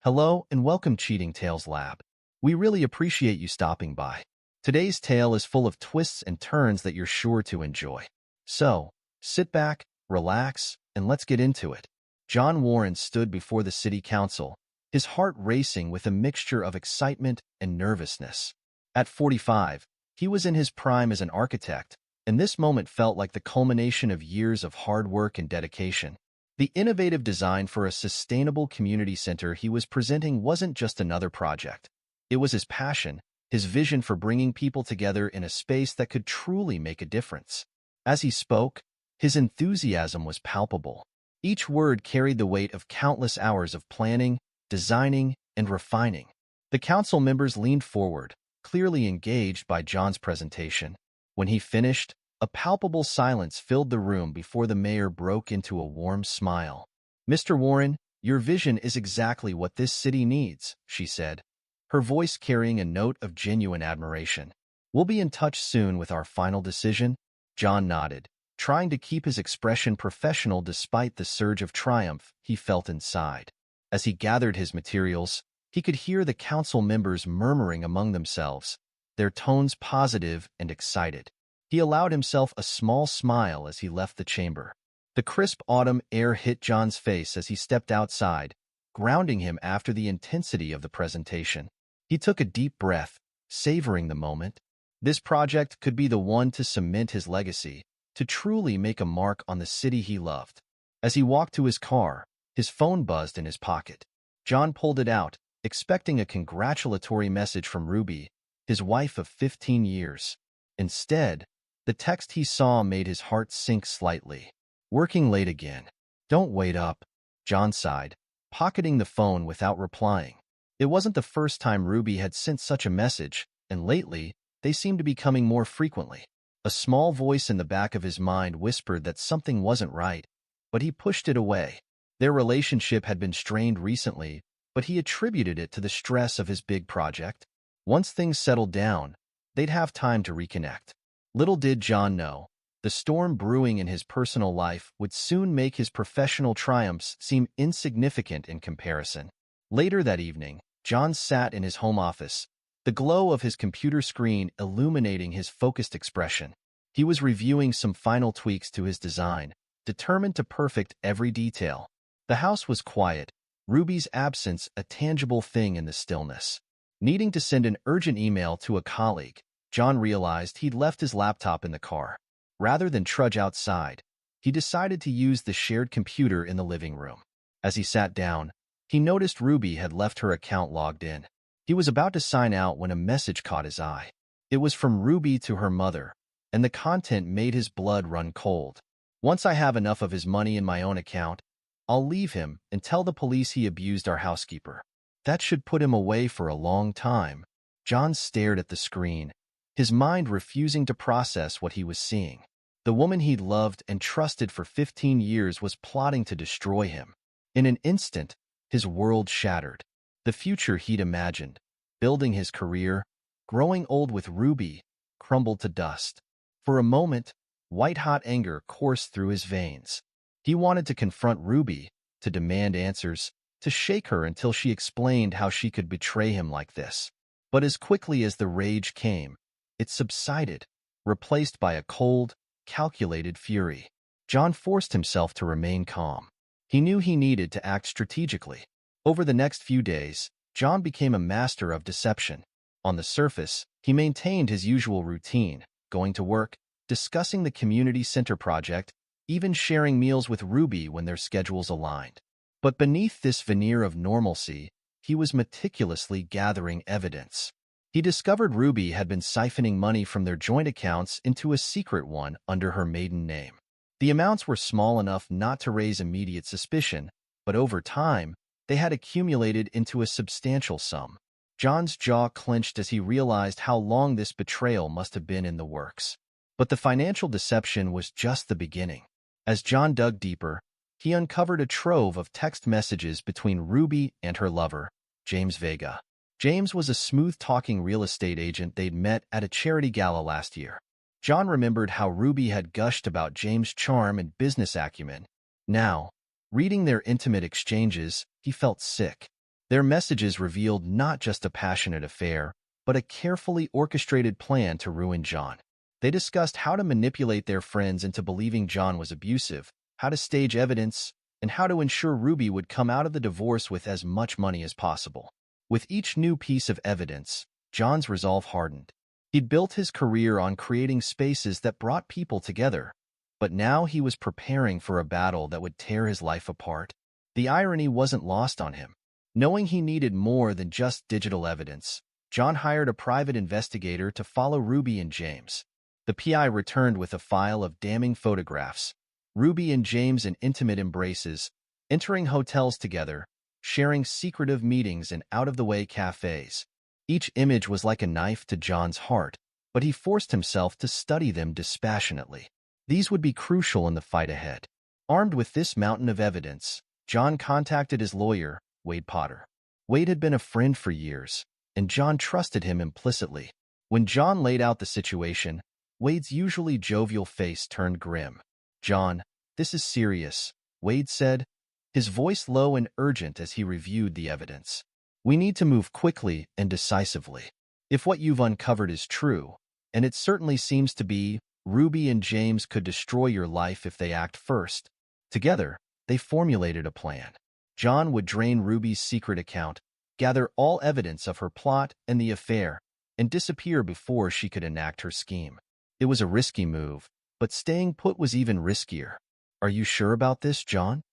Hello and welcome Cheating Tales Lab. We really appreciate you stopping by. Today's tale is full of twists and turns that you're sure to enjoy. So, sit back, relax, and let's get into it. John Warren stood before the city council, his heart racing with a mixture of excitement and nervousness. At 45, he was in his prime as an architect, and this moment felt like the culmination of years of hard work and dedication. The innovative design for a sustainable community center he was presenting wasn't just another project. It was his passion, his vision for bringing people together in a space that could truly make a difference. As he spoke, his enthusiasm was palpable. Each word carried the weight of countless hours of planning, designing, and refining. The council members leaned forward, clearly engaged by John's presentation. When he finished, a palpable silence filled the room before the mayor broke into a warm smile. "Mr. Warren, your vision is exactly what this city needs," she said, her voice carrying a note of genuine admiration. "We'll be in touch soon with our final decision." John nodded, trying to keep his expression professional despite the surge of triumph he felt inside. As he gathered his materials, he could hear the council members murmuring among themselves, their tones positive and excited. He allowed himself a small smile as he left the chamber. The crisp autumn air hit John's face as he stepped outside, grounding him after the intensity of the presentation. He took a deep breath, savoring the moment. This project could be the one to cement his legacy, to truly make a mark on the city he loved. As he walked to his car, his phone buzzed in his pocket. John pulled it out, expecting a congratulatory message from Ruby, his wife of 15 years. Instead, the text he saw made his heart sink slightly. "Working late again. Don't wait up," John sighed, pocketing the phone without replying. It wasn't the first time Ruby had sent such a message, and lately, they seemed to be coming more frequently. A small voice in the back of his mind whispered that something wasn't right, but he pushed it away. Their relationship had been strained recently, but he attributed it to the stress of his big project. Once things settled down, they'd have time to reconnect. Little did John know, the storm brewing in his personal life would soon make his professional triumphs seem insignificant in comparison. Later that evening, John sat in his home office, the glow of his computer screen illuminating his focused expression. He was reviewing some final tweaks to his design, determined to perfect every detail. The house was quiet, Ruby's absence a tangible thing in the stillness. Needing to send an urgent email to a colleague, John realized he'd left his laptop in the car. Rather than trudge outside, he decided to use the shared computer in the living room. As he sat down, he noticed Ruby had left her account logged in. He was about to sign out when a message caught his eye. It was from Ruby to her mother, and the content made his blood run cold. "Once I have enough of his money in my own account, I'll leave him and tell the police he abused our housekeeper. That should put him away for a long time." John stared at the screen, his mind refusing to process what he was seeing. The woman he'd loved and trusted for 15 years was plotting to destroy him. In an instant, his world shattered. The future he'd imagined, building his career, growing old with Ruby, crumbled to dust. For a moment, white-hot anger coursed through his veins. He wanted to confront Ruby, to demand answers, to shake her until she explained how she could betray him like this. But as quickly as the rage came, it subsided, replaced by a cold, calculated fury. John forced himself to remain calm. He knew he needed to act strategically. Over the next few days, John became a master of deception. On the surface, he maintained his usual routine, going to work, discussing the community center project, even sharing meals with Ruby when their schedules aligned. But beneath this veneer of normalcy, he was meticulously gathering evidence. He discovered Ruby had been siphoning money from their joint accounts into a secret one under her maiden name. The amounts were small enough not to raise immediate suspicion, but over time, they had accumulated into a substantial sum. John's jaw clenched as he realized how long this betrayal must have been in the works. But the financial deception was just the beginning. As John dug deeper, he uncovered a trove of text messages between Ruby and her lover, James Vega. James was a smooth-talking real estate agent they'd met at a charity gala last year. John remembered how Ruby had gushed about James' charm and business acumen. Now, reading their intimate exchanges, he felt sick. Their messages revealed not just a passionate affair, but a carefully orchestrated plan to ruin John. They discussed how to manipulate their friends into believing John was abusive, how to stage evidence, and how to ensure Ruby would come out of the divorce with as much money as possible. With each new piece of evidence, John's resolve hardened. He'd built his career on creating spaces that brought people together, but now he was preparing for a battle that would tear his life apart. The irony wasn't lost on him. Knowing he needed more than just digital evidence, John hired a private investigator to follow Ruby and James. The PI returned with a file of damning photographs. Ruby and James in intimate embraces, entering hotels together, sharing secretive meetings in out-of-the-way cafes. Each image was like a knife to John's heart, but he forced himself to study them dispassionately. These would be crucial in the fight ahead. Armed with this mountain of evidence, John contacted his lawyer, Wade Potter. Wade had been a friend for years, and John trusted him implicitly. When John laid out the situation, Wade's usually jovial face turned grim. "John, this is serious," Wade said, his voice low and urgent as he reviewed the evidence. "We need to move quickly and decisively. If what you've uncovered is true, and it certainly seems to be, Ruby and James could destroy your life if they act first." Together, they formulated a plan. John would drain Ruby's secret account, gather all evidence of her plot and the affair, and disappear before she could enact her scheme. It was a risky move, but staying put was even riskier. "Are you sure about this, John?"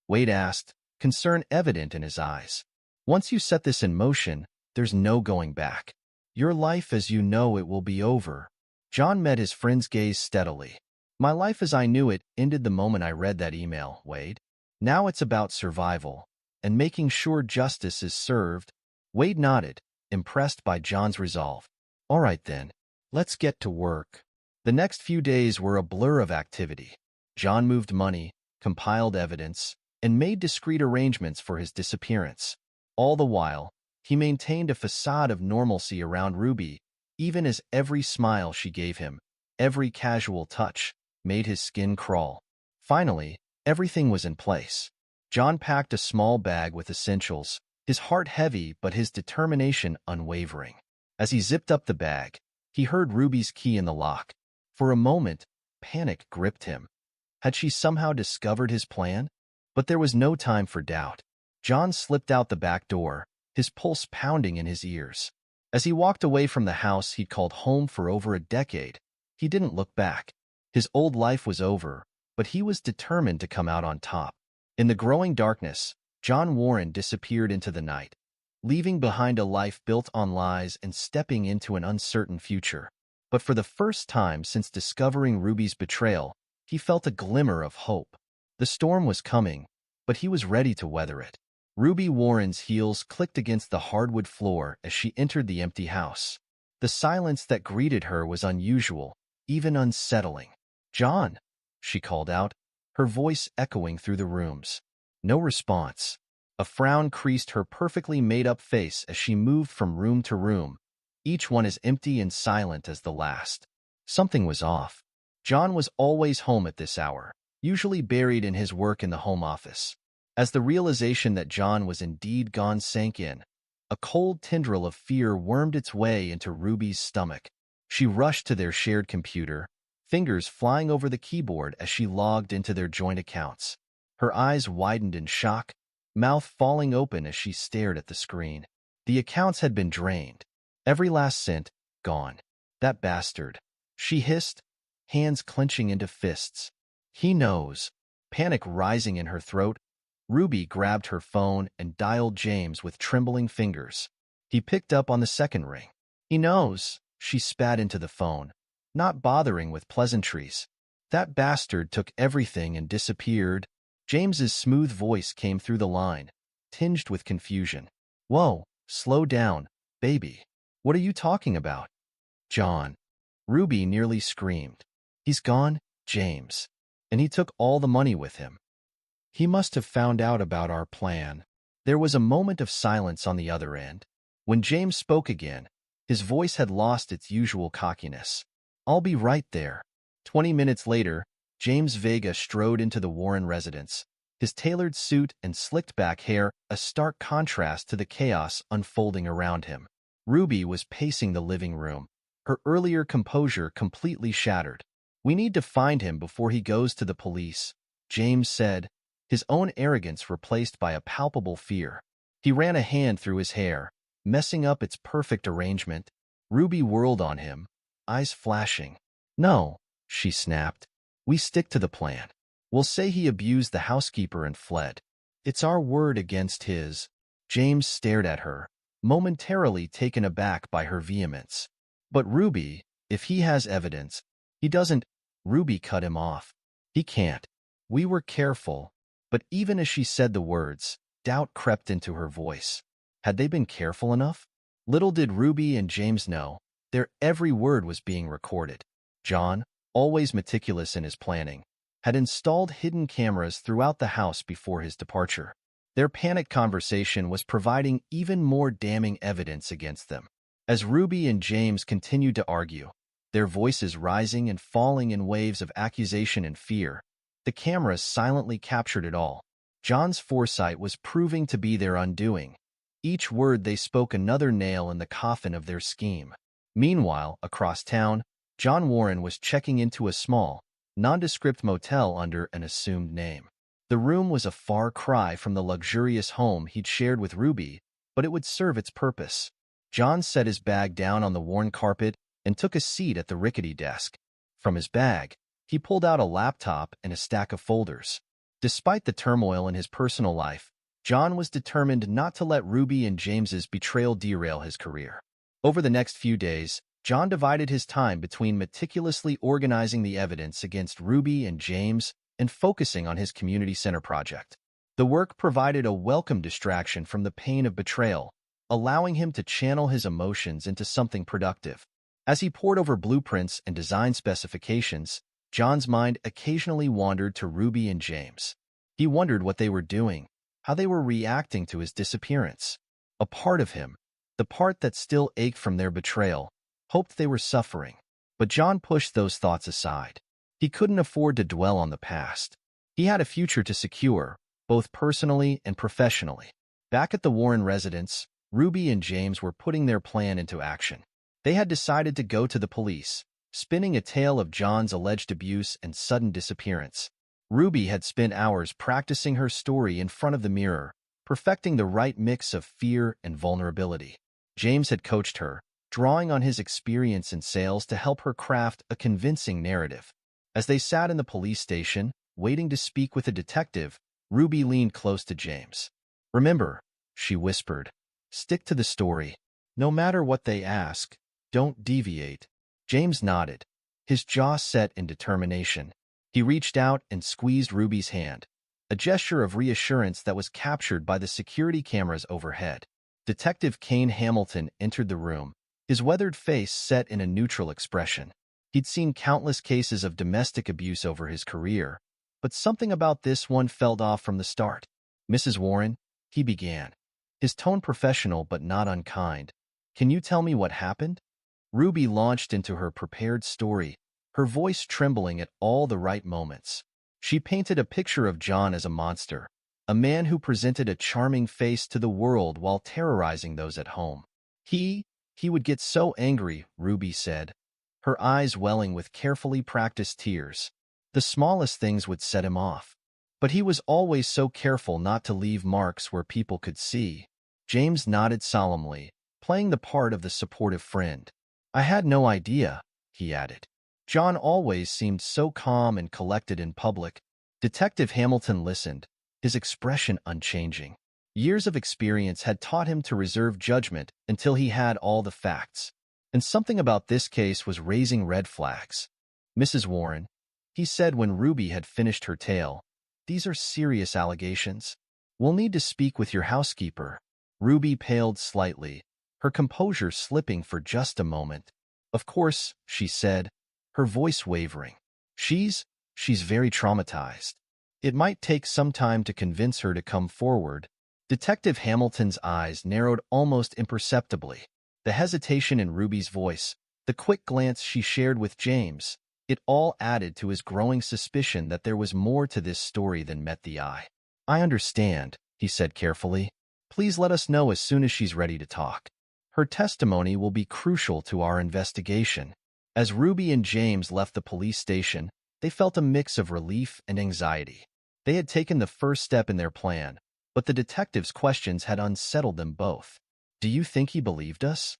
Wade asked, concern evident in his eyes. "Once you set this in motion, there's no going back. Your life as you know it will be over." John met his friend's gaze steadily. "My life as I knew it ended the moment I read that email, Wade. Now it's about survival, and making sure justice is served." Wade nodded, impressed by John's resolve. "All right then, let's get to work." The next few days were a blur of activity. John moved money, compiled evidence, and made discreet arrangements for his disappearance. All the while, he maintained a facade of normalcy around Ruby, even as every smile she gave him, every casual touch, made his skin crawl. Finally, everything was in place. John packed a small bag with essentials, his heart heavy but his determination unwavering. As he zipped up the bag, he heard Ruby's key in the lock. For a moment, panic gripped him. Had she somehow discovered his plan? But there was no time for doubt. John slipped out the back door, his pulse pounding in his ears. As he walked away from the house he'd called home for over a decade, he didn't look back. His old life was over, but he was determined to come out on top. In the growing darkness, John Warren disappeared into the night, leaving behind a life built on lies and stepping into an uncertain future. But for the first time since discovering Ruby's betrayal, he felt a glimmer of hope. The storm was coming, but he was ready to weather it. Ruby Warren's heels clicked against the hardwood floor as she entered the empty house. The silence that greeted her was unusual, even unsettling. "John," she called out, her voice echoing through the rooms. No response. A frown creased her perfectly made-up face as she moved from room to room, each one as empty and silent as the last. Something was off. John was always home at this hour, usually buried in his work in the home office. As the realization that John was indeed gone sank in, a cold tendril of fear wormed its way into Ruby's stomach. She rushed to their shared computer, fingers flying over the keyboard as she logged into their joint accounts. Her eyes widened in shock, mouth falling open as she stared at the screen. The accounts had been drained. Every last cent, gone. "That bastard," she hissed, hands clenching into fists. "He knows." Panic rising in her throat, Ruby grabbed her phone and dialed James with trembling fingers. He picked up on the second ring. "He knows," she spat into the phone, not bothering with pleasantries. "That bastard took everything and disappeared." James's smooth voice came through the line, tinged with confusion. "Whoa, slow down, baby. What are you talking about?" "John." Ruby nearly screamed. "He's gone, James. And he took all the money with him. He must have found out about our plan." There was a moment of silence on the other end. When James spoke again, his voice had lost its usual cockiness. "I'll be right there." 20 minutes later, James Vega strode into the Warren residence, his tailored suit and slicked-back hair a stark contrast to the chaos unfolding around him. Ruby was pacing the living room, her earlier composure completely shattered. "We need to find him before he goes to the police," James said, his own arrogance replaced by a palpable fear. He ran a hand through his hair, messing up its perfect arrangement. Ruby whirled on him, eyes flashing. "No," she snapped. "We stick to the plan. We'll say he abused the housekeeper and fled. It's our word against his." James stared at her, momentarily taken aback by her vehemence. "But Ruby, if he has evidence, he doesn't—" Ruby cut him off. "He can't." We were careful, but even as she said the words, doubt crept into her voice. Had they been careful enough? Little did Ruby and James know, their every word was being recorded. John, always meticulous in his planning, had installed hidden cameras throughout the house before his departure. Their panicked conversation was providing even more damning evidence against them. As Ruby and James continued to argue, their voices rising and falling in waves of accusation and fear, the cameras silently captured it all. John's foresight was proving to be their undoing. Each word they spoke another nail in the coffin of their scheme. Meanwhile, across town, John Warren was checking into a small, nondescript motel under an assumed name. The room was a far cry from the luxurious home he'd shared with Ruby, but it would serve its purpose. John set his bag down on the worn carpet and took a seat at the rickety desk. From his bag, he pulled out a laptop and a stack of folders. Despite the turmoil in his personal life, John was determined not to let Ruby and James's betrayal derail his career. Over the next few days, John divided his time between meticulously organizing the evidence against Ruby and James and focusing on his community center project. The work provided a welcome distraction from the pain of betrayal, allowing him to channel his emotions into something productive. As he pored over blueprints and design specifications, John's mind occasionally wandered to Ruby and James. He wondered what they were doing, how they were reacting to his disappearance. A part of him, the part that still ached from their betrayal, hoped they were suffering. But John pushed those thoughts aside. He couldn't afford to dwell on the past. He had a future to secure, both personally and professionally. Back at the Warren residence, Ruby and James were putting their plan into action. They had decided to go to the police, spinning a tale of John's alleged abuse and sudden disappearance. Ruby had spent hours practicing her story in front of the mirror, perfecting the right mix of fear and vulnerability. James had coached her, drawing on his experience in sales to help her craft a convincing narrative. As they sat in the police station, waiting to speak with a detective, Ruby leaned close to James. "Remember," she whispered, "stick to the story. No matter what they ask, don't deviate." James nodded, his jaw set in determination. He reached out and squeezed Ruby's hand, a gesture of reassurance that was captured by the security cameras overhead. Detective Kane Hamilton entered the room, his weathered face set in a neutral expression. He'd seen countless cases of domestic abuse over his career, but something about this one felt off from the start. "Mrs. Warren," he began, his tone professional but not unkind, "can you tell me what happened?" Ruby launched into her prepared story, her voice trembling at all the right moments. She painted a picture of John as a monster, a man who presented a charming face to the world while terrorizing those at home. He would get so angry," Ruby said, her eyes welling with carefully practiced tears. "The smallest things would set him off. But he was always so careful not to leave marks where people could see." James nodded solemnly, playing the part of the supportive friend. "I had no idea," he added. John always seemed so calm and collected in public. Detective Hamilton listened, his expression unchanging. Years of experience had taught him to reserve judgment until he had all the facts. And something about this case was raising red flags. "Mrs. Warren," he said when Ruby had finished her tale, "these are serious allegations. We'll need to speak with your housekeeper." Ruby paled slightly, her composure slipping for just a moment. "Of course," she said, her voice wavering. She's very traumatized. It might take some time to convince her to come forward." Detective Hamilton's eyes narrowed almost imperceptibly. The hesitation in Ruby's voice, the quick glance she shared with James, it all added to his growing suspicion that there was more to this story than met the eye. I understand, he said carefully. Please let us know as soon as she's ready to talk. Her testimony will be crucial to our investigation. As Ruby and James left the police station, they felt a mix of relief and anxiety. They had taken the first step in their plan, but the detective's questions had unsettled them both. Do you think he believed us?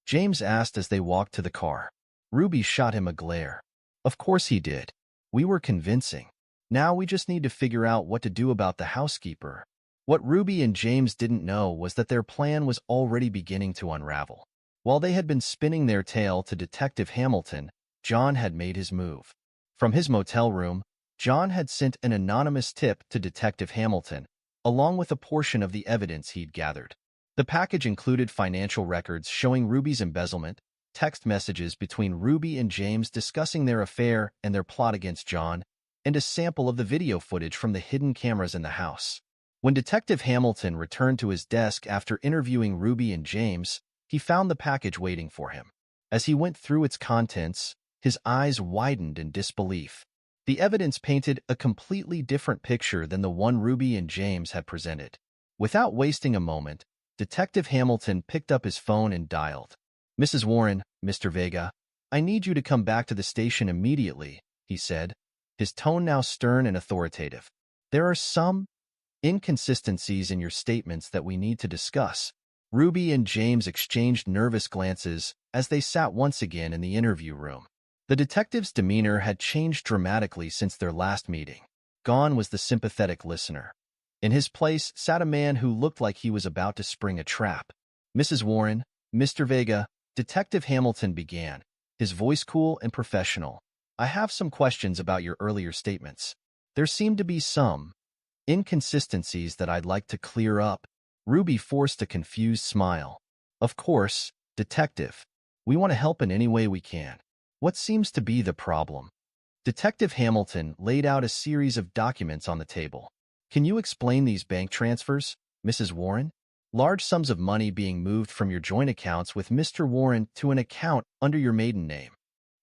James asked as they walked to the car. Ruby shot him a glare. Of course he did. We were convincing. Now we just need to figure out what to do about the housekeeper. What Ruby and James didn't know was that their plan was already beginning to unravel. While they had been spinning their tale to Detective Hamilton, John had made his move. From his motel room, John had sent an anonymous tip to Detective Hamilton, along with a portion of the evidence he'd gathered. The package included financial records showing Ruby's embezzlement, text messages between Ruby and James discussing their affair and their plot against John, and a sample of the video footage from the hidden cameras in the house. When Detective Hamilton returned to his desk after interviewing Ruby and James, he found the package waiting for him. As he went through its contents, his eyes widened in disbelief. The evidence painted a completely different picture than the one Ruby and James had presented. Without wasting a moment, Detective Hamilton picked up his phone and dialed. Mrs. Warren, Mr. Vega, I need you to come back to the station immediately, he said, his tone now stern and authoritative. There are some inconsistencies in your statements that we need to discuss. Ruby and James exchanged nervous glances as they sat once again in the interview room. The detective's demeanor had changed dramatically since their last meeting. Gone was the sympathetic listener. In his place sat a man who looked like he was about to spring a trap. Mrs. Warren, Mr. Vega, Detective Hamilton began, his voice cool and professional. I have some questions about your earlier statements. There seem to be some inconsistencies that I'd like to clear up. Ruby forced a confused smile. Of course, Detective. We want to help in any way we can. What seems to be the problem? Detective Hamilton laid out a series of documents on the table. Can you explain these bank transfers, Mrs. Warren? Large sums of money being moved from your joint accounts with Mr. Warren to an account under your maiden name.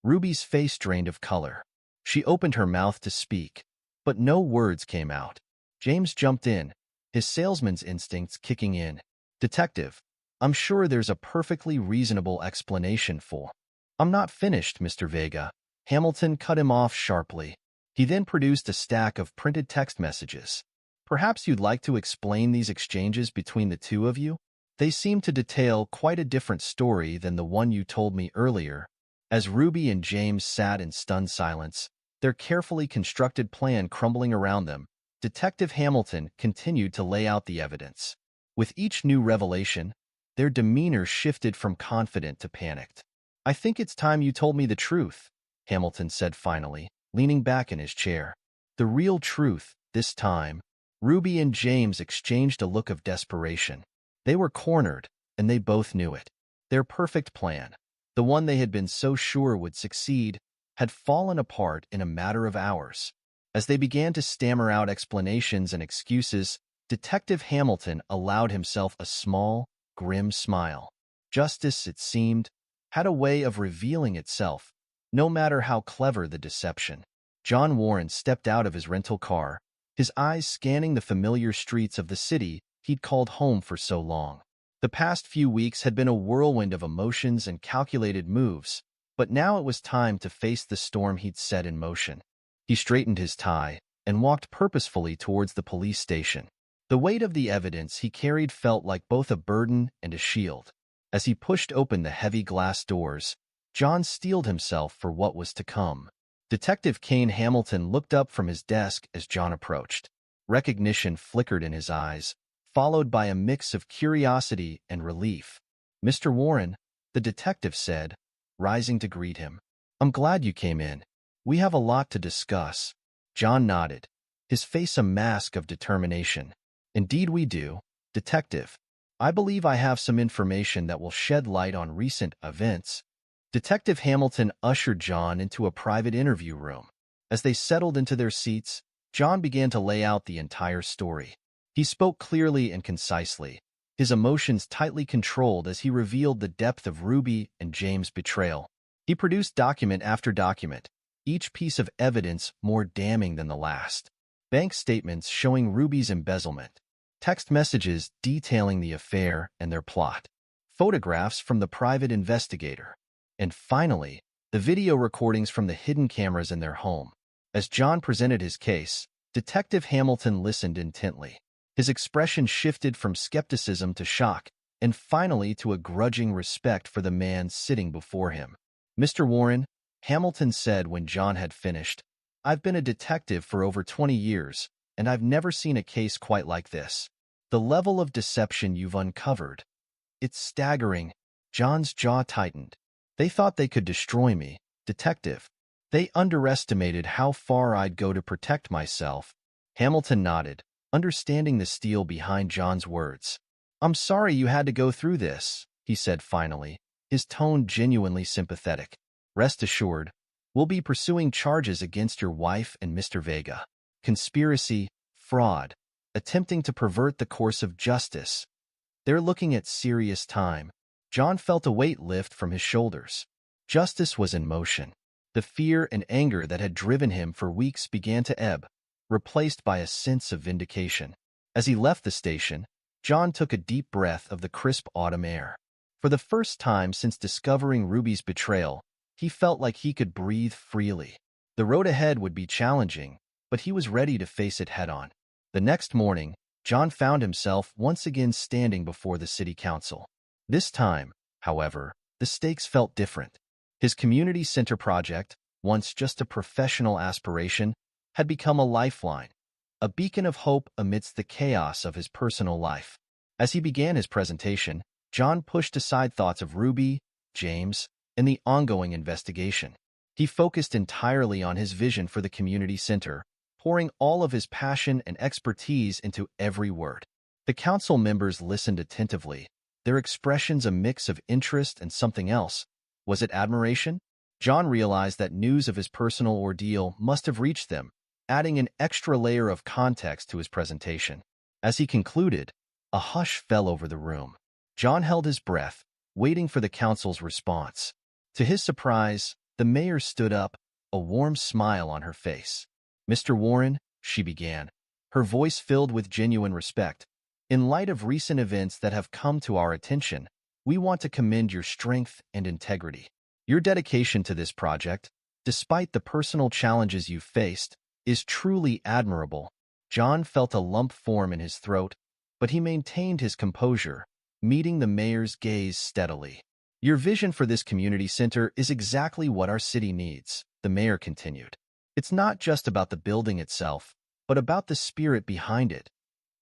Ruby's face drained of color. She opened her mouth to speak, but no words came out. James jumped in, his salesman's instincts kicking in. Detective, I'm sure there's a perfectly reasonable explanation for. I'm not finished, Mr. Vega. Hamilton cut him off sharply. He then produced a stack of printed text messages. Perhaps you'd like to explain these exchanges between the two of you? They seem to detail quite a different story than the one you told me earlier. As Ruby and James sat in stunned silence, their carefully constructed plan crumbling around them, Detective Hamilton continued to lay out the evidence. With each new revelation, their demeanor shifted from confident to panicked. I think it's time you told me the truth, Hamilton said finally, leaning back in his chair. The real truth, this time. Ruby and James exchanged a look of desperation. They were cornered, and they both knew it. Their perfect plan, the one they had been so sure would succeed, had fallen apart in a matter of hours. As they began to stammer out explanations and excuses, Detective Hamilton allowed himself a small, grim smile. Justice, it seemed, had a way of revealing itself, no matter how clever the deception. John Warren stepped out of his rental car, his eyes scanning the familiar streets of the city he'd called home for so long. The past few weeks had been a whirlwind of emotions and calculated moves, but now it was time to face the storm he'd set in motion. He straightened his tie and walked purposefully towards the police station. The weight of the evidence he carried felt like both a burden and a shield. As he pushed open the heavy glass doors, John steeled himself for what was to come. Detective Kane Hamilton looked up from his desk as John approached. Recognition flickered in his eyes, followed by a mix of curiosity and relief. Mr. Warren, the detective said, rising to greet him. I'm glad you came in. We have a lot to discuss. John nodded, his face a mask of determination. Indeed we do, Detective. I believe I have some information that will shed light on recent events. Detective Hamilton ushered John into a private interview room. As they settled into their seats, John began to lay out the entire story. He spoke clearly and concisely, his emotions tightly controlled as he revealed the depth of Ruby and James' betrayal. He produced document after document, each piece of evidence more damning than the last. bank statements showing Ruby's embezzlement, text messages detailing the affair and their plot, photographs from the private investigator, and finally, the video recordings from the hidden cameras in their home. As John presented his case, Detective Hamilton listened intently. His expression shifted from skepticism to shock, and finally to a grudging respect for the man sitting before him. "Mr. Warren," Hamilton said when John had finished, "I've been a detective for over 20 years, and I've never seen a case quite like this. The level of deception you've uncovered. It's staggering." John's jaw tightened. "They thought they could destroy me, Detective. They underestimated how far I'd go to protect myself." Hamilton nodded, understanding the steel behind John's words. "I'm sorry you had to go through this," he said finally, his tone genuinely sympathetic. "Rest assured, we'll be pursuing charges against your wife and Mr. Vega. Conspiracy, fraud, attempting to pervert the course of justice. They're looking at serious time." John felt a weight lift from his shoulders. Justice was in motion. The fear and anger that had driven him for weeks began to ebb, replaced by a sense of vindication. As he left the station, John took a deep breath of the crisp autumn air. For the first time since discovering Ruby's betrayal, he felt like he could breathe freely. The road ahead would be challenging, but he was ready to face it head-on. The next morning, John found himself once again standing before the city council. This time, however, the stakes felt different. His community center project, once just a professional aspiration, had become a lifeline, a beacon of hope amidst the chaos of his personal life. As he began his presentation, John pushed aside thoughts of Ruby, James, and the ongoing investigation. He focused entirely on his vision for the community center, pouring all of his passion and expertise into every word. The council members listened attentively, their expressions a mix of interest and something else. Was it admiration? John realized that news of his personal ordeal must have reached them, adding an extra layer of context to his presentation. As he concluded, a hush fell over the room. John held his breath, waiting for the council's response. To his surprise, the mayor stood up, a warm smile on her face. "Mr. Warren," she began, her voice filled with genuine respect, "in light of recent events that have come to our attention, we want to commend your strength and integrity. Your dedication to this project, despite the personal challenges you've faced, is truly admirable." John felt a lump form in his throat, but he maintained his composure, meeting the mayor's gaze steadily. "Your vision for this community center is exactly what our city needs," the mayor continued. "It's not just about the building itself, but about the spirit behind it,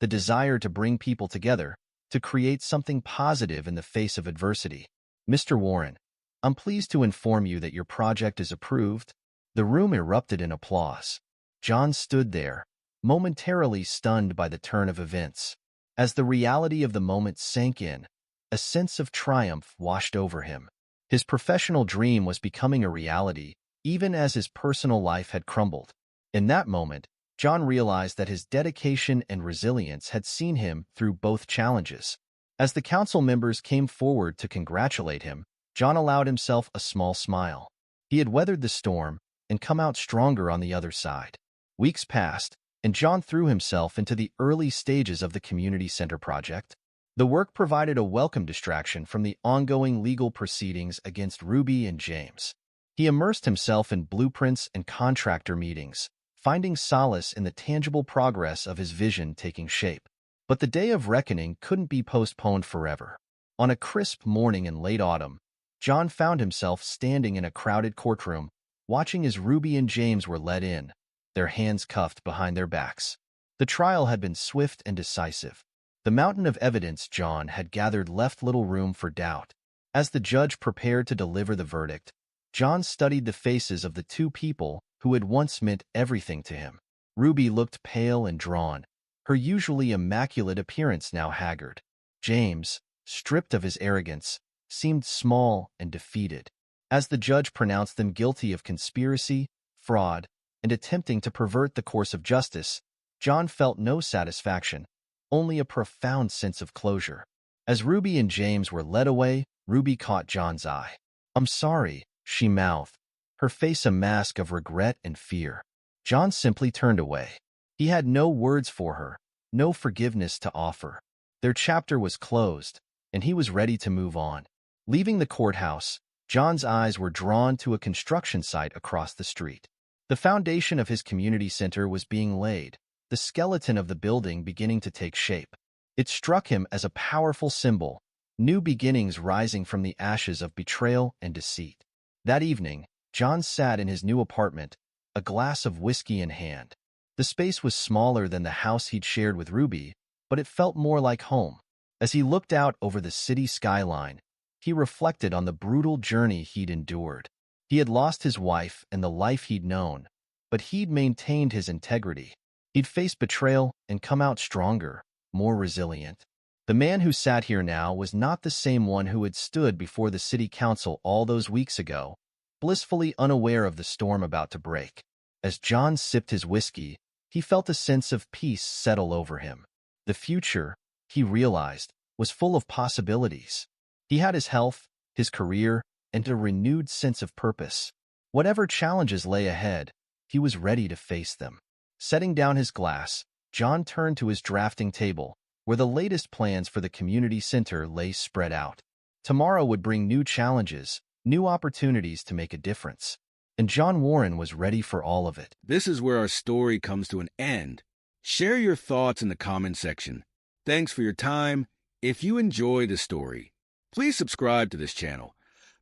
the desire to bring people together, to create something positive in the face of adversity. Mr. Warren, I'm pleased to inform you that your project is approved." The room erupted in applause. John stood there, momentarily stunned by the turn of events. As the reality of the moment sank in, a sense of triumph washed over him. His professional dream was becoming a reality, even as his personal life had crumbled. In that moment, John realized that his dedication and resilience had seen him through both challenges. As the council members came forward to congratulate him, John allowed himself a small smile. He had weathered the storm and come out stronger on the other side. Weeks passed, and John threw himself into the early stages of the community center project. The work provided a welcome distraction from the ongoing legal proceedings against Ruby and James. He immersed himself in blueprints and contractor meetings, finding solace in the tangible progress of his vision taking shape. But the day of reckoning couldn't be postponed forever. On a crisp morning in late autumn, John found himself standing in a crowded courtroom, watching as Ruby and James were led in, their hands cuffed behind their backs. The trial had been swift and decisive. The mountain of evidence John had gathered left little room for doubt. As the judge prepared to deliver the verdict, John studied the faces of the two people who had once meant everything to him. Ruby looked pale and drawn, her usually immaculate appearance now haggard. James, stripped of his arrogance, seemed small and defeated. As the judge pronounced them guilty of conspiracy, fraud, and attempting to pervert the course of justice, John felt no satisfaction, only a profound sense of closure. As Ruby and James were led away, Ruby caught John's eye. "I'm sorry," she mouthed, her face a mask of regret and fear. John simply turned away. He had no words for her, no forgiveness to offer. Their chapter was closed, and he was ready to move on. Leaving the courthouse, John's eyes were drawn to a construction site across the street. The foundation of his community center was being laid, the skeleton of the building beginning to take shape. It struck him as a powerful symbol, new beginnings rising from the ashes of betrayal and deceit. That evening, John sat in his new apartment, a glass of whiskey in hand. The space was smaller than the house he'd shared with Ruby, but it felt more like home. As he looked out over the city skyline, he reflected on the brutal journey he'd endured. He had lost his wife and the life he'd known, but he'd maintained his integrity. He'd faced betrayal and come out stronger, more resilient. The man who sat here now was not the same one who had stood before the city council all those weeks ago, blissfully unaware of the storm about to break. As John sipped his whiskey, he felt a sense of peace settle over him. The future, he realized, was full of possibilities. He had his health, his career, and a renewed sense of purpose. Whatever challenges lay ahead, he was ready to face them. Setting down his glass, John turned to his drafting table, where the latest plans for the community center lay spread out. Tomorrow would bring new challenges, new opportunities to make a difference. And John Warren was ready for all of it. This is where our story comes to an end. Share your thoughts in the comment section. Thanks for your time. If you enjoy the story, please subscribe to this channel.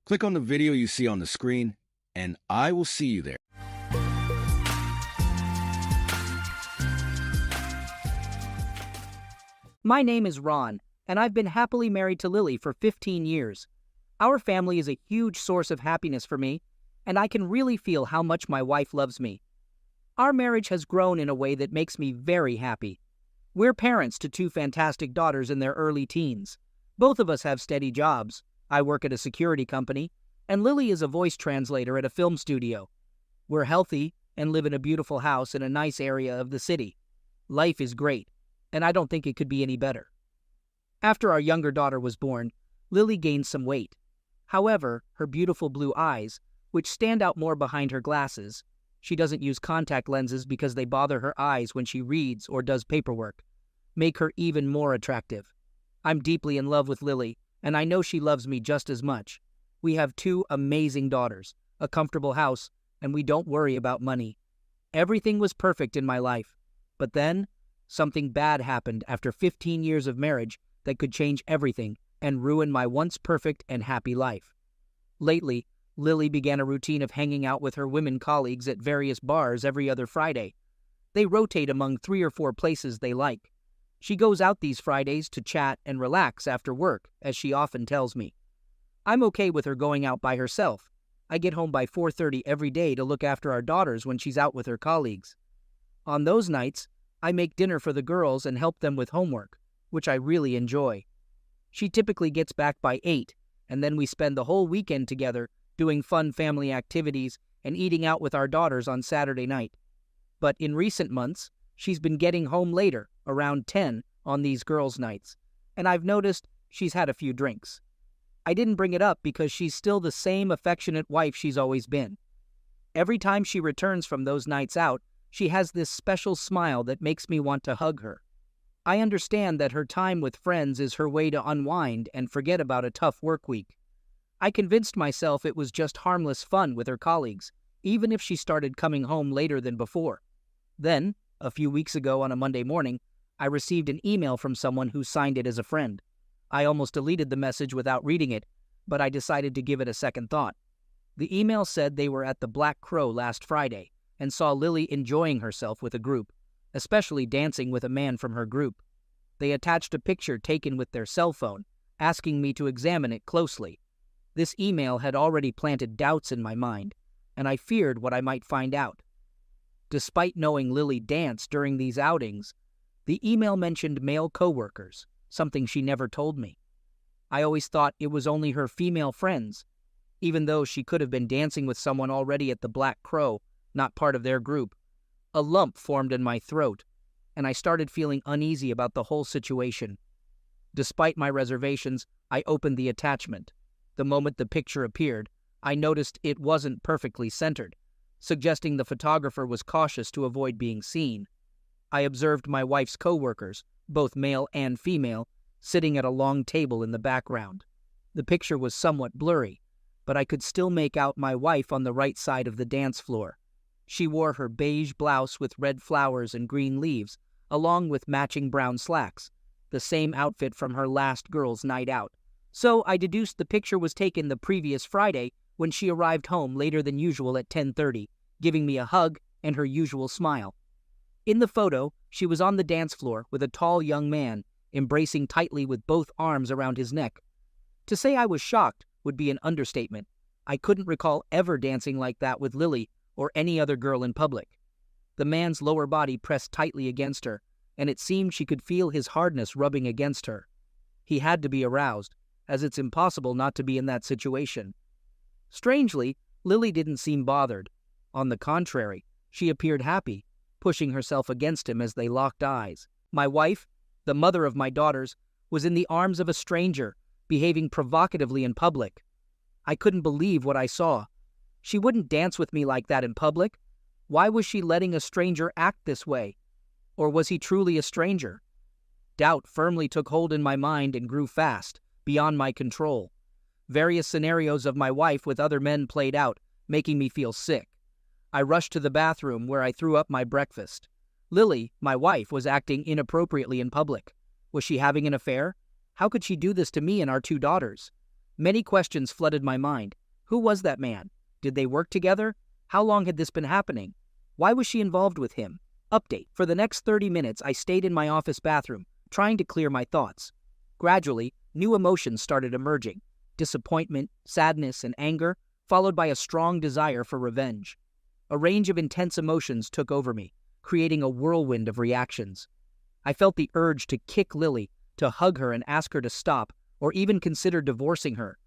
Click on the video you see on the screen, and I will see you there. My name is Ron, and I've been happily married to Lily for 15 years. Our family is a huge source of happiness for me, and I can really feel how much my wife loves me. Our marriage has grown in a way that makes me very happy. We're parents to two fantastic daughters in their early teens. Both of us have steady jobs. I work at a security company, and Lily is a voice translator at a film studio. We're healthy and live in a beautiful house in a nice area of the city. Life is great, and I don't think it could be any better. After our younger daughter was born, Lily gained some weight. However, her beautiful blue eyes, which stand out more behind her glasses, she doesn't use contact lenses because they bother her eyes when she reads or does paperwork, make her even more attractive. I'm deeply in love with Lily, and I know she loves me just as much. We have two amazing daughters, a comfortable house, and we don't worry about money. Everything was perfect in my life, but then something bad happened after 15 years of marriage that could change everything and ruin my once perfect and happy life. Lately, Lily began a routine of hanging out with her women colleagues at various bars every other Friday. They rotate among 3 or 4 places they like. She goes out these Fridays to chat and relax after work, as she often tells me. I'm okay with her going out by herself. I get home by 4:30 every day to look after our daughters when she's out with her colleagues. On those nights, I make dinner for the girls and help them with homework, which I really enjoy. She typically gets back by 8, and then we spend the whole weekend together doing fun family activities and eating out with our daughters on Saturday night. But in recent months, she's been getting home later, around 10, on these girls' nights, and I've noticed she's had a few drinks. I didn't bring it up because she's still the same affectionate wife she's always been. Every time she returns from those nights out, she has this special smile that makes me want to hug her. I understand that her time with friends is her way to unwind and forget about a tough work week. I convinced myself it was just harmless fun with her colleagues, even if she started coming home later than before. Then, a few weeks ago on a Monday morning, I received an email from someone who signed it as a friend. I almost deleted the message without reading it, but I decided to give it a second thought. The email said they were at the Black Crow last Friday and saw Lily enjoying herself with a group, especially dancing with a man from her group. They attached a picture taken with their cell phone, asking me to examine it closely. This email had already planted doubts in my mind, and I feared what I might find out. Despite knowing Lily danced during these outings, the email mentioned male coworkers, something she never told me. I always thought it was only her female friends, even though she could have been dancing with someone already at the Black Crow, not part of their group. A lump formed in my throat, and I started feeling uneasy about the whole situation. Despite my reservations, I opened the attachment. The moment the picture appeared, I noticed it wasn't perfectly centered, suggesting the photographer was cautious to avoid being seen. I observed my wife's coworkers, both male and female, sitting at a long table in the background. The picture was somewhat blurry, but I could still make out my wife on the right side of the dance floor. She wore her beige blouse with red flowers and green leaves, along with matching brown slacks, the same outfit from her last girls' night out. So I deduced the picture was taken the previous Friday when she arrived home later than usual at 10:30, giving me a hug and her usual smile. In the photo, she was on the dance floor with a tall young man, embracing tightly with both arms around his neck. To say I was shocked would be an understatement. I couldn't recall ever dancing like that with Lily or any other girl in public. The man's lower body pressed tightly against her, and it seemed she could feel his hardness rubbing against her. He had to be aroused, as it's impossible not to be in that situation. Strangely, Lily didn't seem bothered. On the contrary, she appeared happy, pushing herself against him as they locked eyes. My wife, the mother of my daughters, was in the arms of a stranger, behaving provocatively in public. I couldn't believe what I saw. She wouldn't dance with me like that in public. Why was she letting a stranger act this way? Or was he truly a stranger? Doubt firmly took hold in my mind and grew fast, beyond my control. Various scenarios of my wife with other men played out, making me feel sick. I rushed to the bathroom where I threw up my breakfast. Lily, my wife, was acting inappropriately in public. Was she having an affair? How could she do this to me and our two daughters? Many questions flooded my mind. Who was that man? Did they work together? How long had this been happening? Why was she involved with him? Update. For the next 30 minutes, I stayed in my office bathroom, trying to clear my thoughts. Gradually, new emotions started emerging. Disappointment, sadness, and anger, followed by a strong desire for revenge. A range of intense emotions took over me, creating a whirlwind of reactions. I felt the urge to kick Lily, to hug her and ask her to stop, or even consider divorcing her.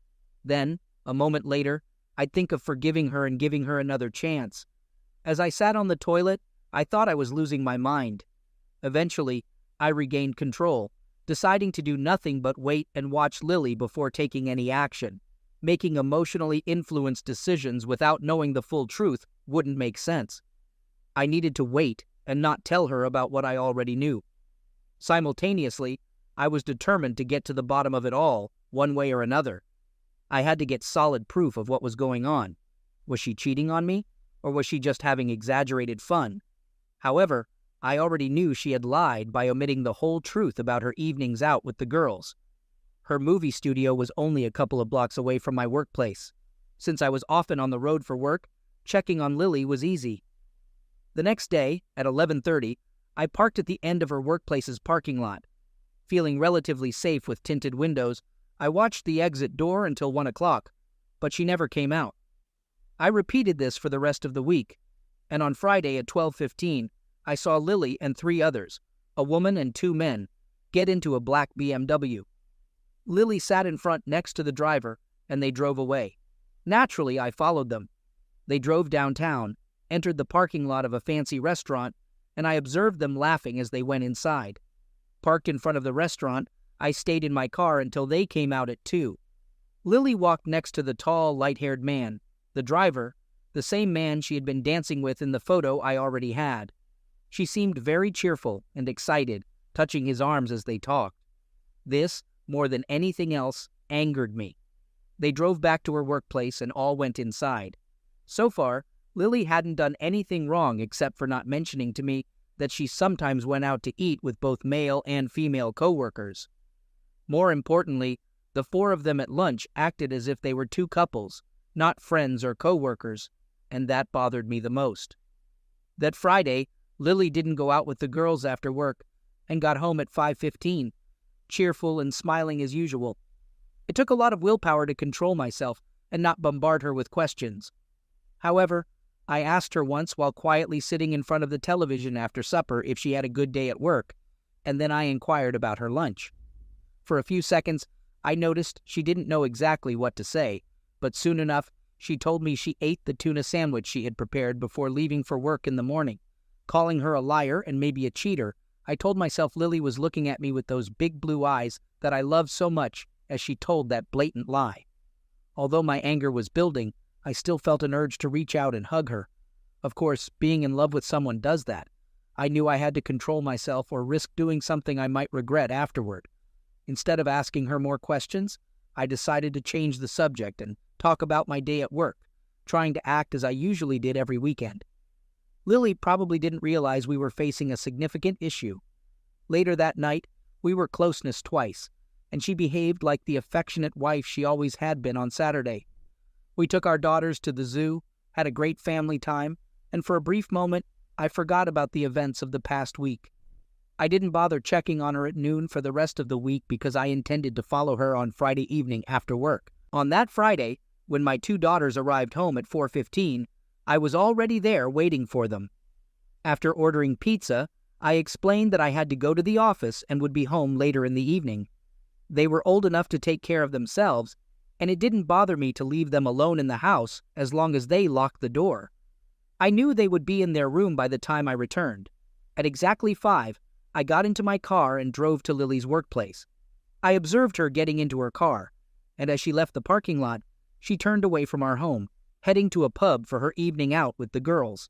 Then, a moment later, I'd think of forgiving her and giving her another chance. As I sat on the toilet, I thought I was losing my mind. Eventually, I regained control, deciding to do nothing but wait and watch Lily before taking any action. Making emotionally influenced decisions without knowing the full truth wouldn't make sense. I needed to wait and not tell her about what I already knew. Simultaneously, I was determined to get to the bottom of it all, one way or another. I had to get solid proof of what was going on. Was she cheating on me, or was she just having exaggerated fun? However, I already knew she had lied by omitting the whole truth about her evenings out with the girls. Her movie studio was only a couple of blocks away from my workplace. Since I was often on the road for work, checking on Lily was easy. The next day, at 11:30, I parked at the end of her workplace's parking lot. Feeling relatively safe with tinted windows, I watched the exit door until 1 o'clock, but she never came out. I repeated this for the rest of the week, and on Friday at 12:15, I saw Lily and 3 others, a woman and 2 men, get into a black BMW. Lily sat in front next to the driver, and they drove away. Naturally, I followed them. They drove downtown, entered the parking lot of a fancy restaurant, and I observed them laughing as they went inside. Parked in front of the restaurant, I stayed in my car until they came out at 2. Lily walked next to the tall, light-haired man, the driver, the same man she had been dancing with in the photo I already had. She seemed very cheerful and excited, touching his arms as they talked. This, more than anything else, angered me. They drove back to her workplace and all went inside. So far, Lily hadn't done anything wrong except for not mentioning to me that she sometimes went out to eat with both male and female coworkers. More importantly, the 4 of them at lunch acted as if they were 2 couples, not friends or coworkers, and that bothered me the most. That Friday, Lily didn't go out with the girls after work and got home at 5:15, cheerful and smiling as usual. It took a lot of willpower to control myself and not bombard her with questions. However, I asked her once while quietly sitting in front of the television after supper if she had a good day at work, and then I inquired about her lunch. For a few seconds, I noticed she didn't know exactly what to say, but soon enough, she told me she ate the tuna sandwich she had prepared before leaving for work in the morning. Calling her a liar and maybe a cheater, I told myself Lily was looking at me with those big blue eyes that I loved so much as she told that blatant lie. Although my anger was building, I still felt an urge to reach out and hug her. Of course, being in love with someone does that. I knew I had to control myself or risk doing something I might regret afterward. Instead of asking her more questions, I decided to change the subject and talk about my day at work, trying to act as I usually did every weekend. Lily probably didn't realize we were facing a significant issue. Later that night, we were closeness twice, and she behaved like the affectionate wife she always had been on Saturday. We took our daughters to the zoo, had a great family time, and for a brief moment, I forgot about the events of the past week. I didn't bother checking on her at noon for the rest of the week because I intended to follow her on Friday evening after work. On that Friday, when my two daughters arrived home at 4:15, I was already there waiting for them. After ordering pizza, I explained that I had to go to the office and would be home later in the evening. They were old enough to take care of themselves, and it didn't bother me to leave them alone in the house as long as they locked the door. I knew they would be in their room by the time I returned. At exactly 5, I got into my car and drove to Lily's workplace. I observed her getting into her car, and as she left the parking lot, she turned away from our home, heading to a pub for her evening out with the girls.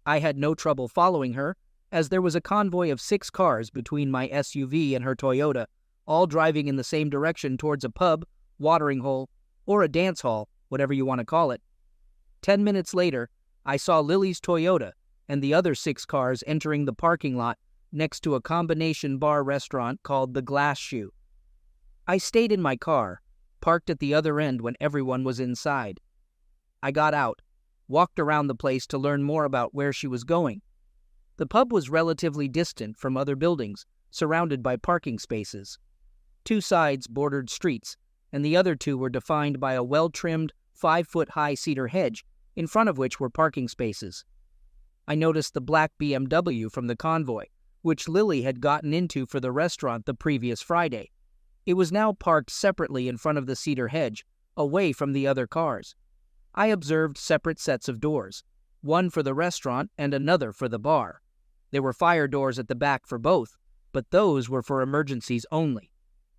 I had no trouble following her, as there was a convoy of 6 cars between my SUV and her Toyota, all driving in the same direction towards a pub, watering hole, or a dance hall, whatever you want to call it. 10 minutes later, I saw Lily's Toyota and the other 6 cars entering the parking lot next to a combination bar restaurant called the Glass Shoe. I stayed in my car, parked at the other end when everyone was inside. I got out, walked around the place to learn more about where she was going. The pub was relatively distant from other buildings, surrounded by parking spaces. 2 sides bordered streets, and the other 2 were defined by a well-trimmed, 5-foot-high cedar hedge, in front of which were parking spaces. I noticed the black BMW from the convoy, which Lily had gotten into for the restaurant the previous Friday. It was now parked separately in front of the cedar hedge, away from the other cars. I observed separate sets of doors, one for the restaurant and another for the bar. There were fire doors at the back for both, but those were for emergencies only.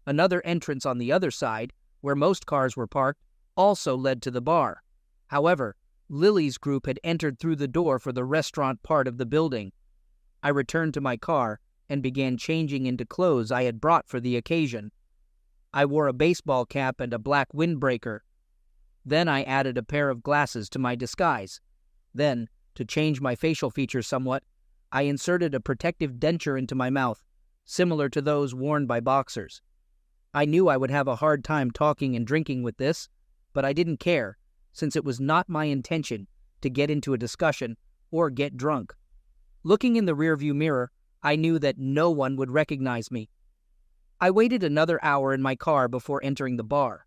Another entrance on the other side, where most cars were parked, also led to the bar. However, Lily's group had entered through the door for the restaurant part of the building. I returned to my car and began changing into clothes I had brought for the occasion. I wore a baseball cap and a black windbreaker. Then I added a pair of glasses to my disguise. Then, to change my facial features somewhat, I inserted a protective denture into my mouth, similar to those worn by boxers. I knew I would have a hard time talking and drinking with this, but I didn't care, since it was not my intention to get into a discussion or get drunk. Looking in the rearview mirror, I knew that no one would recognize me. I waited another hour in my car before entering the bar.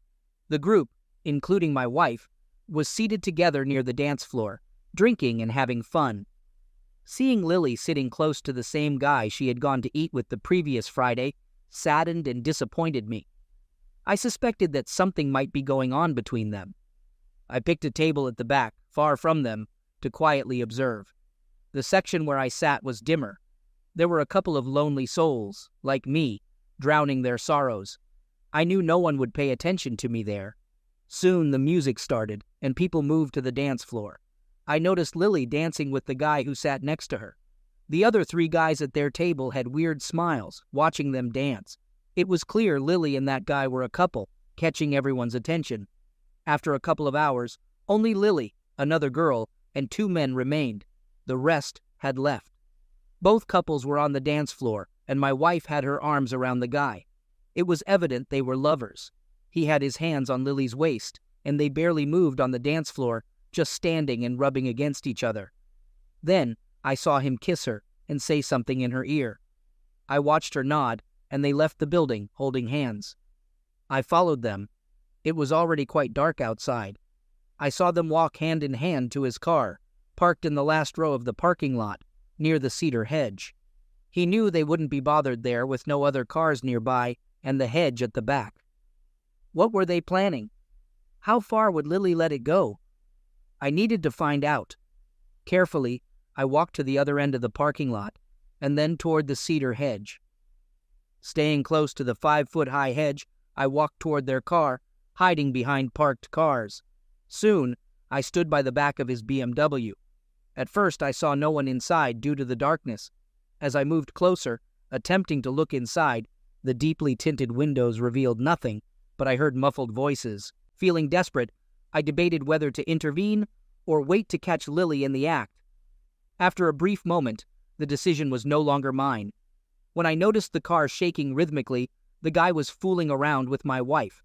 The group, including my wife, was seated together near the dance floor, drinking and having fun. Seeing Lily sitting close to the same guy she had gone to eat with the previous Friday saddened and disappointed me. I suspected that something might be going on between them. I picked a table at the back, far from them, to quietly observe. The section where I sat was dimmer. There were a couple of lonely souls, like me, drowning their sorrows. I knew no one would pay attention to me there. Soon the music started, and people moved to the dance floor. I noticed Lily dancing with the guy who sat next to her. The other 3 guys at their table had weird smiles, watching them dance. It was clear Lily and that guy were a couple, catching everyone's attention. After a couple of hours, only Lily, another girl, and 2 men remained. The rest had left. Both couples were on the dance floor, and my wife had her arms around the guy. It was evident they were lovers. He had his hands on Lily's waist, and they barely moved on the dance floor, just standing and rubbing against each other. Then I saw him kiss her and say something in her ear. I watched her nod, and they left the building holding hands. I followed them. It was already quite dark outside. I saw them walk hand in hand to his car, parked in the last row of the parking lot, near the cedar hedge. He knew they wouldn't be bothered there with no other cars nearby and the hedge at the back. What were they planning? How far would Lily let it go? I needed to find out. Carefully, I walked to the other end of the parking lot, and then toward the cedar hedge. Staying close to the 5-foot-high hedge, I walked toward their car, hiding behind parked cars. Soon, I stood by the back of his BMW. At first, I saw no one inside due to the darkness. As I moved closer, attempting to look inside, the deeply tinted windows revealed nothing, but I heard muffled voices. Feeling desperate, I debated whether to intervene or wait to catch Lily in the act. After a brief moment, the decision was no longer mine. When I noticed the car shaking rhythmically, the guy was fooling around with my wife.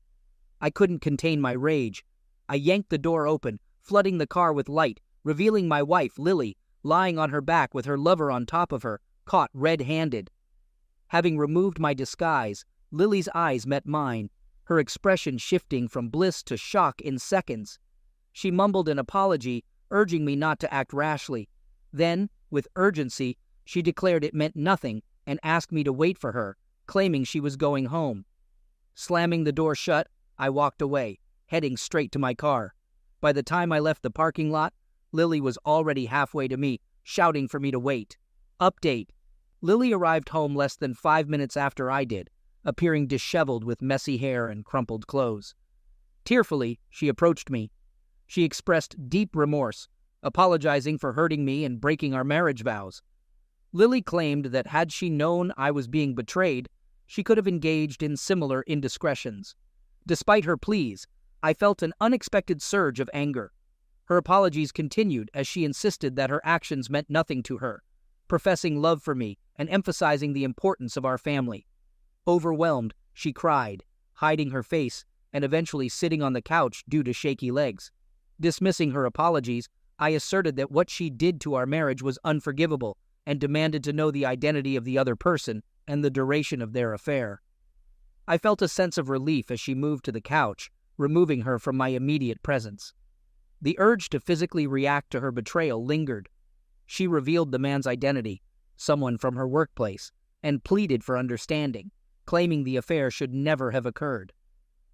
I couldn't contain my rage. I yanked the door open, flooding the car with light, revealing my wife, Lily, lying on her back with her lover on top of her, caught red-handed. Having removed my disguise, Lily's eyes met mine, her expression shifting from bliss to shock in seconds. She mumbled an apology, urging me not to act rashly. Then, with urgency, she declared it meant nothing and asked me to wait for her, claiming she was going home. Slamming the door shut, I walked away, heading straight to my car. By the time I left the parking lot, Lily was already halfway to me, shouting for me to wait. Update. Lily arrived home less than 5 minutes after I did, appearing disheveled with messy hair and crumpled clothes. Tearfully, she approached me. She expressed deep remorse, apologizing for hurting me and breaking our marriage vows. Lily claimed that had she known I was being betrayed, she could have engaged in similar indiscretions. Despite her pleas, I felt an unexpected surge of anger. Her apologies continued as she insisted that her actions meant nothing to her, professing love for me and emphasizing the importance of our family. Overwhelmed, she cried, hiding her face and eventually sitting on the couch due to shaky legs. Dismissing her apologies, I asserted that what she did to our marriage was unforgivable and demanded to know the identity of the other person and the duration of their affair. I felt a sense of relief as she moved to the couch, removing her from my immediate presence. The urge to physically react to her betrayal lingered. She revealed the man's identity, someone from her workplace, and pleaded for understanding, claiming the affair should never have occurred.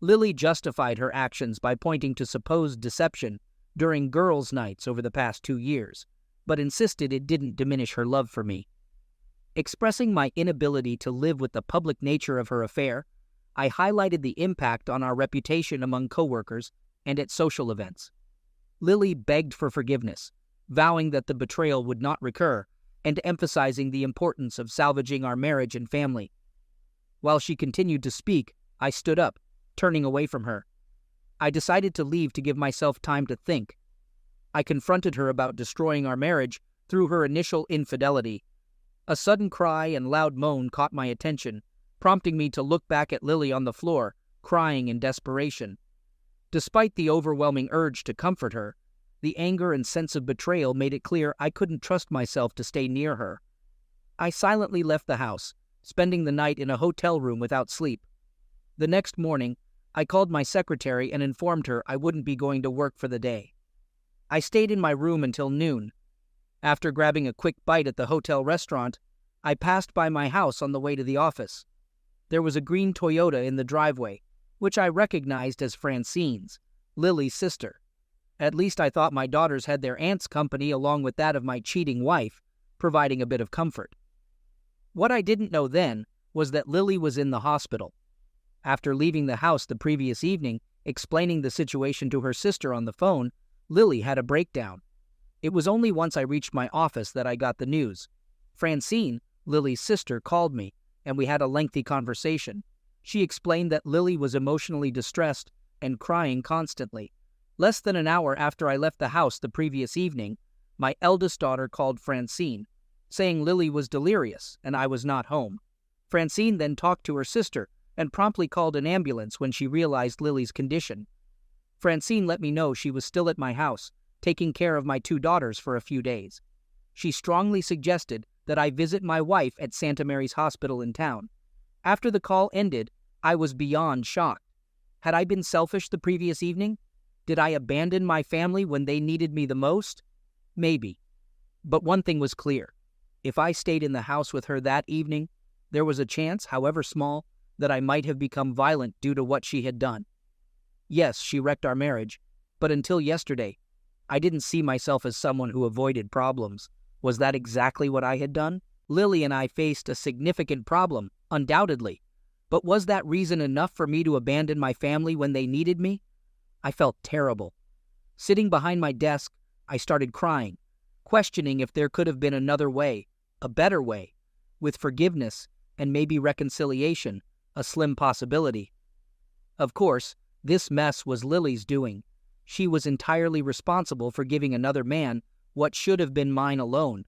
Lily justified her actions by pointing to supposed deception during girls' nights over the past 2 years, but insisted it didn't diminish her love for me. Expressing my inability to live with the public nature of her affair, I highlighted the impact on our reputation among coworkers and at social events. Lily begged for forgiveness, vowing that the betrayal would not recur, and emphasizing the importance of salvaging our marriage and family. While she continued to speak, I stood up, turning away from her. I decided to leave to give myself time to think. I confronted her about destroying our marriage through her initial infidelity. A sudden cry and loud moan caught my attention, prompting me to look back at Lily on the floor, crying in desperation. Despite the overwhelming urge to comfort her, the anger and sense of betrayal made it clear I couldn't trust myself to stay near her. I silently left the house, spending the night in a hotel room without sleep. The next morning, I called my secretary and informed her I wouldn't be going to work for the day. I stayed in my room until noon. After grabbing a quick bite at the hotel restaurant, I passed by my house on the way to the office. There was a green Toyota in the driveway, which I recognized as Francine's, Lily's sister. At least I thought my daughters had their aunt's company along with that of my cheating wife, providing a bit of comfort. What I didn't know then was that Lily was in the hospital. After leaving the house the previous evening, explaining the situation to her sister on the phone, Lily had a breakdown. It was only once I reached my office that I got the news. Francine, Lily's sister, called me, and we had a lengthy conversation. She explained that Lily was emotionally distressed and crying constantly. Less than an hour after I left the house the previous evening, my eldest daughter called Francine, saying Lily was delirious and I was not home. Francine then talked to her sister and promptly called an ambulance when she realized Lily's condition. Francine let me know she was still at my house, taking care of my 2 daughters for a few days. She strongly suggested that I visit my wife at Santa Mary's hospital in town. After the call ended, I was beyond shocked. Had I been selfish the previous evening? Did I abandon my family when they needed me the most? Maybe. But one thing was clear. If I stayed in the house with her that evening, there was a chance, however small, that I might have become violent due to what she had done. Yes, she wrecked our marriage, but until yesterday, I didn't see myself as someone who avoided problems. Was that exactly what I had done? Lily and I faced a significant problem, undoubtedly. But was that reason enough for me to abandon my family when they needed me? I felt terrible. Sitting behind my desk, I started crying, questioning if there could have been another way, a better way. with forgiveness and maybe reconciliation a slim possibility. Of course, this mess was Lily's doing. She was entirely responsible for giving another man what should have been mine alone.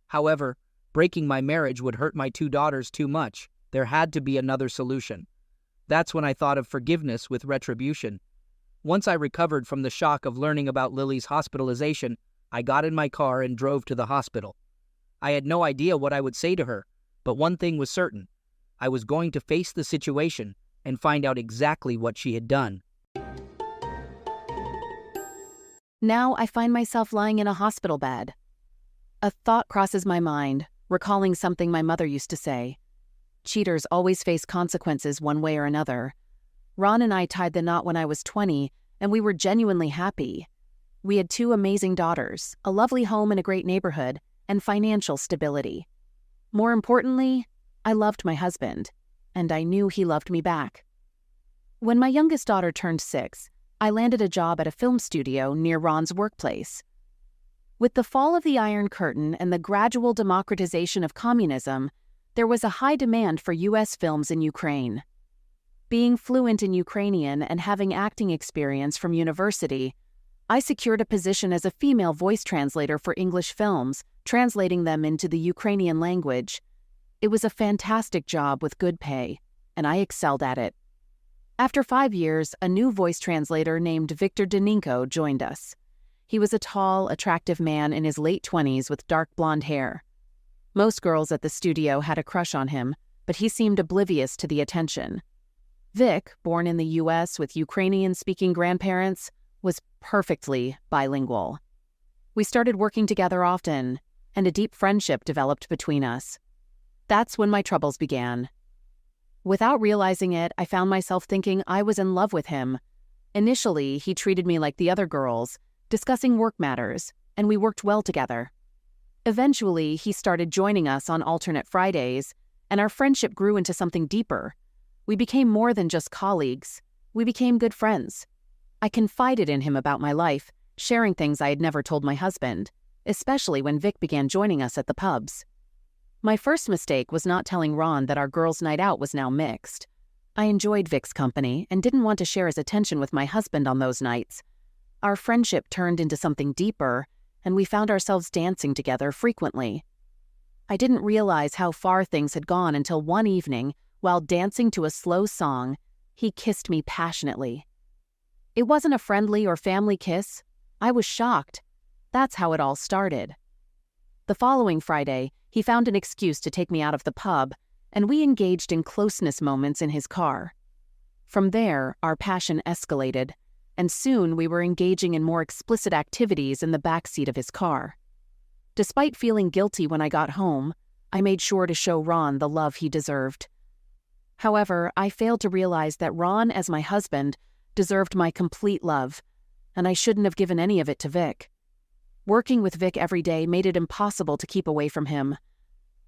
However, breaking my marriage would hurt my 2 daughters too much. There had to be another solution. That's when I thought of forgiveness with retribution. Once I recovered from the shock of learning about Lily's hospitalization, I got in my car and drove to the hospital. I had no idea what I would say to her, but one thing was certain. I was going to face the situation and find out exactly what she had done. Now I find myself lying in a hospital bed. A thought crosses my mind, recalling something my mother used to say. Cheaters always face consequences one way or another. Ron and I tied the knot when I was 20, and we were genuinely happy. We had 2 amazing daughters, a lovely home in a great neighborhood, and financial stability. More importantly, I loved my husband, and I knew he loved me back. When my youngest daughter turned 6, I landed a job at a film studio near Ron's workplace. With the fall of the Iron Curtain and the gradual democratization of communism, there was a high demand for U.S. films in Ukraine. Being fluent in Ukrainian and having acting experience from university, I secured a position as a female voice translator for English films, translating them into the Ukrainian language. It was a fantastic job with good pay, and I excelled at it. After 5 years, a new voice translator named Viktor Deninko joined us. He was a tall, attractive man in his late 20s with dark blonde hair. Most girls at the studio had a crush on him, but he seemed oblivious to the attention. Vic, born in the U.S. with Ukrainian-speaking grandparents, was perfectly bilingual. We started working together often, and a deep friendship developed between us. That's when my troubles began. Without realizing it, I found myself thinking I was in love with him. Initially, he treated me like the other girls, discussing work matters, and we worked well together. Eventually, he started joining us on alternate Fridays, and our friendship grew into something deeper. We became more than just colleagues. We became good friends. I confided in him about my life, sharing things I had never told my husband, especially when Vic began joining us at the pubs. My first mistake was not telling Ron that our girls' night out was now mixed. I enjoyed Vic's company and didn't want to share his attention with my husband on those nights. Our friendship turned into something deeper, and we found ourselves dancing together frequently. I didn't realize how far things had gone until one evening, while dancing to a slow song, he kissed me passionately. It wasn't a friendly or family kiss. I was shocked. That's how it all started. The following Friday, he found an excuse to take me out of the pub, and we engaged in closeness moments in his car. From there, our passion escalated, and soon we were engaging in more explicit activities in the backseat of his car. Despite feeling guilty when I got home, I made sure to show Ron the love he deserved. However, I failed to realize that Ron, as my husband, deserved my complete love, and I shouldn't have given any of it to Vic. Working with Vic every day made it impossible to keep away from him.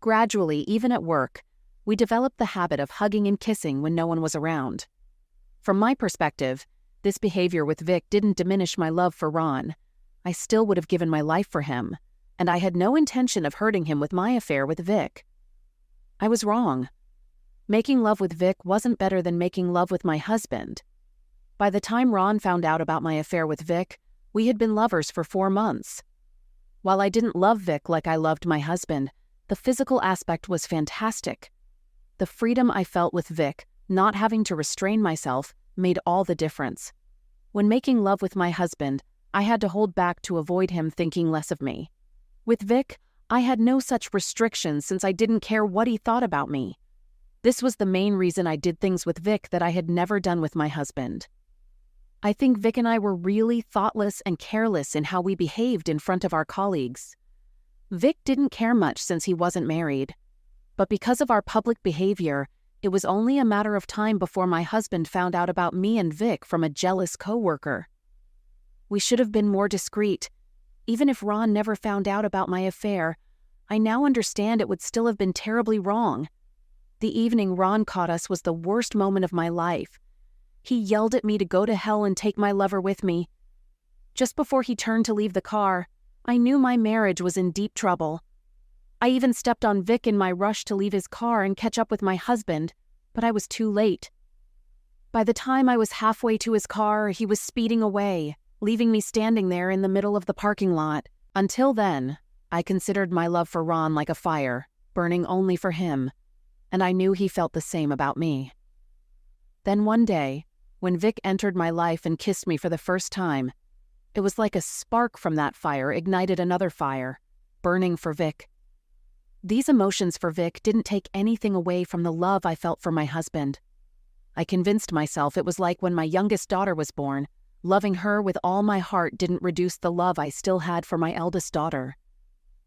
Gradually, even at work, we developed the habit of hugging and kissing when no one was around. From my perspective, this behavior with Vic didn't diminish my love for Ron. I still would have given my life for him, and I had no intention of hurting him with my affair with Vic. I was wrong. Making love with Vic wasn't better than making love with my husband. By the time Ron found out about my affair with Vic, we had been lovers for 4 months. While I didn't love Vic like I loved my husband, the physical aspect was fantastic. The freedom I felt with Vic, not having to restrain myself, made all the difference. When making love with my husband, I had to hold back to avoid him thinking less of me. With Vic, I had no such restrictions since I didn't care what he thought about me. This was the main reason I did things with Vic that I had never done with my husband. I think Vic and I were really thoughtless and careless in how we behaved in front of our colleagues. Vic didn't care much since he wasn't married. But because of our public behavior, it was only a matter of time before my husband found out about me and Vic from a jealous coworker. We should have been more discreet. Even if Ron never found out about my affair, I now understand it would still have been terribly wrong. The evening Ron caught us was the worst moment of my life. He yelled at me to go to hell and take my lover with me. Just before he turned to leave the car, I knew my marriage was in deep trouble. I even stepped on Vic in my rush to leave his car and catch up with my husband, but I was too late. By the time I was halfway to his car, he was speeding away, leaving me standing there in the middle of the parking lot. Until then, I considered my love for Ron like a fire, burning only for him, and I knew he felt the same about me. Then one day, when Vic entered my life and kissed me for the first time, it was like a spark from that fire ignited another fire, burning for Vic. These emotions for Vic didn't take anything away from the love I felt for my husband. I convinced myself it was like when my youngest daughter was born. Loving her with all my heart didn't reduce the love I still had for my eldest daughter.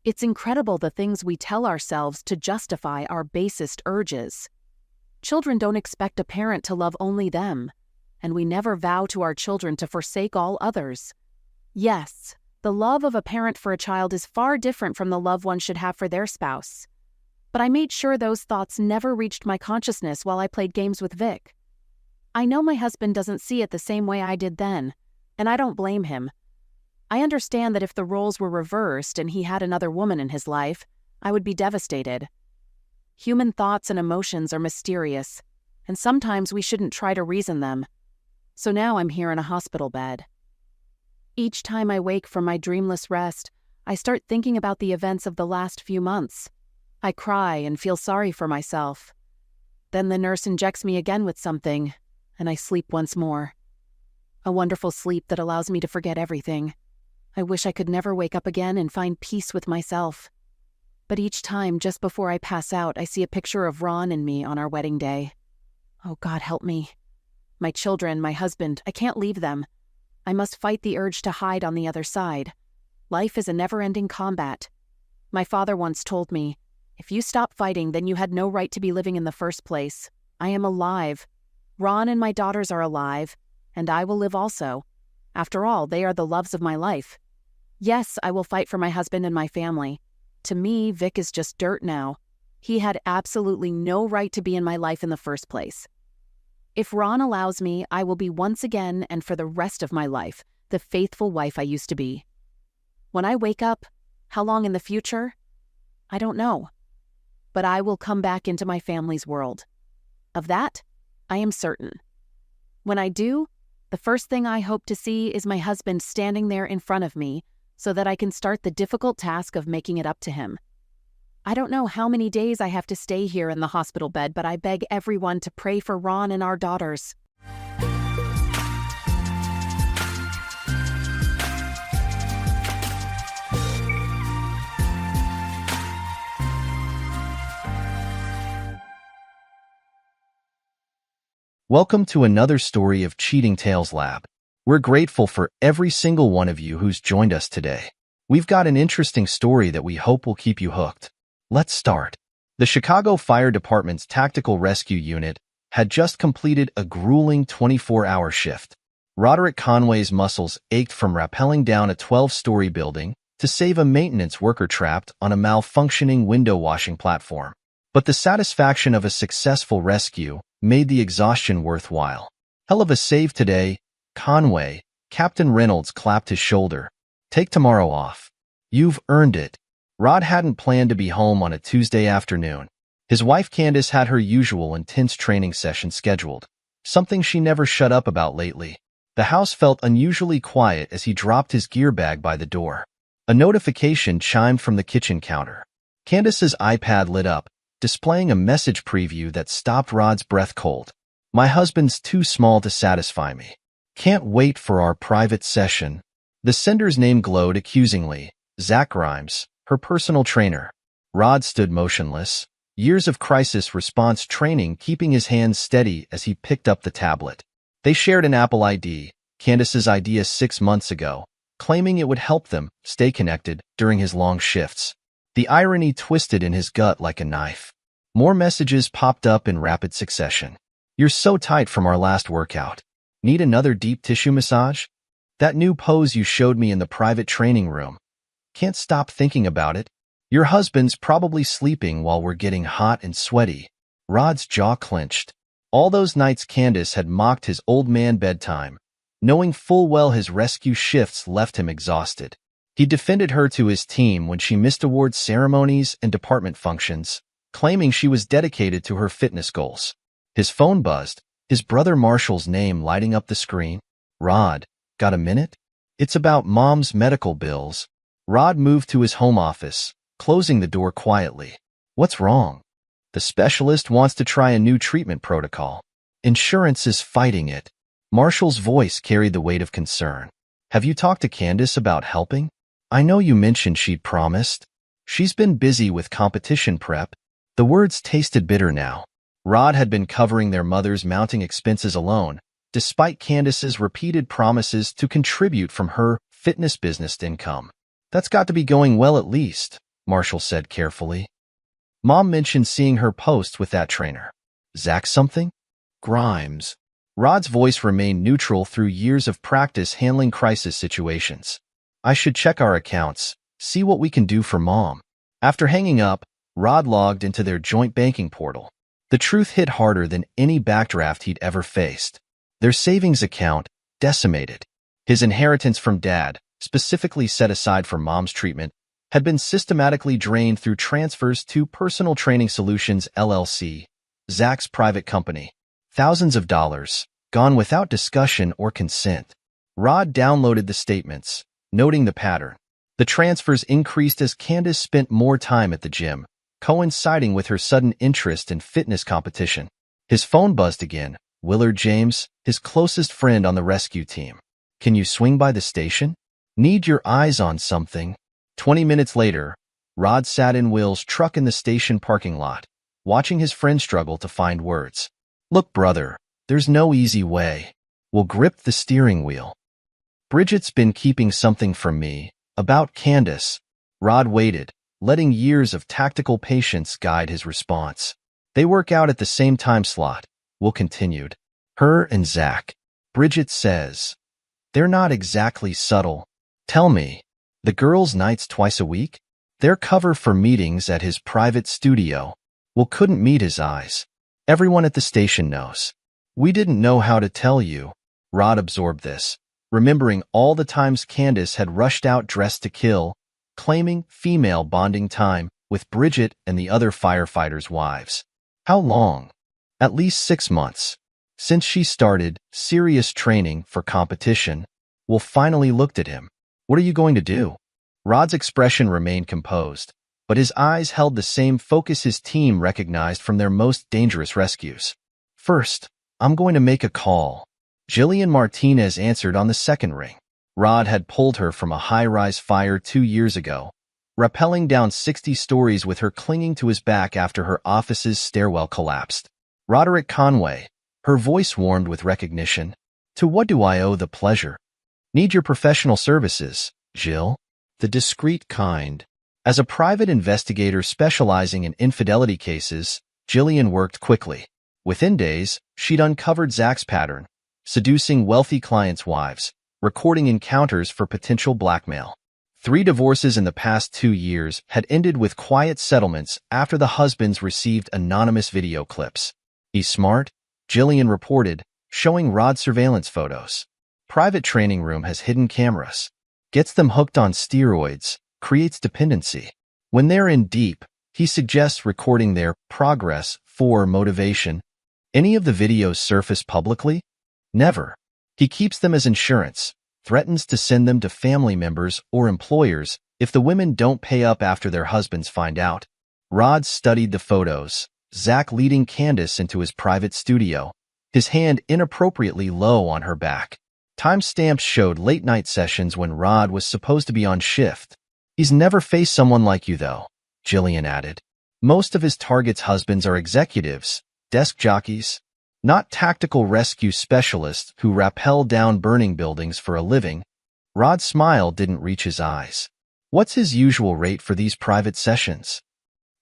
It's incredible the things we tell ourselves to justify our basest urges. Children don't expect a parent to love only them, and we never vow to our children to forsake all others. Yes, the love of a parent for a child is far different from the love one should have for their spouse. But I made sure those thoughts never reached my consciousness while I played games with Vic. I know my husband doesn't see it the same way I did then, and I don't blame him. I understand that if the roles were reversed and he had another woman in his life, I would be devastated. Human thoughts and emotions are mysterious, and sometimes we shouldn't try to reason them. So now I'm here in a hospital bed. Each time I wake from my dreamless rest, I start thinking about the events of the last few months. I cry and feel sorry for myself. Then the nurse injects me again with something, and I sleep once more. A wonderful sleep that allows me to forget everything. I wish I could never wake up again and find peace with myself. But each time, just before I pass out, I see a picture of Ron and me on our wedding day. Oh, God help me. My children, my husband, I can't leave them. I must fight the urge to hide on the other side. Life is a never-ending combat. My father once told me, if you stop fighting, then you had no right to be living in the first place. I am alive. Ron and my daughters are alive, and I will live also. After all, they are the loves of my life. Yes, I will fight for my husband and my family. To me, Vic is just dirt now. He had absolutely no right to be in my life in the first place. If Ron allows me, I will be once again and for the rest of my life, the faithful wife I used to be. When I wake up, how long in the future? I don't know. But I will come back into my family's world. Of that, I am certain. When I do, the first thing I hope to see is my husband standing there in front of me so that I can start the difficult task of making it up to him. I don't know how many days I have to stay here in the hospital bed, but I beg everyone to pray for Ron and our daughters. Welcome to another story of Cheating Tales Lab. We're grateful for every single one of you who's joined us today. We've got an interesting story that we hope will keep you hooked. Let's start. The Chicago Fire Department's Tactical Rescue Unit had just completed a grueling 24-hour shift. Roderick Conway's muscles ached from rappelling down a 12-story building to save a maintenance worker trapped on a malfunctioning window washing platform. But the satisfaction of a successful rescue made the exhaustion worthwhile. Hell of a save today, Conway. Captain Reynolds clapped his shoulder. Take tomorrow off. You've earned it. Rod hadn't planned to be home on a Tuesday afternoon. His wife Candace had her usual intense training session scheduled, something she never shut up about lately. The house felt unusually quiet as he dropped his gear bag by the door. A notification chimed from the kitchen counter. Candace's iPad lit up, displaying a message preview that stopped Rod's breath cold. My husband's too small to satisfy me. Can't wait for our private session. The sender's name glowed accusingly. Zach Grimes, her personal trainer. Rod stood motionless, years of crisis response training keeping his hands steady as he picked up the tablet. They shared an Apple ID, Candace's idea 6 months ago, claiming it would help them stay connected during his long shifts. The irony twisted in his gut like a knife. More messages popped up in rapid succession. You're so tight from our last workout. Need another deep tissue massage? That new pose you showed me in the private training room. Can't stop thinking about it. Your husband's probably sleeping while we're getting hot and sweaty. Rod's jaw clenched. All those nights Candace had mocked his old man bedtime, knowing full well his rescue shifts left him exhausted. He defended her to his team when she missed award ceremonies and department functions, claiming she was dedicated to her fitness goals. His phone buzzed, his brother Marshall's name lighting up the screen. Rod, got a minute? It's about Mom's medical bills. Rod moved to his home office, closing the door quietly. What's wrong? The specialist wants to try a new treatment protocol. Insurance is fighting it. Marshall's voice carried the weight of concern. Have you talked to Candace about helping? I know you mentioned she'd promised. She's been busy with competition prep. The words tasted bitter now. Rod had been covering their mother's mounting expenses alone, despite Candace's repeated promises to contribute from her fitness business income. That's got to be going well at least, Marshall said carefully. Mom mentioned seeing her post with that trainer. Zach something? Grimes. Rod's voice remained neutral through years of practice handling crisis situations. I should check our accounts, see what we can do for Mom. After hanging up, Rod logged into their joint banking portal. The truth hit harder than any backdraft he'd ever faced. Their savings account, decimated. His inheritance from Dad, specifically set aside for Mom's treatment, had been systematically drained through transfers to Personal Training Solutions LLC, Zach's private company. Thousands of dollars, gone without discussion or consent. Rod downloaded the statements, noting the pattern. The transfers increased as Candace spent more time at the gym, coinciding with her sudden interest in fitness competition. His phone buzzed again. Willard James, his closest friend on the rescue team. Can you swing by the station? Need your eyes on something. 20 minutes later, Rod sat in Will's truck in the station parking lot, watching his friend struggle to find words. Look, brother, there's no easy way. We'll grip the steering wheel. Bridget's been keeping something from me, about Candace. Rod waited, letting years of tactical patience guide his response. They work out at the same time slot. Will continued. Her and Zach. Bridget says. They're not exactly subtle. Tell me, the girls' nights twice a week? They're cover for meetings at his private studio. Will couldn't meet his eyes. Everyone at the station knows. We didn't know how to tell you. Rod absorbed this, remembering all the times Candace had rushed out dressed to kill, claiming female bonding time with Bridget and the other firefighters' wives. How long? At least 6 months. Since she started serious training for competition. Will finally looked at him. What are you going to do? Rod's expression remained composed, but his eyes held the same focus his team recognized from their most dangerous rescues. First, I'm going to make a call. Jillian Martinez answered on the second ring. Rod had pulled her from a high-rise fire 2 years ago, rappelling down 60 stories with her clinging to his back after her office's stairwell collapsed. Roderick Conway. Her voice warmed with recognition. To what do I owe the pleasure? Need your professional services, Jill. The discreet kind. As a private investigator specializing in infidelity cases, Jillian worked quickly. Within days, she'd uncovered Zach's pattern, seducing wealthy clients' wives, recording encounters for potential blackmail. 3 divorces in the past 2 years had ended with quiet settlements after the husbands received anonymous video clips. He's smart, Jillian reported, showing Rod surveillance photos. Private training room has hidden cameras. Gets them hooked on steroids, creates dependency. When they're in deep, he suggests recording their progress for motivation. Any of the videos surface publicly? Never. He keeps them as insurance, threatens to send them to family members or employers if the women don't pay up after their husbands find out. Rod studied the photos, Zach leading Candace into his private studio, his hand inappropriately low on her back. Timestamps showed late-night sessions when Rod was supposed to be on shift. He's never faced someone like you, though, Jillian added. Most of his targets' husbands are executives, desk jockeys, not tactical rescue specialists who rappel down burning buildings for a living. Rod's smile didn't reach his eyes. What's his usual rate for these private sessions?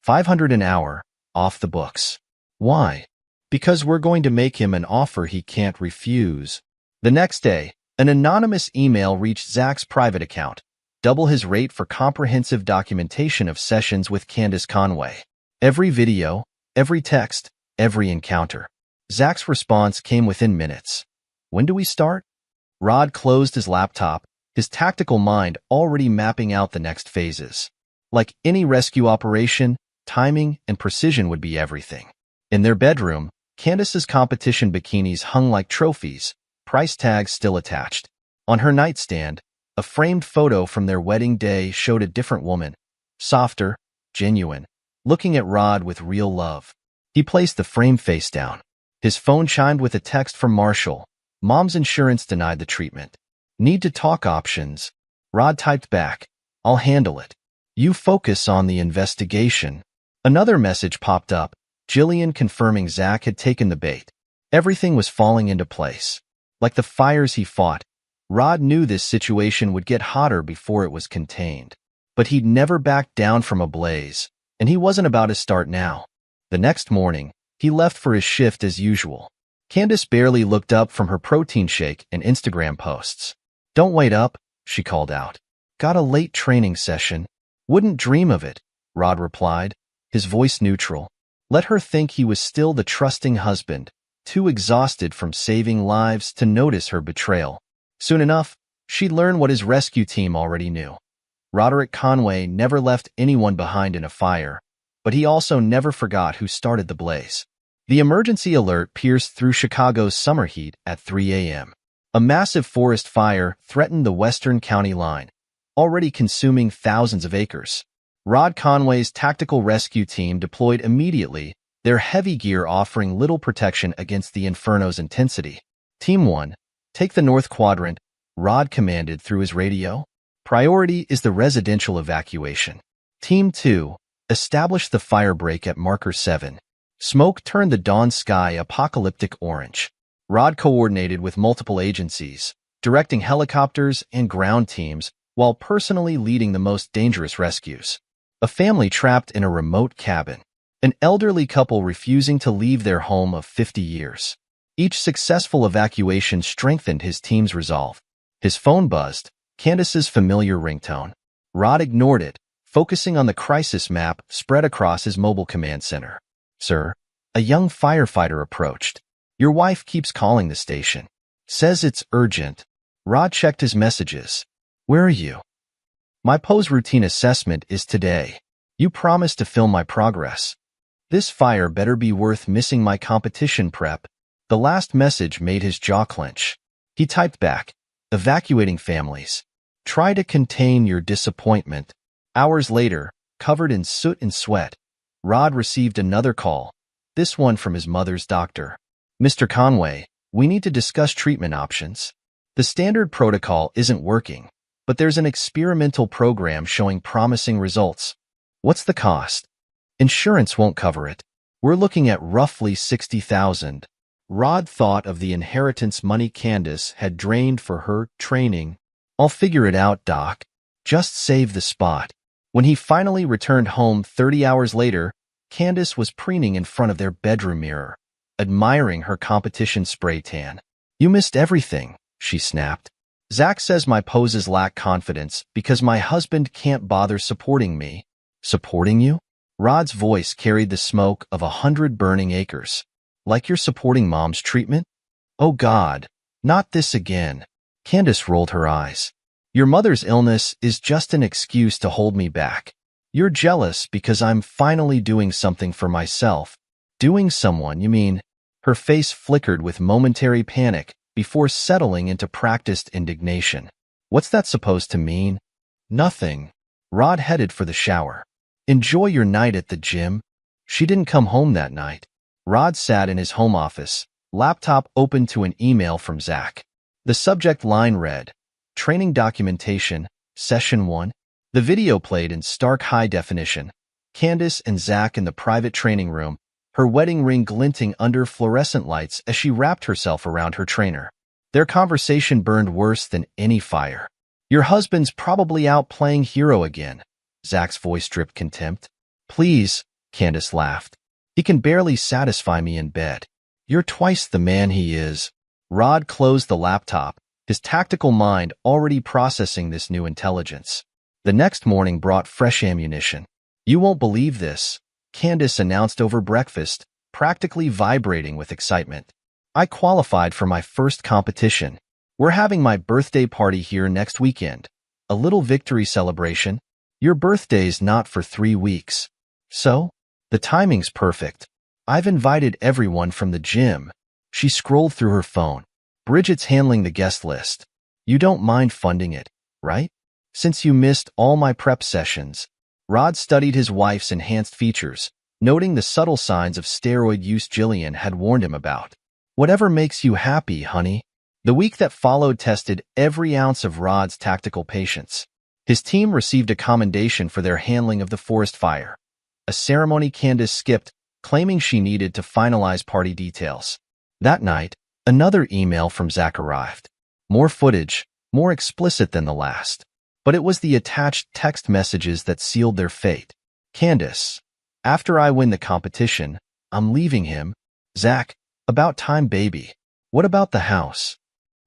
$500 an hour, off the books. Why? Because we're going to make him an offer he can't refuse. The next day, an anonymous email reached Zach's private account, double his rate for comprehensive documentation of sessions with Candace Conway. Every video, every text, every encounter. Zach's response came within minutes. When do we start? Rod closed his laptop, his tactical mind already mapping out the next phases. Like any rescue operation, timing and precision would be everything. In their bedroom, Candace's competition bikinis hung like trophies, price tags still attached. On her nightstand, a framed photo from their wedding day showed a different woman, softer, genuine, looking at Rod with real love. He placed the frame face down. His phone chimed with a text from Marshall. Mom's insurance denied the treatment. Need to talk options. Rod typed back, I'll handle it. You focus on the investigation. Another message popped up, Jillian confirming Zach had taken the bait. Everything was falling into place. Like the fires he fought, Rod knew this situation would get hotter before it was contained. But he'd never backed down from a blaze, and he wasn't about to start now. The next morning, he left for his shift as usual. Candace barely looked up from her protein shake and Instagram posts. Don't wait up, she called out. Got a late training session. Wouldn't dream of it, Rod replied, his voice neutral. Let her think he was still the trusting husband, too exhausted from saving lives to notice her betrayal. Soon enough, she'd learn what his rescue team already knew. Roderick Conway never left anyone behind in a fire, but he also never forgot who started the blaze. The emergency alert pierced through Chicago's summer heat at 3 a.m. A massive forest fire threatened the western county line, already consuming thousands of acres. Rod Conway's tactical rescue team deployed immediately, their heavy gear offering little protection against the inferno's intensity. Team 1, take the North Quadrant, Rod commanded through his radio. Priority is the residential evacuation. Team 2, establish the fire break at Marker 7. Smoke turned the dawn sky apocalyptic orange. Rod coordinated with multiple agencies, directing helicopters and ground teams while personally leading the most dangerous rescues. A family trapped in a remote cabin. An elderly couple refusing to leave their home of 50 years. Each successful evacuation strengthened his team's resolve. His phone buzzed, Candace's familiar ringtone. Rod ignored it, focusing on the crisis map spread across his mobile command center. Sir, a young firefighter approached. Your wife keeps calling the station. Says it's urgent. Rod checked his messages. Where are you? My post-routine assessment is today. You promised to film my progress. This fire better be worth missing my competition prep. The last message made his jaw clench. He typed back, evacuating families. Try to contain your disappointment. Hours later, covered in soot and sweat, Rod received another call, this one from his mother's doctor. Mr. Conway, we need to discuss treatment options. The standard protocol isn't working, but there's an experimental program showing promising results. What's the cost? Insurance won't cover it. We're looking at roughly $60,000. Rod thought of the inheritance money Candace had drained for her training. I'll figure it out, Doc. Just save the spot. When he finally returned home 30 hours later, Candace was preening in front of their bedroom mirror, admiring her competition spray tan. You missed everything, she snapped. Zach says my poses lack confidence because my husband can't bother supporting me. Supporting you? Rod's voice carried the smoke of 100 burning acres. Like you're supporting Mom's treatment? Oh God, not this again. Candace rolled her eyes. Your mother's illness is just an excuse to hold me back. You're jealous because I'm finally doing something for myself. Doing someone, you mean? Her face flickered with momentary panic before settling into practiced indignation. What's that supposed to mean? Nothing. Rod headed for the shower. Enjoy your night at the gym. She didn't come home that night. Rod sat in his home office, laptop open to an email from Zach. The subject line read, Training Documentation, Session 1. The video played in stark high definition. Candace and Zach in the private training room, her wedding ring glinting under fluorescent lights as she wrapped herself around her trainer. Their conversation burned worse than any fire. Your husband's probably out playing hero again. Zach's voice dripped contempt. Please, Candace laughed. He can barely satisfy me in bed. You're twice the man he is. Rod closed the laptop, his tactical mind already processing this new intelligence. The next morning brought fresh ammunition. You won't believe this, Candace announced over breakfast, practically vibrating with excitement. I qualified for my first competition. We're having my birthday party here next weekend. A little victory celebration. Your birthday's not for 3 weeks. So, the timing's perfect. I've invited everyone from the gym. She scrolled through her phone. Bridget's handling the guest list. You don't mind funding it, right? Since you missed all my prep sessions. Rod studied his wife's enhanced features, noting the subtle signs of steroid use Jillian had warned him about. Whatever makes you happy, honey. The week that followed tested every ounce of Rod's tactical patience. His team received a commendation for their handling of the forest fire. A ceremony Candace skipped, claiming she needed to finalize party details. That night, another email from Zach arrived. More footage, more explicit than the last. But it was the attached text messages that sealed their fate. Candace, after I win the competition, I'm leaving him. Zach, about time, baby. What about the house?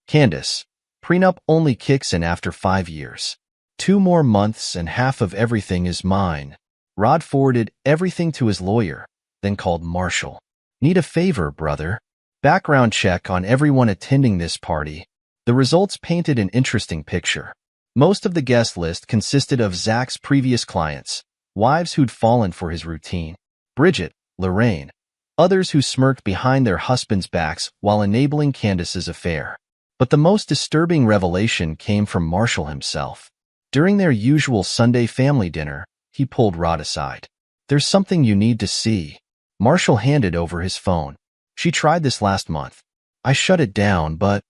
Candace, prenup only kicks in after 5 years. 2 more months and half of everything is mine. Rod forwarded everything to his lawyer, then called Marshall. Need a favor, brother? Background check on everyone attending this party. The results painted an interesting picture. Most of the guest list consisted of Zach's previous clients, wives who'd fallen for his routine. Bridget, Lorraine, others who smirked behind their husbands' backs while enabling Candace's affair. But the most disturbing revelation came from Marshall himself. During their usual Sunday family dinner, he pulled Rod aside. There's something you need to see. Marshall handed over his phone. She tried this last month. I shut it down, but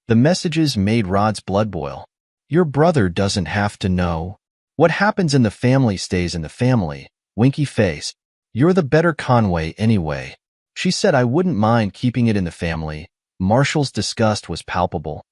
the messages made Rod's blood boil. Your brother doesn't have to know. What happens in the family stays in the family. Winky face. You're the better Conway anyway. She said I wouldn't mind keeping it in the family. Marshall's disgust was palpable.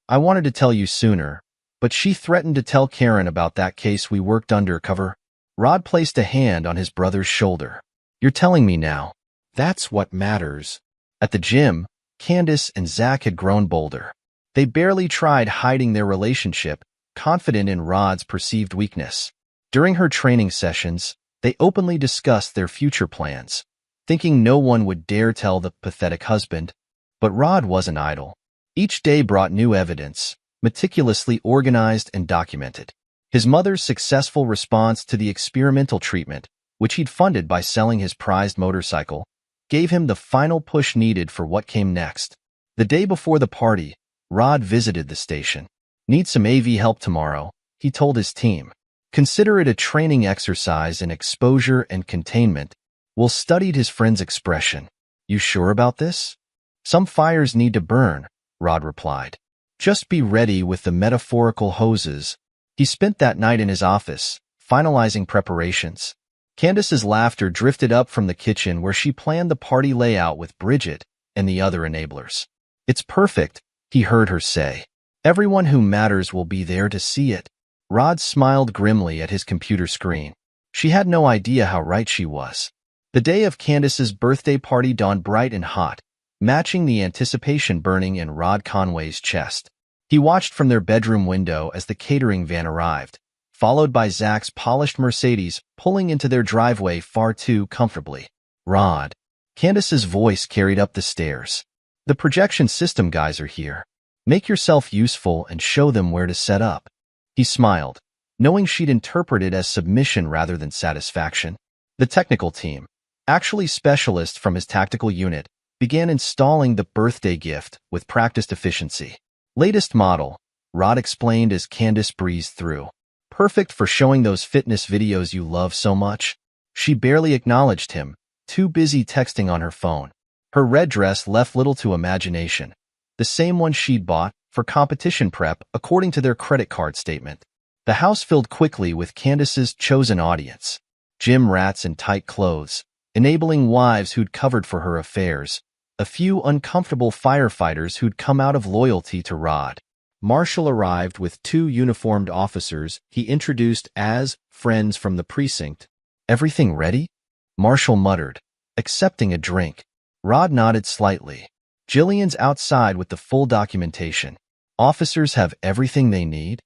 I wanted to tell you sooner, but she threatened to tell Karen about that case we worked undercover. Rod placed a hand on his brother's shoulder. You're telling me now. That's what matters. At the gym, Candace and Zach had grown bolder. They barely tried hiding their relationship, confident in Rod's perceived weakness. During her training sessions, they openly discussed their future plans, thinking no one would dare tell the pathetic husband. But Rod wasn't idle. Each day brought new evidence, meticulously organized and documented. His mother's successful response to the experimental treatment, which he'd funded by selling his prized motorcycle, gave him the final push needed for what came next. The day before the party, Rod visited the station. Need some AV help tomorrow, he told his team. Consider it a training exercise in exposure and containment. Will studied his friend's expression. You sure about this? Some fires need to burn, Rod replied. Just be ready with the metaphorical hoses. He spent that night in his office, finalizing preparations. Candace's laughter drifted up from the kitchen where she planned the party layout with Bridget and the other enablers. It's perfect, he heard her say. Everyone who matters will be there to see it. Rod smiled grimly at his computer screen. She had no idea how right she was. The day of Candace's birthday party dawned bright and hot, matching the anticipation burning in Rod Conway's chest. He watched from their bedroom window as the catering van arrived, followed by Zach's polished Mercedes pulling into their driveway far too comfortably. Rod. Candace's voice carried up the stairs. The projection system guys are here. Make yourself useful and show them where to set up. He smiled, knowing she'd interpret it as submission rather than satisfaction. The technical team, actually specialists from his tactical unit, began installing the birthday gift with practiced efficiency. Latest model, Rod explained as Candace breezed through. Perfect for showing those fitness videos you love so much. She barely acknowledged him, too busy texting on her phone. Her red dress left little to imagination. The same one she'd bought for competition prep according to their credit card statement. The house filled quickly with Candace's chosen audience. Gym rats in tight clothes, enabling wives who'd covered for her affairs. A few uncomfortable firefighters who'd come out of loyalty to Rod. Marshall arrived with 2 uniformed officers he introduced as friends from the precinct. Everything ready? Marshall muttered, accepting a drink. Rod nodded slightly. Jillian's outside with the full documentation. Officers have everything they need?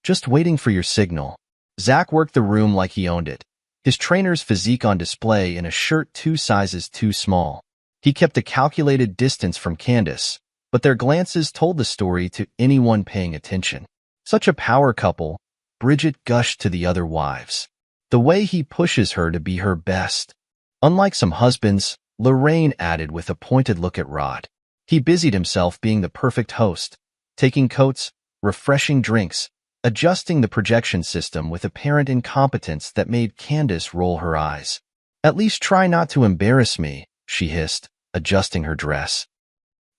Just waiting for your signal. Zach worked the room like he owned it, his trainer's physique on display in a shirt 2 sizes too small. He kept a calculated distance from Candace, but their glances told the story to anyone paying attention. Such a power couple, Bridget gushed to the other wives. The way he pushes her to be her best. Unlike some husbands, Lorraine added with a pointed look at Rod. He busied himself being the perfect host, taking coats, refreshing drinks, adjusting the projection system with apparent incompetence that made Candace roll her eyes. "At least try not to embarrass me," she hissed, adjusting her dress.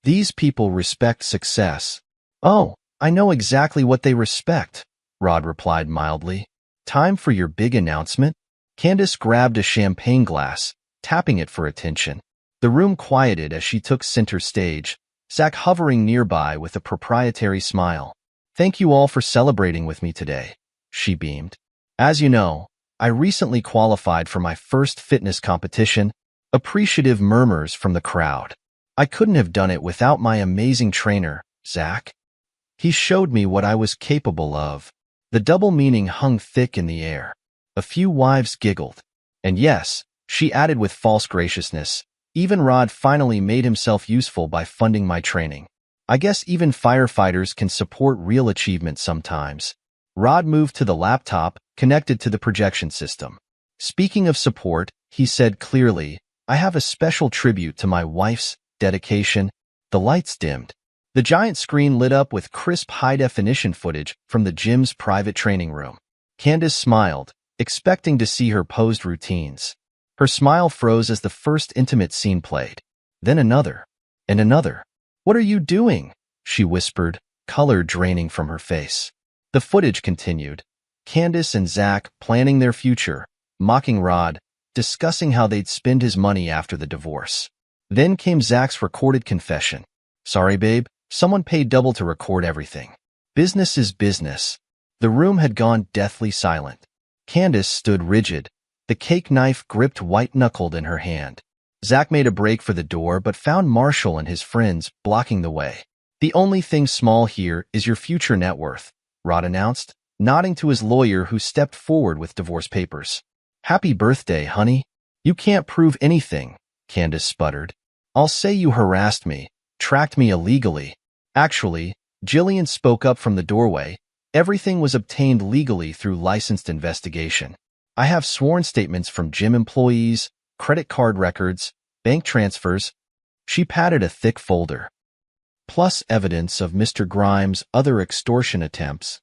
"These people respect success." "Oh, I know exactly what they respect," Rod replied mildly. "Time for your big announcement?" Candace grabbed a champagne glass, tapping it for attention. The room quieted as she took center stage, Zach hovering nearby with a proprietary smile. "Thank you all for celebrating with me today," she beamed. "As you know, I recently qualified for my first fitness competition." Appreciative murmurs from the crowd. "I couldn't have done it without my amazing trainer, Zach. He showed me what I was capable of." The double meaning hung thick in the air. A few wives giggled. "And yes," she added with false graciousness, "even Rod finally made himself useful by funding my training. I guess even firefighters can support real achievement sometimes." Rod moved to the laptop connected to the projection system. "Speaking of support," he said clearly, "I have a special tribute to my wife's dedication." The lights dimmed. The giant screen lit up with crisp high-definition footage from the gym's private training room. Candace smiled, expecting to see her posed routines. Her smile froze as the first intimate scene played. Then another. And another. "What are you doing?" she whispered, color draining from her face. The footage continued. Candace and Zach planning their future, mocking Rod, discussing how they'd spend his money after the divorce. Then came Zach's recorded confession. "Sorry, babe, someone paid double to record everything. Business is business." The room had gone deathly silent. Candace stood rigid, the cake knife gripped white-knuckled in her hand. Zach made a break for the door but found Marshall and his friends blocking the way. "The only thing small here is your future net worth," Rod announced, nodding to his lawyer who stepped forward with divorce papers. "Happy birthday, honey." "You can't prove anything," Candace sputtered. "I'll say you harassed me, tracked me illegally." "Actually," Jillian spoke up from the doorway, "everything was obtained legally through licensed investigation. I have sworn statements from gym employees, credit card records, bank transfers." She patted a thick folder. "Plus evidence of Mr. Grimes' other extortion attempts."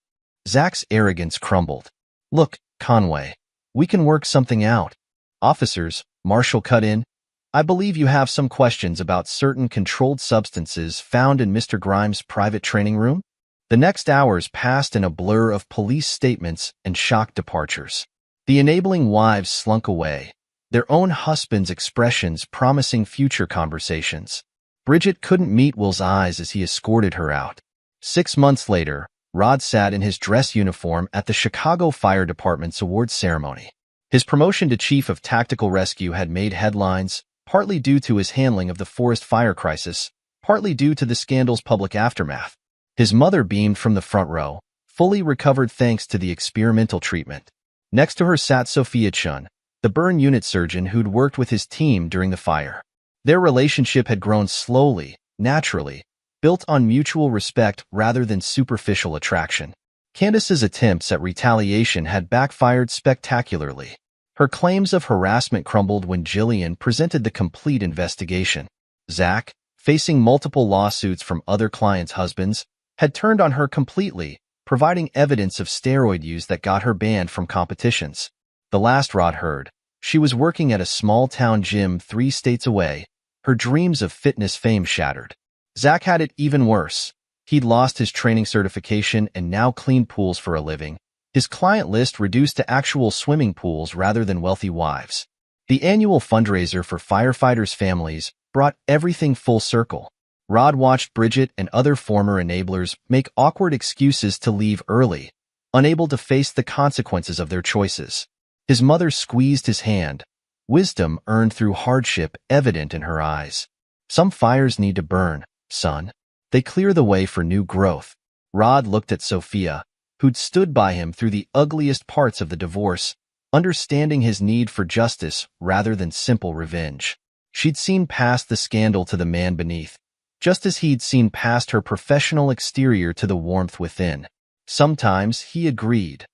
Zach's arrogance crumbled. "Look, Conway, we can work something out." "Officers," Marshall cut in, "I believe you have some questions about certain controlled substances found in Mr. Grimes' private training room." The next hours passed in a blur of police statements and shocked departures. The enabling wives slunk away, their own husbands' expressions promising future conversations. Bridget couldn't meet Will's eyes as he escorted her out. 6 months later, Rod sat in his dress uniform at the Chicago Fire Department's awards ceremony. His promotion to Chief of Tactical Rescue had made headlines, partly due to his handling of the forest fire crisis, partly due to the scandal's public aftermath. His mother beamed from the front row, fully recovered thanks to the experimental treatment. Next to her sat Sophia Chun, the burn unit surgeon who'd worked with his team during the fire. Their relationship had grown slowly, naturally, built on mutual respect rather than superficial attraction. Candace's attempts at retaliation had backfired spectacularly. Her claims of harassment crumbled when Jillian presented the complete investigation. Zach, facing multiple lawsuits from other clients' husbands, had turned on her completely, providing evidence of steroid use that got her banned from competitions. The last Rod heard, she was working at a small-town gym 3 states away, her dreams of fitness fame shattered. Zach had it even worse. He'd lost his training certification and now cleaned pools for a living. His client list reduced to actual swimming pools rather than wealthy wives. The annual fundraiser for firefighters' families brought everything full circle. Rod watched Bridget and other former enablers make awkward excuses to leave early, unable to face the consequences of their choices. His mother squeezed his hand, wisdom earned through hardship evident in her eyes. "Some fires need to burn, son. They clear the way for new growth." Rod looked at Sophia, who'd stood by him through the ugliest parts of the divorce, understanding his need for justice rather than simple revenge. She'd seen past the scandal to the man beneath, just as he'd seen past her professional exterior to the warmth within. Sometimes he agreed,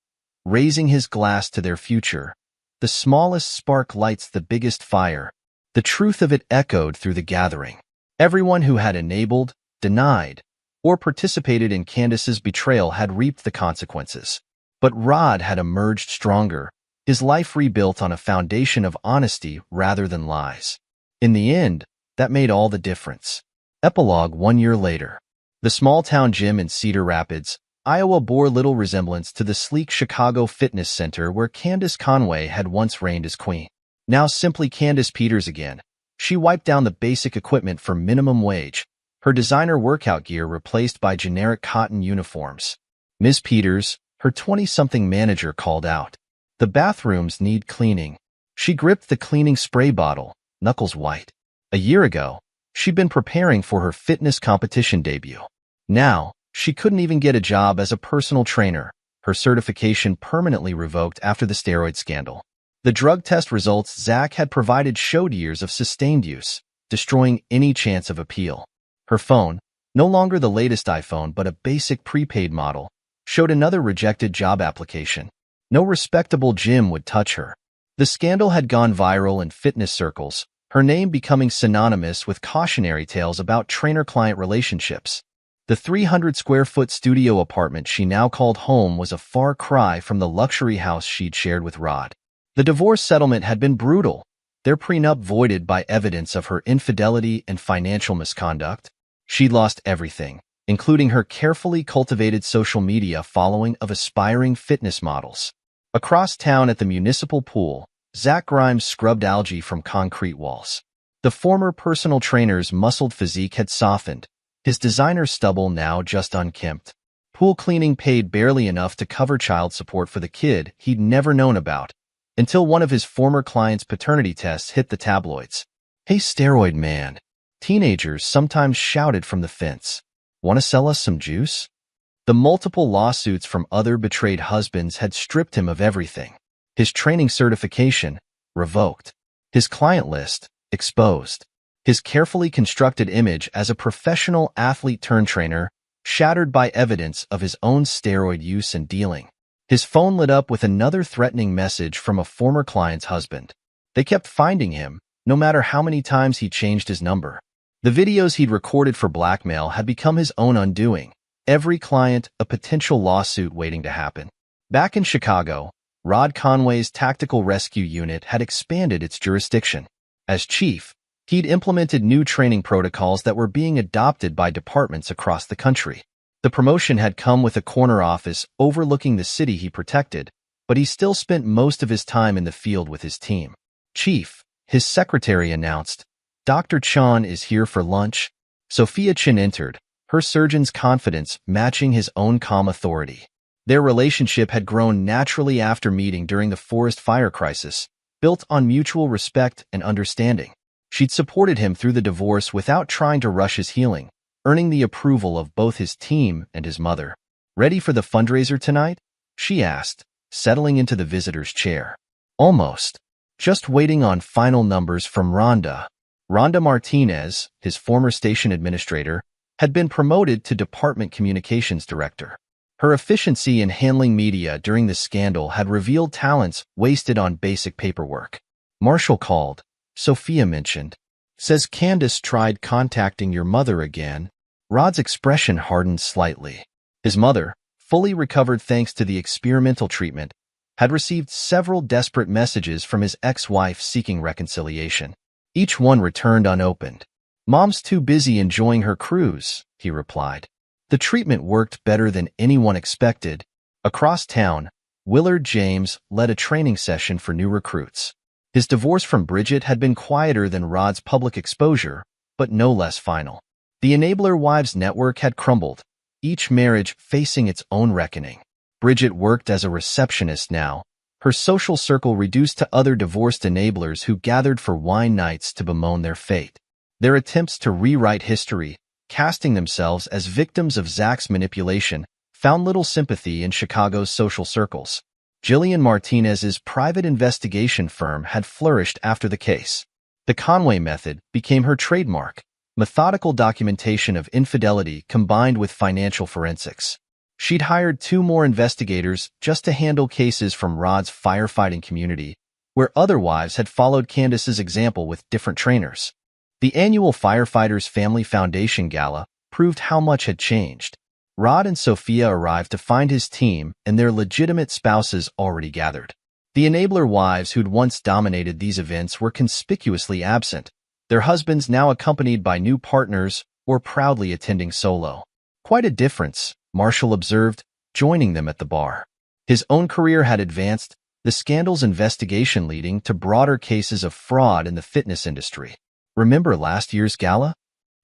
raising his glass to their future. The smallest spark lights the biggest fire. The truth of it echoed through the gathering. Everyone who had enabled, denied, or participated in Candace's betrayal had reaped the consequences. But Rod had emerged stronger, his life rebuilt on a foundation of honesty rather than lies. In the end, that made all the difference. Epilogue 1 year later. The small-town gym in Cedar Rapids, Iowa bore little resemblance to the sleek Chicago fitness center where Candace Conway had once reigned as queen. Now simply Candace Peters again. She wiped down the basic equipment for minimum wage, her designer workout gear replaced by generic cotton uniforms. Ms. Peters, her 20-something manager, called out. The bathrooms need cleaning. She gripped the cleaning spray bottle, knuckles white. A year ago, she'd been preparing for her fitness competition debut. Now, she couldn't even get a job as a personal trainer, her certification permanently revoked after the steroid scandal. The drug test results Zach had provided showed years of sustained use, destroying any chance of appeal. Her phone, no longer the latest iPhone but a basic prepaid model, showed another rejected job application. No respectable gym would touch her. The scandal had gone viral in fitness circles, her name becoming synonymous with cautionary tales about trainer-client relationships. The 300-square-foot studio apartment she now called home was a far cry from the luxury house she'd shared with Rod. The divorce settlement had been brutal, their prenup voided by evidence of her infidelity and financial misconduct. She'd lost everything, including her carefully cultivated social media following of aspiring fitness models. Across town at the municipal pool, Zach Grimes scrubbed algae from concrete walls. The former personal trainer's muscled physique had softened, his designer stubble now just unkempt. Pool cleaning paid barely enough to cover child support for the kid he'd never known about, until one of his former clients' paternity tests hit the tabloids. "Hey, steroid man," teenagers sometimes shouted from the fence. "Want to sell us some juice?" The multiple lawsuits from other betrayed husbands had stripped him of everything. His training certification, revoked. His client list, exposed. His carefully constructed image as a professional athlete-turned-trainer, shattered by evidence of his own steroid use and dealing. His phone lit up with another threatening message from a former client's husband. They kept finding him, no matter how many times he changed his number. The videos he'd recorded for blackmail had become his own undoing. Every client, a potential lawsuit waiting to happen. Back in Chicago, Rod Conway's Tactical Rescue Unit had expanded its jurisdiction. As chief, he'd implemented new training protocols that were being adopted by departments across the country. The promotion had come with a corner office overlooking the city he protected, but he still spent most of his time in the field with his team. "Chief," his secretary announced, "Dr. Chan is here for lunch." Sophia Chin entered, her surgeon's confidence matching his own calm authority. Their relationship had grown naturally after meeting during the forest fire crisis, built on mutual respect and understanding. She'd supported him through the divorce without trying to rush his healing, earning the approval of both his team and his mother. "Ready for the fundraiser tonight?" she asked, settling into the visitor's chair. "Almost. Just waiting on final numbers from Rhonda." Rhonda Martinez, his former station administrator, had been promoted to department communications director. Her efficiency in handling media during the scandal had revealed talents wasted on basic paperwork. Marshall called. Sophia mentioned. "Says Candace tried contacting your mother again." Rod's expression hardened slightly. His mother, fully recovered thanks to the experimental treatment, had received several desperate messages from his ex-wife seeking reconciliation. Each one returned unopened. "Mom's too busy enjoying her cruise," he replied. The treatment worked better than anyone expected. Across town, Willard James led a training session for new recruits. His divorce from Bridget had been quieter than Rod's public exposure, but no less final. The Enabler Wives network had crumbled, each marriage facing its own reckoning. Bridget worked as a receptionist now, her social circle reduced to other divorced enablers who gathered for wine nights to bemoan their fate. Their attempts to rewrite history, casting themselves as victims of Zach's manipulation, found little sympathy in Chicago's social circles. Jillian Martinez's private investigation firm had flourished after the case. The Conway method became her trademark, methodical documentation of infidelity combined with financial forensics. She'd hired 2 more investigators just to handle cases from Rod's firefighting community, where other wives had followed Candace's example with different trainers. The annual Firefighters Family Foundation Gala proved how much had changed. Rod and Sophia arrived to find his team and their legitimate spouses already gathered. The enabler wives who'd once dominated these events were conspicuously absent, their husbands now accompanied by new partners or proudly attending solo. Quite a difference, Marshall observed, joining them at the bar. His own career had advanced, the scandal's investigation leading to broader cases of fraud in the fitness industry. Remember last year's gala?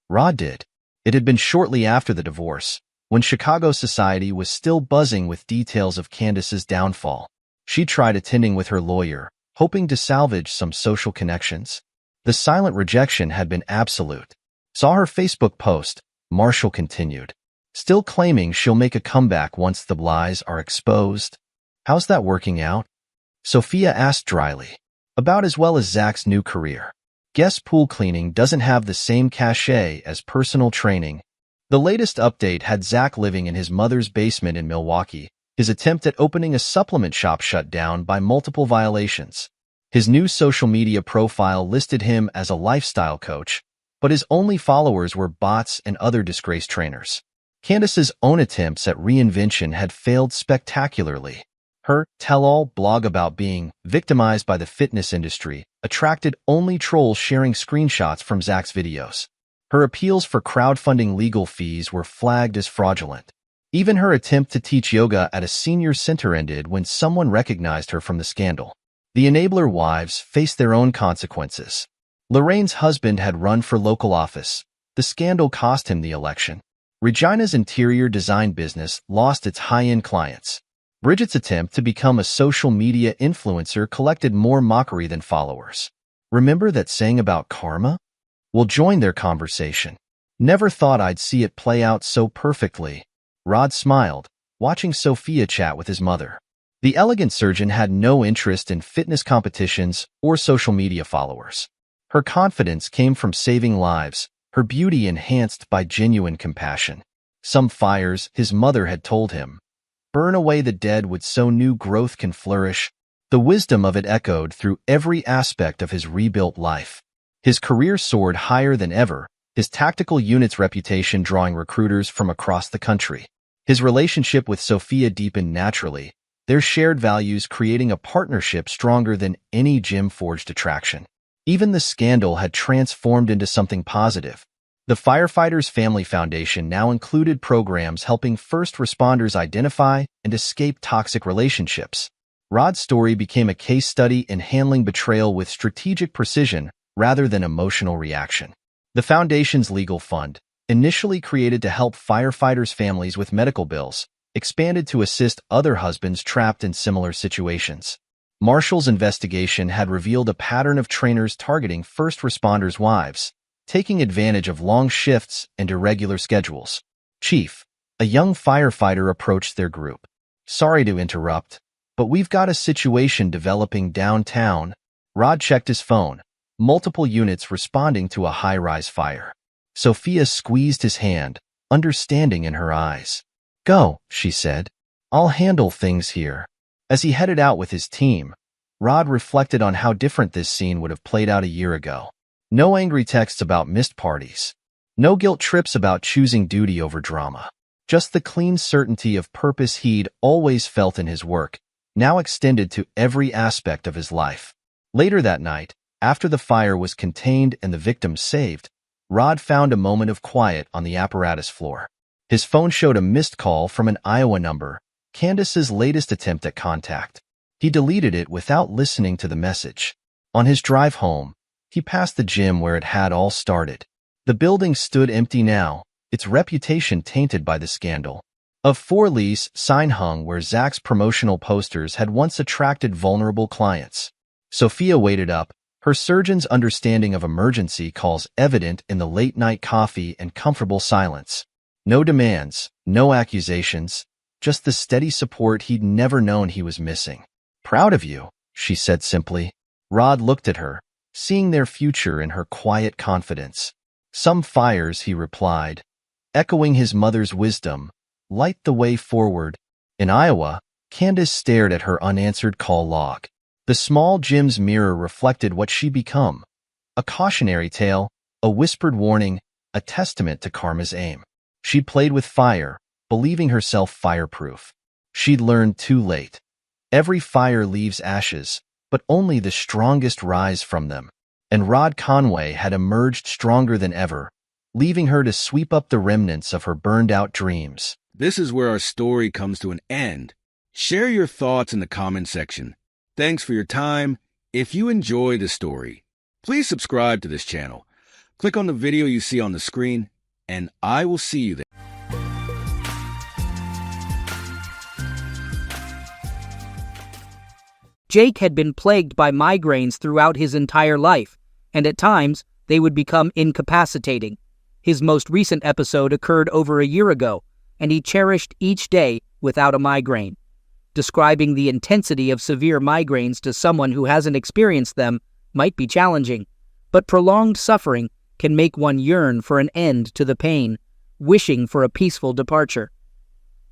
Rod did. It had been shortly after the divorce, when Chicago society was still buzzing with details of Candace's downfall. She tried attending with her lawyer, hoping to salvage some social connections. The silent rejection had been absolute. Saw her Facebook post, Marshall continued, still claiming she'll make a comeback once the lies are exposed. How's that working out? Sophia asked dryly. About as well as Zach's new career. Guest pool cleaning doesn't have the same cachet as personal training. The latest update had Zach living in his mother's basement in Milwaukee, his attempt at opening a supplement shop shut down by multiple violations. His new social media profile listed him as a lifestyle coach, but his only followers were bots and other disgraced trainers. Candace's own attempts at reinvention had failed spectacularly. Her tell-all blog about being victimized by the fitness industry attracted only trolls sharing screenshots from Zach's videos. Her appeals for crowdfunding legal fees were flagged as fraudulent. Even her attempt to teach yoga at a senior center ended when someone recognized her from the scandal. The enabler wives faced their own consequences. Lorraine's husband had run for local office. The scandal cost him the election. Regina's interior design business lost its high-end clients. Bridget's attempt to become a social media influencer collected more mockery than followers. Remember that saying about karma? We'll join their conversation. Never thought I'd see it play out so perfectly. Rod smiled, watching Sophia chat with his mother. The elegant surgeon had no interest in fitness competitions or social media followers. Her confidence came from saving lives, her beauty enhanced by genuine compassion. Some fires, his mother had told him, burn away the dead would so new growth can flourish. The wisdom of it echoed through every aspect of his rebuilt life. His career soared higher than ever, his tactical unit's reputation drawing recruiters from across the country. His relationship with Sophia deepened naturally, their shared values creating a partnership stronger than any gym-forged attraction. Even the scandal had transformed into something positive. The Firefighters Family Foundation now included programs helping first responders identify and escape toxic relationships. Rod's story became a case study in handling betrayal with strategic precision rather than emotional reaction. The foundation's legal fund, initially created to help firefighters' families with medical bills, expanded to assist other husbands trapped in similar situations. Marshall's investigation had revealed a pattern of trainers targeting first responders' wives, taking advantage of long shifts and irregular schedules. Chief, a young firefighter approached their group. Sorry to interrupt, but we've got a situation developing downtown. Rod checked his phone, multiple units responding to a high-rise fire. Sophia squeezed his hand, understanding in her eyes. Go, she said. I'll handle things here. As he headed out with his team, Rod reflected on how different this scene would have played out a year ago. No angry texts about missed parties. No guilt trips about choosing duty over drama. Just the clean certainty of purpose he'd always felt in his work, now extended to every aspect of his life. Later that night, after the fire was contained and the victims saved, Rod found a moment of quiet on the apparatus floor. His phone showed a missed call from an Iowa number, Candace's latest attempt at contact. He deleted it without listening to the message. On his drive home, he passed the gym where it had all started. The building stood empty now, its reputation tainted by the scandal. A for-lease sign hung where Zach's promotional posters had once attracted vulnerable clients. Sophia waited up, her surgeon's understanding of emergency calls evident in the late-night coffee and comfortable silence. No demands, no accusations, just the steady support he'd never known he was missing. Proud of you, she said simply. Rod looked at her, seeing their future in her quiet confidence. Some fires, he replied, echoing his mother's wisdom, light the way forward. In Iowa, Candace stared at her unanswered call log. The small Jim's mirror reflected what she'd become. A cautionary tale, a whispered warning, a testament to karma's aim. She'd played with fire, believing herself fireproof. She'd learned too late. Every fire leaves ashes, but only the strongest rise from them. And Rod Conway had emerged stronger than ever, leaving her to sweep up the remnants of her burned-out dreams. This is where our story comes to an end. Share your thoughts in the comment section. Thanks for your time. If you enjoy the story, please subscribe to this channel. Click on the video you see on the screen, and I will see you there. Jake had been plagued by migraines throughout his entire life, and at times they would become incapacitating. His most recent episode occurred over a year ago, and he cherished each day without a migraine. Describing the intensity of severe migraines to someone who hasn't experienced them might be challenging, but prolonged suffering can make one yearn for an end to the pain, wishing for a peaceful departure.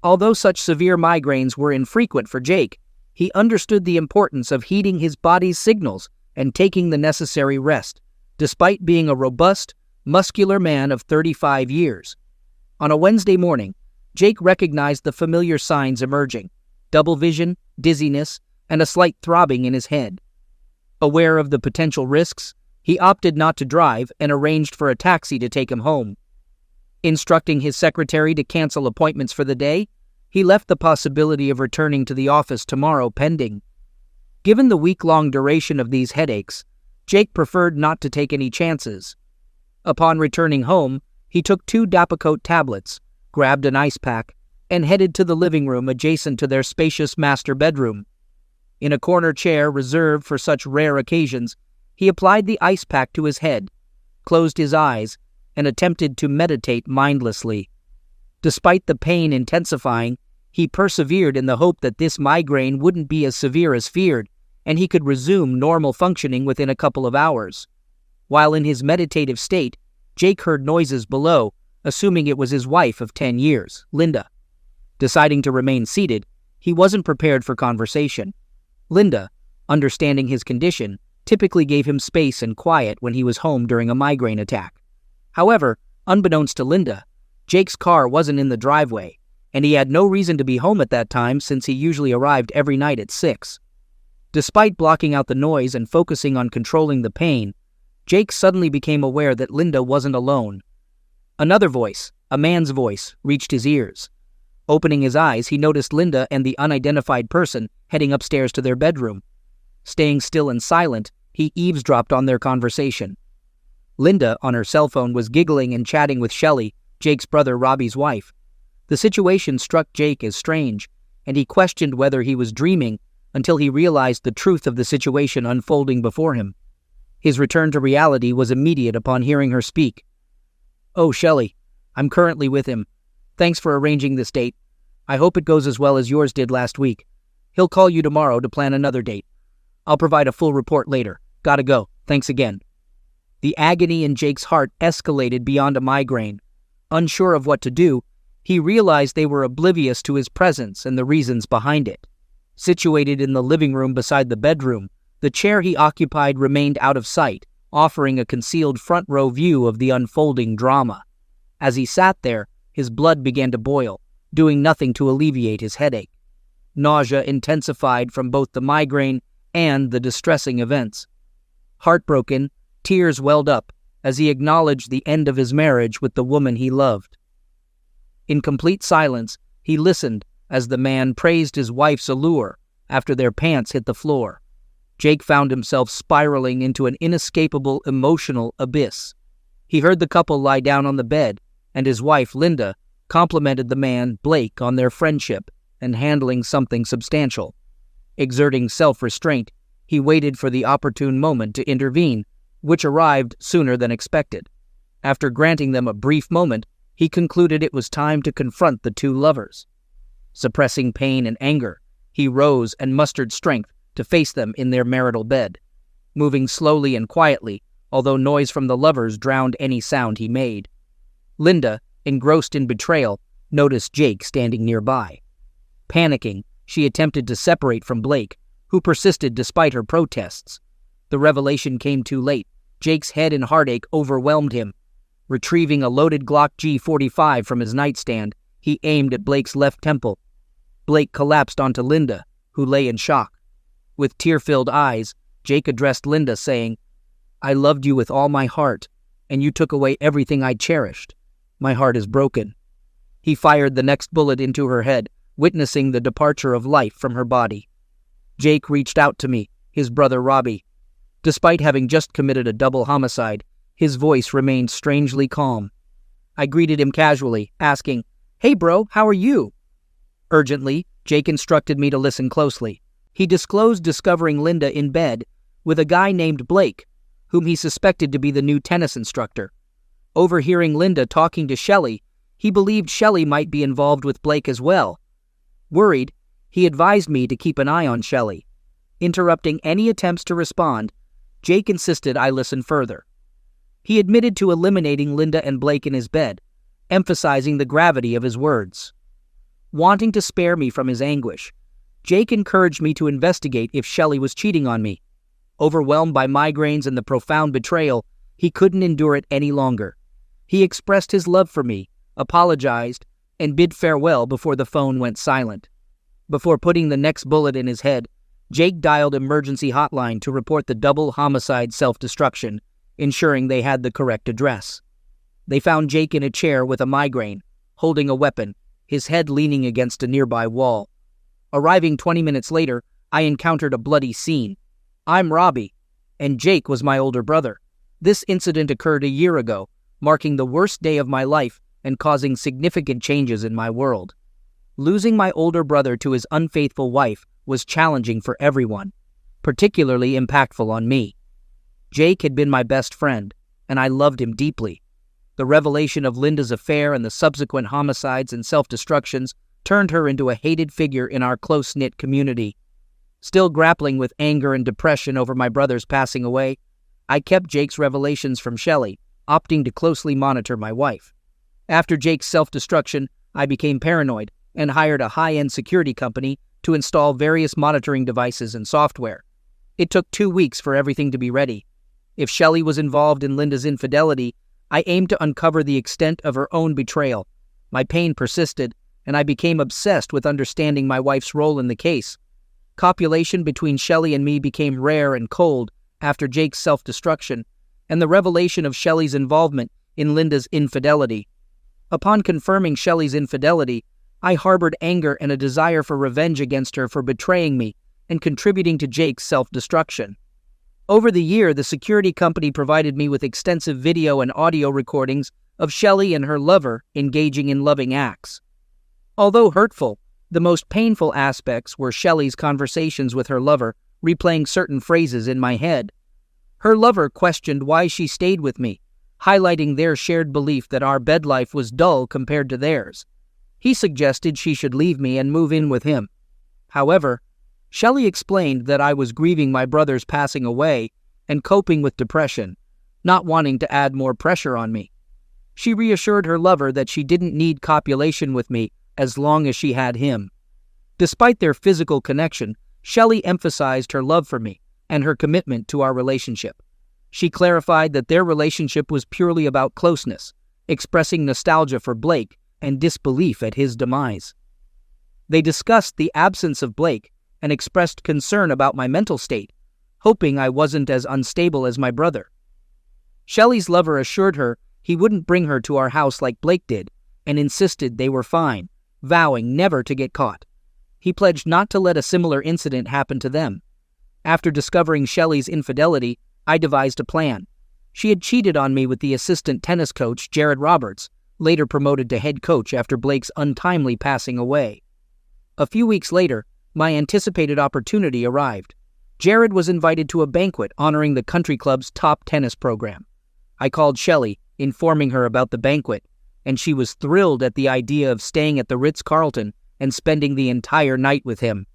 Although such severe migraines were infrequent for Jake, he understood the importance of heeding his body's signals and taking the necessary rest, despite being a robust, muscular man of 35 years. On a Wednesday morning, Jake recognized the familiar signs emerging: double vision, dizziness, and a slight throbbing in his head. Aware of the potential risks, he opted not to drive and arranged for a taxi to take him home. Instructing his secretary to cancel appointments for the day, he left the possibility of returning to the office tomorrow pending. Given the week-long duration of these headaches, Jake preferred not to take any chances. Upon returning home, he took 2 Dapacote tablets, grabbed an ice pack, and headed to the living room adjacent to their spacious master bedroom. In a corner chair reserved for such rare occasions, he applied the ice pack to his head, closed his eyes, and attempted to meditate mindlessly. Despite the pain intensifying, he persevered in the hope that this migraine wouldn't be as severe as feared, and he could resume normal functioning within a couple of hours. While in his meditative state, Jake heard noises below, assuming it was his wife of 10 years, Linda. Deciding to remain seated, he wasn't prepared for conversation. Linda, understanding his condition, typically gave him space and quiet when he was home during a migraine attack. However, unbeknownst to Linda, Jake's car wasn't in the driveway, and he had no reason to be home at that time since he usually arrived every night at 6. Despite blocking out the noise and focusing on controlling the pain, Jake suddenly became aware that Linda wasn't alone. Another voice, a man's voice, reached his ears. Opening his eyes, he noticed Linda and the unidentified person heading upstairs to their bedroom. Staying still and silent, he eavesdropped on their conversation. Linda, on her cell phone, was giggling and chatting with Shelley, Jake's brother Robbie's wife. The situation struck Jake as strange, and he questioned whether he was dreaming until he realized the truth of the situation unfolding before him. His return to reality was immediate upon hearing her speak. "Oh, Shelley, I'm currently with him. Thanks for arranging this date. I hope it goes as well as yours did last week. He'll call you tomorrow to plan another date. I'll provide a full report later. Gotta go. Thanks again." The agony in Jake's heart escalated beyond a migraine. Unsure of what to do, he realized they were oblivious to his presence and the reasons behind it. Situated in the living room beside the bedroom, the chair he occupied remained out of sight, offering a concealed front-row view of the unfolding drama. As he sat there, his blood began to boil, doing nothing to alleviate his headache. Nausea intensified from both the migraine and the distressing events. Heartbroken, tears welled up as he acknowledged the end of his marriage with the woman he loved. In complete silence, he listened as the man praised his wife's allure after their pants hit the floor. Jake found himself spiraling into an inescapable emotional abyss. He heard the couple lie down on the bed, and his wife, Linda, complimented the man, Blake, on their friendship and handling something substantial. Exerting self-restraint, he waited for the opportune moment to intervene, which arrived sooner than expected. After granting them a brief moment, he concluded it was time to confront the two lovers. Suppressing pain and anger, he rose and mustered strength to face them in their marital bed. Moving slowly and quietly, although noise from the lovers drowned any sound he made. Linda, engrossed in betrayal, noticed Jake standing nearby. Panicking, she attempted to separate from Blake, who persisted despite her protests. The revelation came too late. Jake's head and heartache overwhelmed him. Retrieving a loaded Glock G45 from his nightstand, he aimed at Blake's left temple. Blake collapsed onto Linda, who lay in shock. With tear-filled eyes, Jake addressed Linda, saying, "I loved you with all my heart, and you took away everything I cherished. My heart is broken." He fired the next bullet into her head, witnessing the departure of life from her body. Jake reached out to me, his brother Robbie. Despite having just committed a double homicide, his voice remained strangely calm. I greeted him casually, asking, "Hey bro, how are you?" Urgently, Jake instructed me to listen closely. He disclosed discovering Linda in bed with a guy named Blake, whom he suspected to be the new tennis instructor. Overhearing Linda talking to Shelley, he believed Shelley might be involved with Blake as well. Worried, he advised me to keep an eye on Shelley. Interrupting any attempts to respond, Jake insisted I listen further. He admitted to eliminating Linda and Blake in his bed, emphasizing the gravity of his words. Wanting to spare me from his anguish, Jake encouraged me to investigate if Shelley was cheating on me. Overwhelmed by migraines and the profound betrayal, he couldn't endure it any longer. He expressed his love for me, apologized, and bid farewell before the phone went silent. Before putting the next bullet in his head, Jake dialed emergency hotline to report the double homicide self-destruction, ensuring they had the correct address. They found Jake in a chair with a migraine, holding a weapon, his head leaning against a nearby wall. Arriving 20 minutes later, I encountered a bloody scene. I'm Robbie, and Jake was my older brother. This incident occurred a year ago, marking the worst day of my life and causing significant changes in my world. Losing my older brother to his unfaithful wife was challenging for everyone, particularly impactful on me. Jake had been my best friend, and I loved him deeply. The revelation of Linda's affair and the subsequent homicides and self-destructions turned her into a hated figure in our close-knit community. Still grappling with anger and depression over my brother's passing away, I kept Jake's revelations from Shelley, opting to closely monitor my wife. After Jake's self-destruction, I became paranoid and hired a high-end security company to install various monitoring devices and software. It took 2 weeks for everything to be ready. If Shelley was involved in Linda's infidelity, I aimed to uncover the extent of her own betrayal. My pain persisted, and I became obsessed with understanding my wife's role in the case. Copulation between Shelley and me became rare and cold after Jake's self-destruction, and the revelation of Shelley's involvement in Linda's infidelity. Upon confirming Shelley's infidelity, I harbored anger and a desire for revenge against her for betraying me and contributing to Jake's self-destruction. Over the year, the security company provided me with extensive video and audio recordings of Shelley and her lover engaging in loving acts. Although hurtful, the most painful aspects were Shelley's conversations with her lover, replaying certain phrases in my head. Her lover questioned why she stayed with me, highlighting their shared belief that our bed life was dull compared to theirs. He suggested she should leave me and move in with him. However, Shelley explained that I was grieving my brother's passing away and coping with depression, not wanting to add more pressure on me. She reassured her lover that she didn't need copulation with me as long as she had him. Despite their physical connection, Shelley emphasized her love for me and her commitment to our relationship. She clarified that their relationship was purely about closeness, expressing nostalgia for Blake and disbelief at his demise. They discussed the absence of Blake and expressed concern about my mental state, hoping I wasn't as unstable as my brother. Shelley's lover assured her he wouldn't bring her to our house like Blake did and insisted they were fine, vowing never to get caught. He pledged not to let a similar incident happen to them. After discovering Shelley's infidelity, I devised a plan. She had cheated on me with the assistant tennis coach, Jared Roberts, later promoted to head coach after Blake's untimely passing away. A few weeks later, my anticipated opportunity arrived. Jared was invited to a banquet honoring the country club's top tennis program. I called Shelley, informing her about the banquet, and she was thrilled at the idea of staying at the Ritz-Carlton and spending the entire night with him.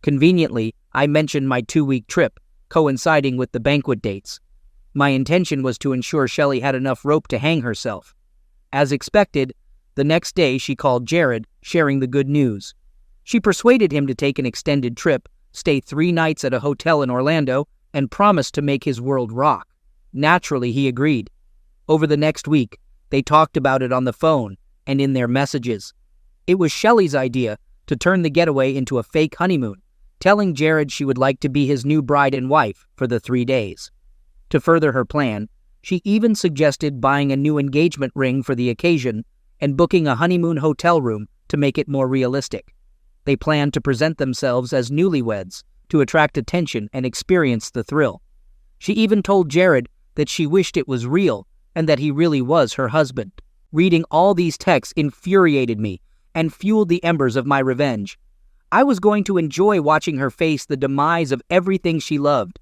Conveniently, I mentioned my 2-week trip, coinciding with the banquet dates. My intention was to ensure Shelley had enough rope to hang herself. As expected, the next day she called Jared, sharing the good news. She persuaded him to take an extended trip, stay 3 nights at a hotel in Orlando, and promised to make his world rock. Naturally, he agreed. Over the next week, they talked about it on the phone and in their messages. It was Shelley's idea to turn the getaway into a fake honeymoon, telling Jared she would like to be his new bride and wife for the 3 days. To further her plan, she even suggested buying a new engagement ring for the occasion and booking a honeymoon hotel room to make it more realistic. They planned to present themselves as newlyweds to attract attention and experience the thrill. She even told Jared that she wished it was real and that he really was her husband. Reading all these texts infuriated me and fueled the embers of my revenge. I was going to enjoy watching her face the demise of everything she loved.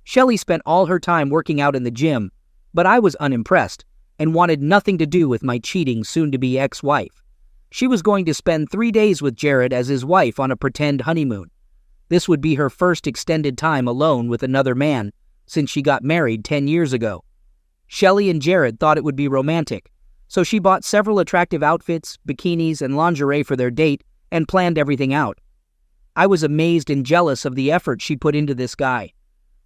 Shelley spent all her time working out in the gym, but I was unimpressed and wanted nothing to do with my cheating soon-to-be ex-wife. She was going to spend 3 days with Jared as his wife on a pretend honeymoon. This would be her first extended time alone with another man since she got married 10 years ago. Shelley and Jared thought it would be romantic, so she bought several attractive outfits, bikinis, and lingerie for their date and planned everything out. I was amazed and jealous of the effort she put into this guy.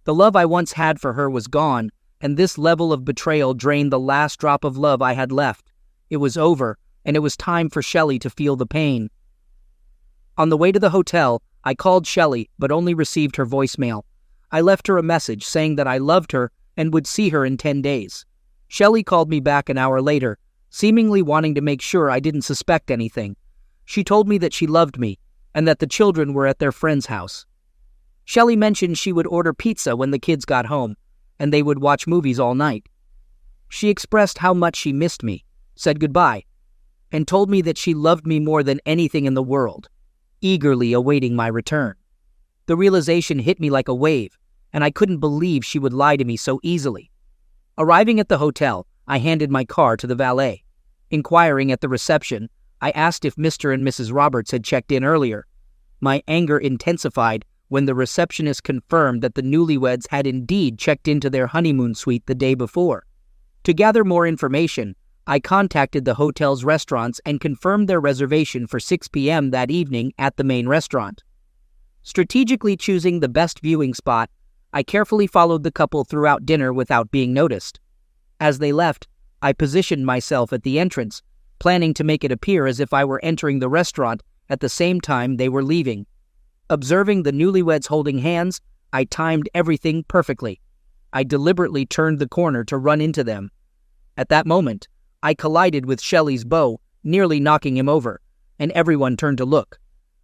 The love I once had for her was gone, and this level of betrayal drained the last drop of love I had left. It was over, and it was time for Shelley to feel the pain. On the way to the hotel, I called Shelley, but only received her voicemail. I left her a message saying that I loved her and would see her in 10 days. Shelley called me back an hour later, seemingly wanting to make sure I didn't suspect anything. She told me that she loved me and that the children were at their friend's house. Shelley mentioned she would order pizza when the kids got home, and they would watch movies all night. She expressed how much she missed me, said goodbye, and told me that she loved me more than anything in the world, eagerly awaiting my return. The realization hit me like a wave, and I couldn't believe she would lie to me so easily. Arriving at the hotel, I handed my car to the valet. Inquiring at the reception, I asked if Mr. and Mrs. Roberts had checked in earlier. My anger intensified when the receptionist confirmed that the newlyweds had indeed checked into their honeymoon suite the day before. To gather more information, I contacted the hotel's restaurants and confirmed their reservation for 6 p.m. that evening at the main restaurant. Strategically choosing the best viewing spot, I carefully followed the couple throughout dinner without being noticed. As they left, I positioned myself at the entrance, planning to make it appear as if I were entering the restaurant at the same time they were leaving. Observing the newlyweds holding hands, I timed everything perfectly. I deliberately turned the corner to run into them. At that moment, I collided with Shelley's beau, nearly knocking him over, and everyone turned to look.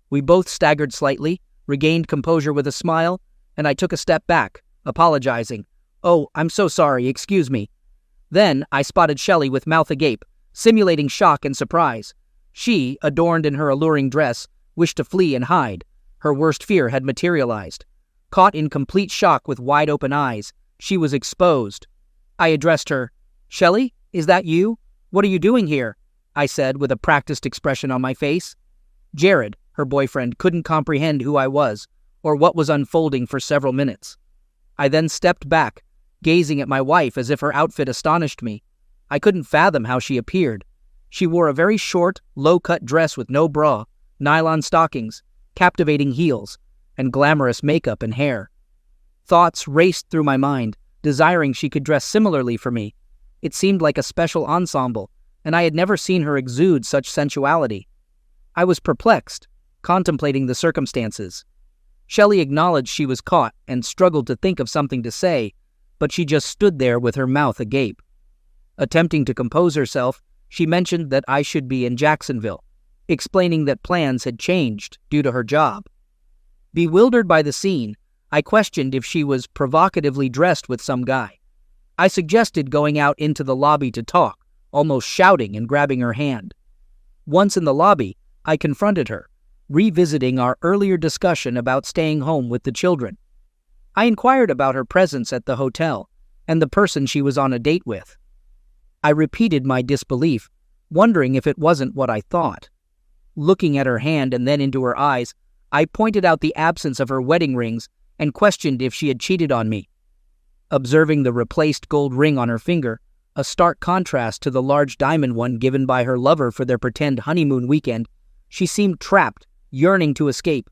We both staggered slightly, regained composure with a smile, and I took a step back, apologizing. "Oh, I'm so sorry, excuse me." Then I spotted Shelley with mouth agape, simulating shock and surprise. She, adorned in her alluring dress, wished to flee and hide. Her worst fear had materialized. Caught in complete shock with wide-open eyes, she was exposed. I addressed her. "Shelley, is that you? What are you doing here?" I said with a practiced expression on my face. Jared, her boyfriend, couldn't comprehend who I was or what was unfolding for several minutes. I then stepped back, gazing at my wife as if her outfit astonished me. I couldn't fathom how she appeared. She wore a very short, low-cut dress with no bra, nylon stockings, captivating heels, and glamorous makeup and hair. Thoughts raced through my mind, desiring she could dress similarly for me. It seemed like a special ensemble, and I had never seen her exude such sensuality. I was perplexed, contemplating the circumstances. Shelley acknowledged she was caught and struggled to think of something to say, but she just stood there with her mouth agape. Attempting to compose herself, she mentioned that I should be in Jacksonville, explaining that plans had changed due to her job. Bewildered by the scene, I questioned if she was provocatively dressed with some guy. I suggested going out into the lobby to talk, almost shouting and grabbing her hand. Once in the lobby, I confronted her, revisiting our earlier discussion about staying home with the children. I inquired about her presence at the hotel and the person she was on a date with. I repeated my disbelief, wondering if it wasn't what I thought. Looking at her hand and then into her eyes, I pointed out the absence of her wedding rings and questioned if she had cheated on me. observing the replaced gold ring on her finger, a stark contrast to the large diamond one given by her lover for their pretend honeymoon weekend. She seemed trapped, yearning to escape.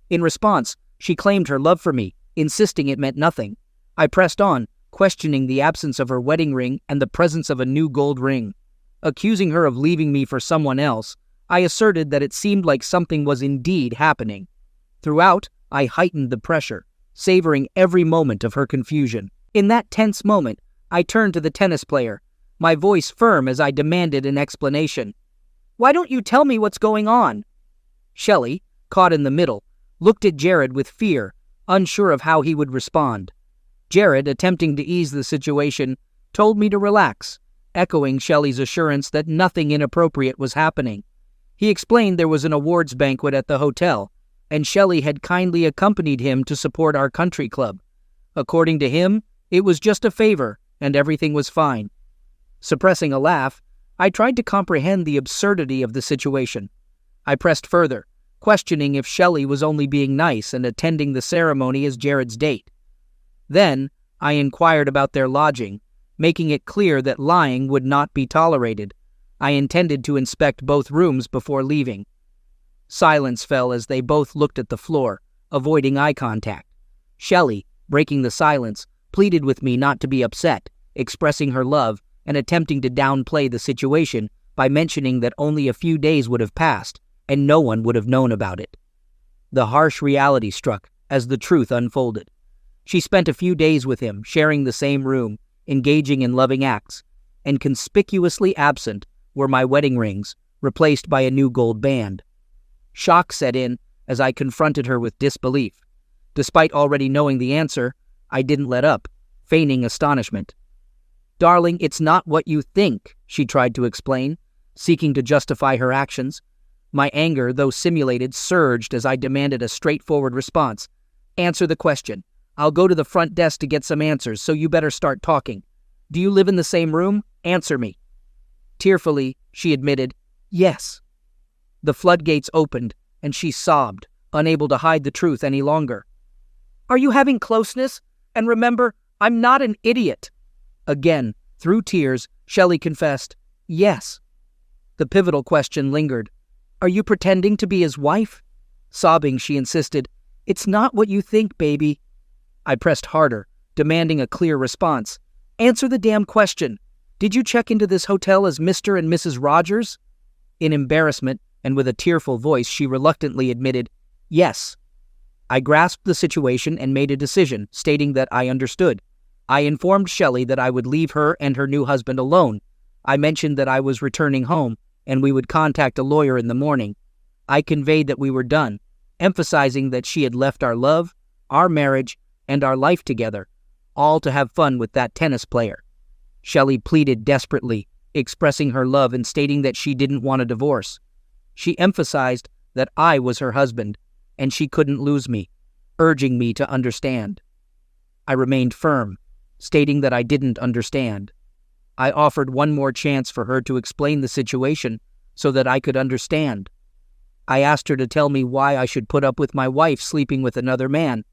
In response, she claimed her love for me, insisting it meant nothing. I pressed on, questioning the absence of her wedding ring and the presence of a new gold ring. Accusing her of leaving me for someone else, I asserted that it seemed like something was indeed happening. Throughout, I heightened the pressure, savoring every moment of her confusion. In that tense moment, I turned to the tennis player, my voice firm as I demanded an explanation. "Why don't you tell me what's going on?" Shelley, caught in the middle, looked at Jared with fear, unsure of how he would respond. Jared, attempting to ease the situation, told me to relax, echoing Shelley's assurance that nothing inappropriate was happening. He explained there was an awards banquet at the hotel, and Shelley had kindly accompanied him to support our country club. According to him, it was just a favor, and everything was fine. Suppressing a laugh, I tried to comprehend the absurdity of the situation. I pressed further, questioning if Shelley was only being nice and attending the ceremony as Jared's date. Then, I inquired about their lodging, making it clear that lying would not be tolerated. I intended to inspect both rooms before leaving. Silence fell as they both looked at the floor, avoiding eye contact. Shelley, breaking the silence, pleaded with me not to be upset, expressing her love and attempting to downplay the situation by mentioning that only a few days would have passed and no one would have known about it. The harsh reality struck as the truth unfolded. She spent a few days with him, sharing the same room, engaging in loving acts, and conspicuously absent were my wedding rings, replaced by a new gold band. Shock set in as I confronted her with disbelief. Despite already knowing the answer, I didn't let up, feigning astonishment. "Darling, it's not what you think," she tried to explain, seeking to justify her actions. My anger, though simulated, surged as I demanded a straightforward response. "Answer the question. I'll go to the front desk to get some answers, so you better start talking. Do you live in the same room? Answer me." Tearfully, she admitted, "Yes." The floodgates opened, and she sobbed, unable to hide the truth any longer. "Are you having closeness? And remember, I'm not an idiot." Again, through tears, Shelley confessed, "Yes." The pivotal question lingered. "Are you pretending to be his wife?" Sobbing, she insisted, "It's not what you think, baby." I pressed harder, demanding a clear response. "Answer the damn question. Did you check into this hotel as Mr. and Mrs. Rogers?" In embarrassment, and with a tearful voice, she reluctantly admitted, "Yes." I grasped the situation and made a decision, stating that I understood. I informed Shelley that I would leave her and her new husband alone. I mentioned that I was returning home, and we would contact a lawyer in the morning. I conveyed that we were done, emphasizing that she had left our love, our marriage, and our life together, all to have fun with that tennis player. Shelley pleaded desperately, expressing her love and stating that she didn't want a divorce. She emphasized that I was her husband, and she couldn't lose me, urging me to understand. I remained firm, stating that I didn't understand. I offered one more chance for her to explain the situation so that I could understand. I asked her to tell me why I should put up with my wife sleeping with another man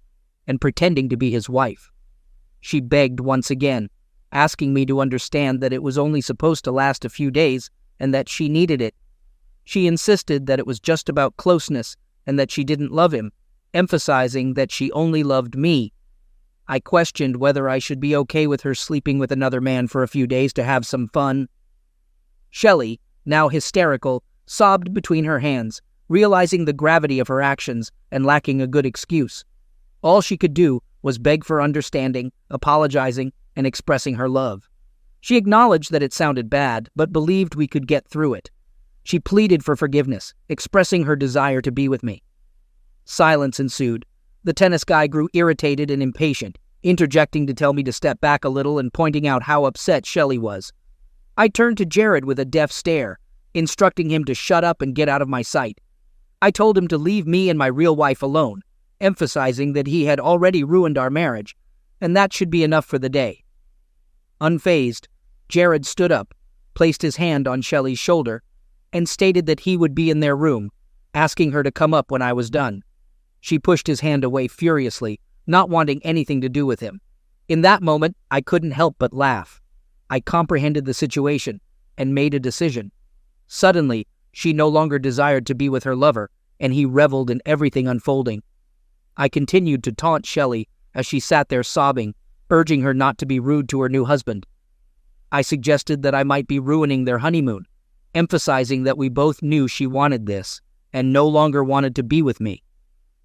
and pretending to be his wife. She begged once again, asking me to understand that it was only supposed to last a few days and that she needed it. She insisted that it was just about closeness and that she didn't love him, emphasizing that she only loved me. I questioned whether I should be okay with her sleeping with another man for a few days to have some fun. Shelley, now hysterical, sobbed between her hands, realizing the gravity of her actions and lacking a good excuse. All she could do was beg for understanding, apologizing, and expressing her love. She acknowledged that it sounded bad, but believed we could get through it. She pleaded for forgiveness, expressing her desire to be with me. Silence ensued. The tennis guy grew irritated and impatient, interjecting to tell me to step back a little and pointing out how upset Shelley was. I turned to Jared with a deaf stare, instructing him to shut up and get out of my sight. I told him to leave me and my real wife alone, emphasizing that he had already ruined our marriage, and that should be enough for the day. Unfazed, Jared stood up, placed his hand on Shelley's shoulder, and stated that he would be in their room, asking her to come up when I was done. She pushed his hand away furiously, not wanting anything to do with him. In that moment, I couldn't help but laugh. I comprehended the situation and made a decision. Suddenly, she no longer desired to be with her lover, and he reveled in everything unfolding. I continued to taunt Shelley as she sat there sobbing, urging her not to be rude to her new husband. I suggested that I might be ruining their honeymoon, emphasizing that we both knew she wanted this and no longer wanted to be with me.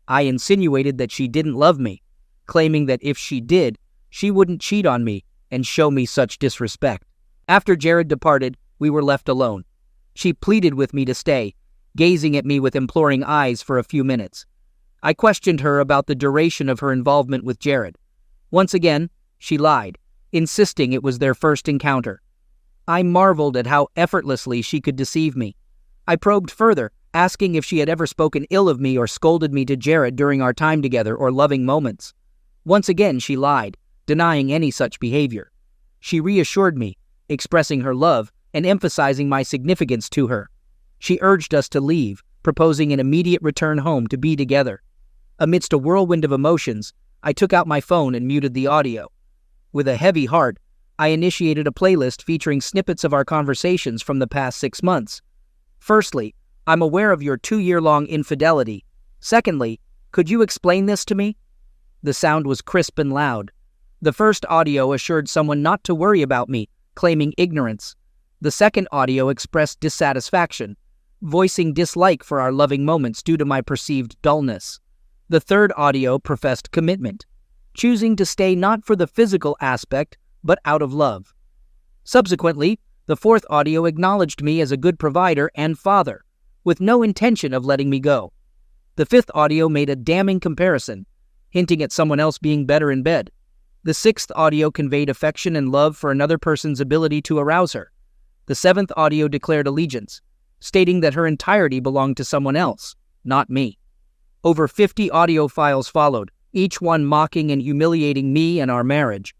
I insinuated that she didn't love me, claiming that if she did, she wouldn't cheat on me and show me such disrespect. After Jared departed, we were left alone. She pleaded with me to stay, gazing at me with imploring eyes for a few minutes. I questioned her about the duration of her involvement with Jared. Once again, she lied, insisting it was their first encounter. I marveled at how effortlessly she could deceive me. I probed further, asking if she had ever spoken ill of me or scolded me to Jared during our time together or loving moments. Once again, she lied, denying any such behavior. She reassured me, expressing her love and emphasizing my significance to her. She urged us to leave, proposing an immediate return home to be together. Amidst a whirlwind of emotions, I took out my phone and muted the audio. With a heavy heart, I initiated a playlist featuring snippets of our conversations from the past 6 months. Firstly, I'm aware of your 2-year-long infidelity. Secondly, could you explain this to me? The sound was crisp and loud. The first audio assured someone not to worry about me, claiming ignorance. The second audio expressed dissatisfaction, voicing dislike for our loving moments due to my perceived dullness. The third audio professed commitment, choosing to stay not for the physical aspect, but out of love. Subsequently, the fourth audio acknowledged me as a good provider and father, with no intention of letting me go. The fifth audio made a damning comparison, hinting at someone else being better in bed. The sixth audio conveyed affection and love for another person's ability to arouse her. The seventh audio declared allegiance, stating that her entirety belonged to someone else, not me. Over 50 audio files followed, each one mocking and humiliating me and our marriage.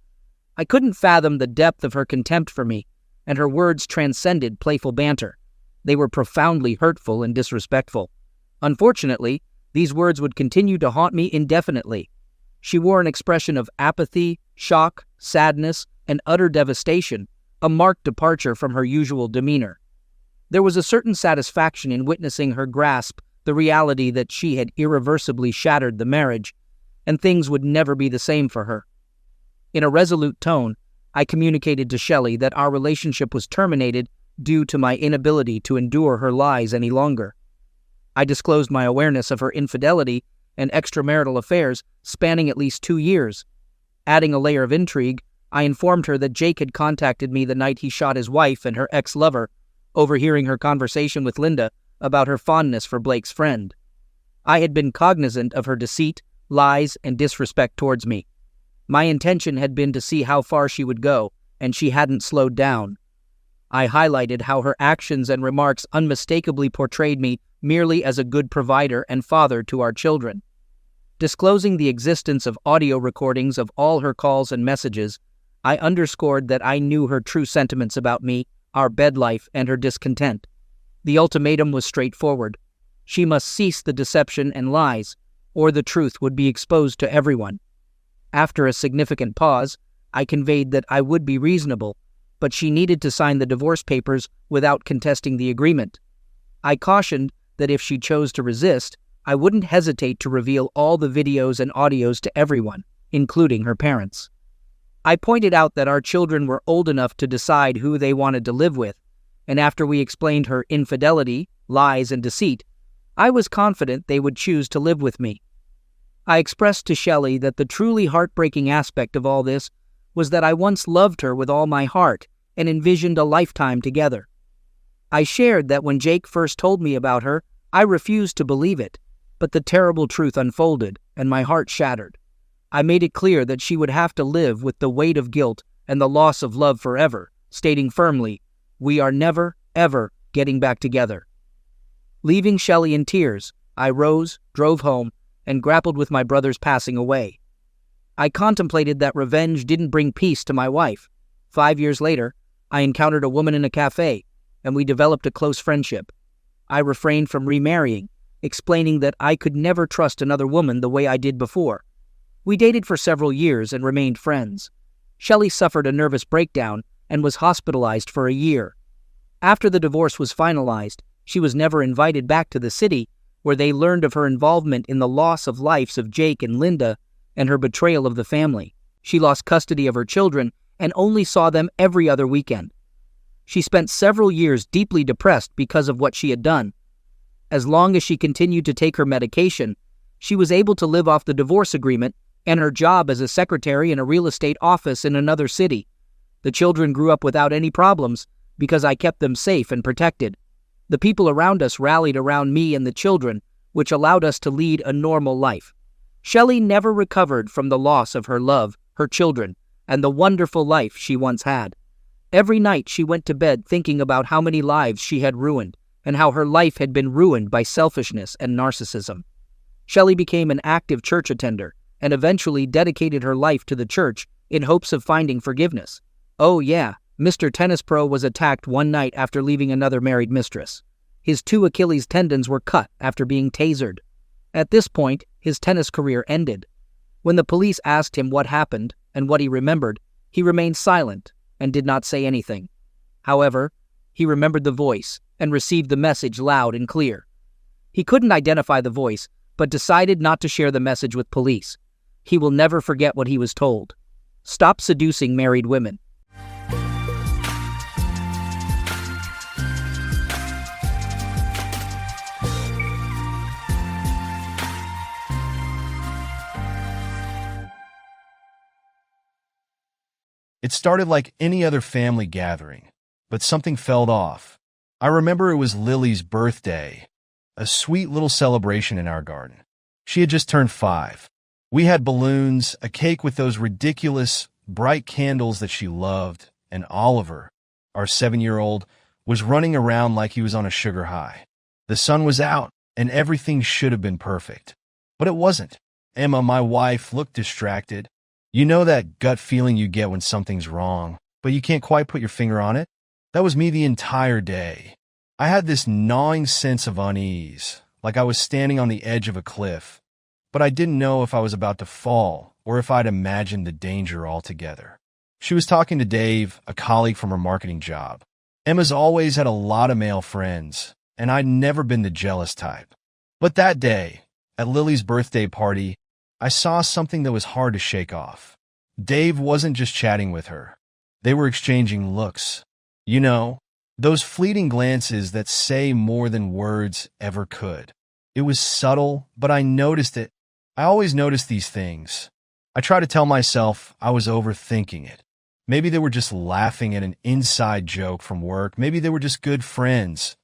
I couldn't fathom the depth of her contempt for me, and her words transcended playful banter. They were profoundly hurtful and disrespectful. Unfortunately, these words would continue to haunt me indefinitely. She wore an expression of apathy, shock, sadness, and utter devastation, a marked departure from her usual demeanor. There was a certain satisfaction in witnessing her grasp the reality that she had irreversibly shattered the marriage, and things would never be the same for her. In a resolute tone, I communicated to Shelley that our relationship was terminated due to my inability to endure her lies any longer. I disclosed my awareness of her infidelity and extramarital affairs spanning at least 2 years. Adding a layer of intrigue, I informed her that Jake had contacted me the night he shot his wife and her ex-lover, overhearing her conversation with Linda about her fondness for Blake's friend. I had been cognizant of her deceit, lies, and disrespect towards me. My intention had been to see how far she would go, and she hadn't slowed down. I highlighted how her actions and remarks unmistakably portrayed me merely as a good provider and father to our children. Disclosing the existence of audio recordings of all her calls and messages, I underscored that I knew her true sentiments about me, our bed life, and her discontent. The ultimatum was straightforward. She must cease the deception and lies, or the truth would be exposed to everyone. After a significant pause, I conveyed that I would be reasonable, but she needed to sign the divorce papers without contesting the agreement. I cautioned that if she chose to resist, I wouldn't hesitate to reveal all the videos and audios to everyone, including her parents. I pointed out that our children were old enough to decide who they wanted to live with, and after we explained her infidelity, lies, and deceit, I was confident they would choose to live with me. I expressed to Shelley that the truly heartbreaking aspect of all this was that I once loved her with all my heart and envisioned a lifetime together. I shared that when Jake first told me about her, I refused to believe it, but the terrible truth unfolded and my heart shattered. I made it clear that she would have to live with the weight of guilt and the loss of love forever, stating firmly, "We are never, ever getting back together." Leaving Shelley in tears, I rose, drove home, and grappled with my brother's passing away. I contemplated that revenge didn't bring peace to my wife. 5 years later, I encountered a woman in a cafe, and we developed a close friendship. I refrained from remarrying, explaining that I could never trust another woman the way I did before. We dated for several years and remained friends. Shelley suffered a nervous breakdown and was hospitalized for a year. After the divorce was finalized, she was never invited back to the city, where they learned of her involvement in the loss of lives of Jake and Linda and her betrayal of the family. She lost custody of her children and only saw them every other weekend. She spent several years deeply depressed because of what she had done. As long as she continued to take her medication, she was able to live off the divorce agreement and her job as a secretary in a real estate office in another city. The children grew up without any problems because I kept them safe and protected. The people around us rallied around me and the children, which allowed us to lead a normal life. Shelley never recovered from the loss of her love, her children, and the wonderful life she once had. Every night she went to bed thinking about how many lives she had ruined and how her life had been ruined by selfishness and narcissism. Shelley became an active church attender and eventually dedicated her life to the church in hopes of finding forgiveness. Oh yeah, Mr. Tennis Pro was attacked one night after leaving another married mistress. His 2 Achilles tendons were cut after being tasered. At this point, his tennis career ended. When the police asked him what happened and what he remembered, he remained silent and did not say anything. However, he remembered the voice and received the message loud and clear. He couldn't identify the voice, but decided not to share the message with police. He will never forget what he was told. Stop seducing married women. It started like any other family gathering, but something fell off. I remember it was Lily's birthday, a sweet little celebration in our garden. She had just turned 5. We had balloons, a cake with those ridiculous, bright candles that she loved, and Oliver, our 7-year-old, was running around like he was on a sugar high. The sun was out, and everything should have been perfect. But it wasn't. Emma, my wife, looked distracted. You know that gut feeling you get when something's wrong, but you can't quite put your finger on it? That was me the entire day. I had this gnawing sense of unease, like I was standing on the edge of a cliff, but I didn't know if I was about to fall or if I'd imagined the danger altogether. She was talking to Dave, a colleague from her marketing job. Emma's always had a lot of male friends, and I'd never been the jealous type. But that day, at Lily's birthday party, I saw something that was hard to shake off. Dave wasn't just chatting with her. They were exchanging looks. You know, those fleeting glances that say more than words ever could. It was subtle, but I noticed it. I always notice these things. I try to tell myself I was overthinking it. Maybe they were just laughing at an inside joke from work. Maybe they were just good friends.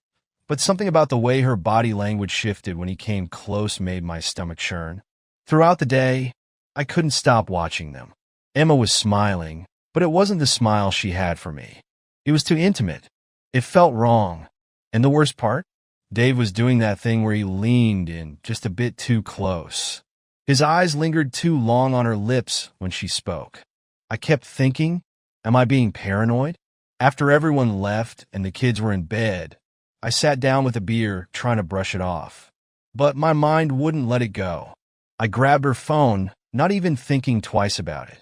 But something about the way her body language shifted when he came close made my stomach churn. Throughout the day, I couldn't stop watching them. Emma was smiling, but it wasn't the smile she had for me. It was too intimate. It felt wrong. And the worst part? Dave was doing that thing where he leaned in just a bit too close. His eyes lingered too long on her lips when she spoke. I kept thinking, am I being paranoid? After everyone left and the kids were in bed, I sat down with a beer trying to brush it off. But my mind wouldn't let it go. I grabbed her phone, not even thinking twice about it.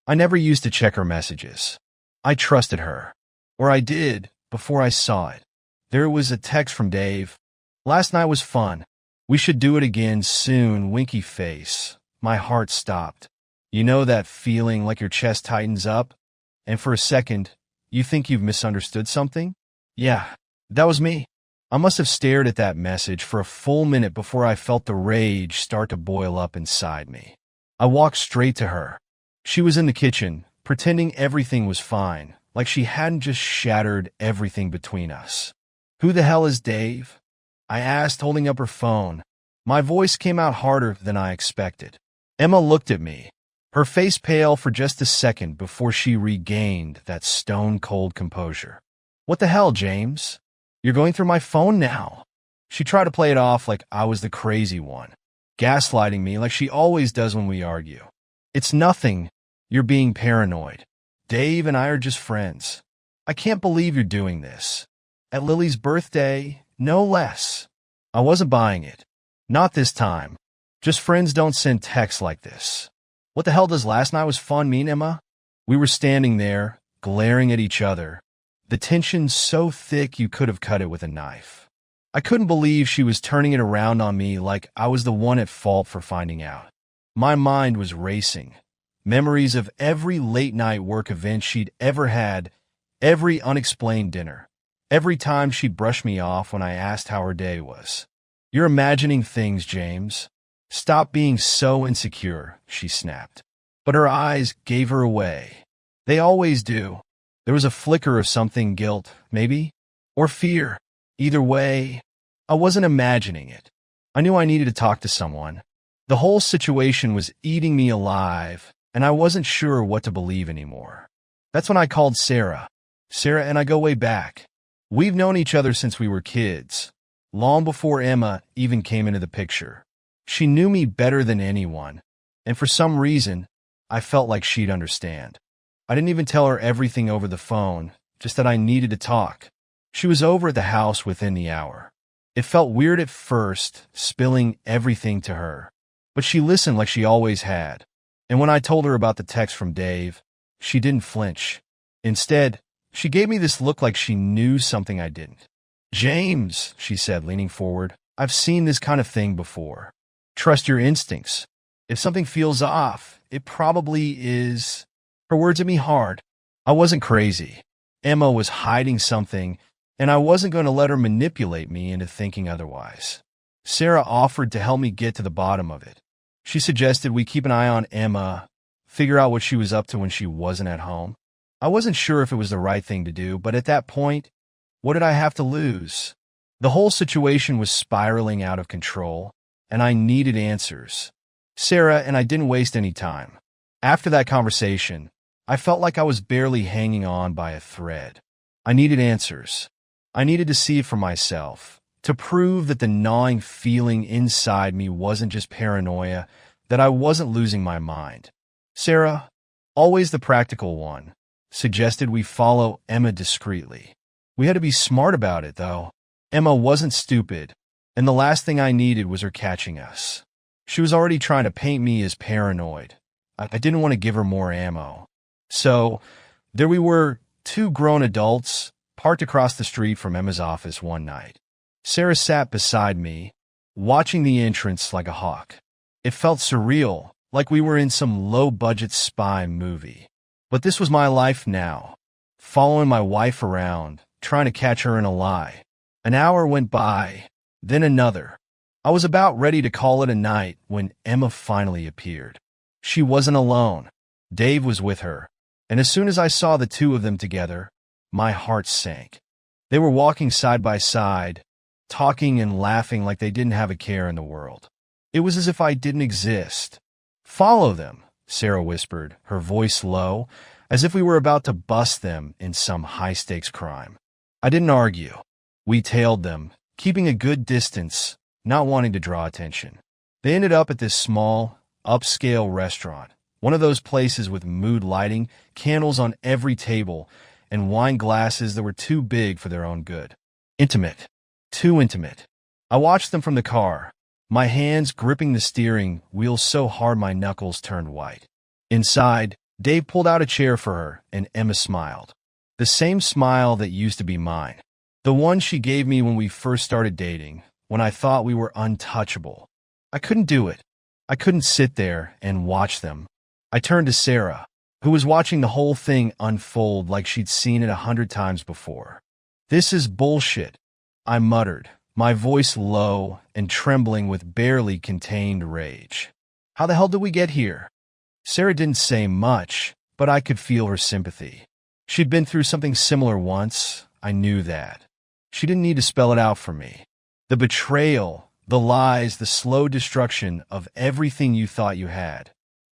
I never used to check her messages. I trusted her. Or I did, before I saw it. There was a text from Dave. Last night was fun. We should do it again soon, winky face. My heart stopped. You know that feeling like your chest tightens up? And for a second, you think you've misunderstood something? Yeah, that was me. I must have stared at that message for a full minute before I felt the rage start to boil up inside me. I walked straight to her. She was in the kitchen, pretending everything was fine, like she hadn't just shattered everything between us. Who the hell is Dave? I asked, holding up her phone. My voice came out harder than I expected. Emma looked at me, her face pale for just a second before she regained that stone-cold composure. What the hell, James? You're going through my phone now. She tried to play it off like I was the crazy one, gaslighting me like she always does when we argue. It's nothing. You're being paranoid. Dave and I are just friends. I can't believe you're doing this. At Lily's birthday, no less. I wasn't buying it. Not this time. Just friends don't send texts like this. What the hell does last night was fun mean, Emma? We were standing there, glaring at each other, the tension so thick you could have cut it with a knife. I couldn't believe she was turning it around on me like I was the one at fault for finding out. My mind was racing. Memories of every late-night work event she'd ever had, every unexplained dinner, every time she'd brush me off when I asked how her day was. "You're imagining things, James. Stop being so insecure," she snapped. But her eyes gave her away. They always do. There was a flicker of something, guilt, maybe? Or fear. Either way, I wasn't imagining it. I knew I needed to talk to someone. The whole situation was eating me alive, and I wasn't sure what to believe anymore. That's when I called Sarah. Sarah and I go way back. We've known each other since we were kids, long before Emma even came into the picture. She knew me better than anyone, and for some reason, I felt like she'd understand. I didn't even tell her everything over the phone, just that I needed to talk. She was over at the house within the hour. It felt weird at first, spilling everything to her, but she listened like she always had. And when I told her about the text from Dave, she didn't flinch. Instead, she gave me this look like she knew something I didn't. "James," she said, leaning forward, "I've seen this kind of thing before. Trust your instincts. If something feels off, it probably is." Her words hit me hard. I wasn't crazy. Emma was hiding something, and I wasn't going to let her manipulate me into thinking otherwise. Sarah offered to help me get to the bottom of it. She suggested we keep an eye on Emma, figure out what she was up to when she wasn't at home. I wasn't sure if it was the right thing to do, but at that point, what did I have to lose? The whole situation was spiraling out of control, and I needed answers. Sarah and I didn't waste any time. After that conversation, I felt like I was barely hanging on by a thread. I needed answers. I needed to see it for myself, to prove that the gnawing feeling inside me wasn't just paranoia, that I wasn't losing my mind. Sarah, always the practical one, suggested we follow Emma discreetly. We had to be smart about it, though. Emma wasn't stupid, and the last thing I needed was her catching us. She was already trying to paint me as paranoid. I didn't want to give her more ammo. So, there we were, two grown adults, parked across the street from Emma's office one night. Sarah sat beside me, watching the entrance like a hawk. It felt surreal, like we were in some low-budget spy movie. But this was my life now, following my wife around, trying to catch her in a lie. An hour went by, then another. I was about ready to call it a night when Emma finally appeared. She wasn't alone. Dave was with her, and as soon as I saw the two of them together, my heart sank. They were walking side by side, talking and laughing like they didn't have a care in the world. It was as if I didn't exist. "Follow them," Sarah whispered, her voice low, as if we were about to bust them in some high-stakes crime. I didn't argue. We tailed them, keeping a good distance, not wanting to draw attention. They ended up at this small, upscale restaurant, one of those places with mood lighting, candles on every table, and wine glasses that were too big for their own good. Intimate. Too intimate. I watched them from the car, my hands gripping the steering wheel so hard my knuckles turned white. Inside, Dave pulled out a chair for her, and Emma smiled. The same smile that used to be mine. The one she gave me when we first started dating, when I thought we were untouchable. I couldn't do it. I couldn't sit there and watch them. I turned to Sarah, who was watching the whole thing unfold like she'd seen it 100 times before. "This is bullshit," I muttered, my voice low and trembling with barely contained rage. "How the hell did we get here?" Sarah didn't say much, but I could feel her sympathy. She'd been through something similar once, I knew that. She didn't need to spell it out for me. The betrayal, the lies, the slow destruction of everything you thought you had.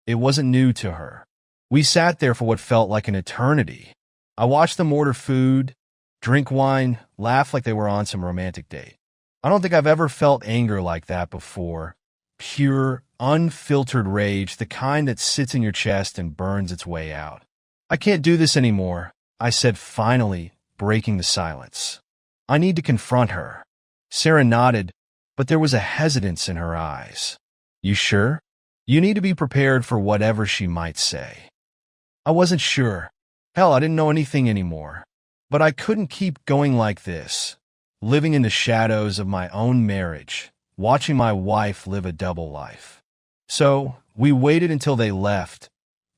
It wasn't new to her. We sat there for what felt like an eternity. I watched them order food, drink wine, laugh like they were on some romantic date. I don't think I've ever felt anger like that before. Pure, unfiltered rage, the kind that sits in your chest and burns its way out. "I can't do this anymore," I said finally, breaking the silence. "I need to confront her." Sarah nodded, but there was a hesitance in her eyes. "You sure?" You need to be prepared for whatever she might say. I wasn't sure. Hell, I didn't know anything anymore. But I couldn't keep going like this, living in the shadows of my own marriage, watching my wife live a double life. So, we waited until they left,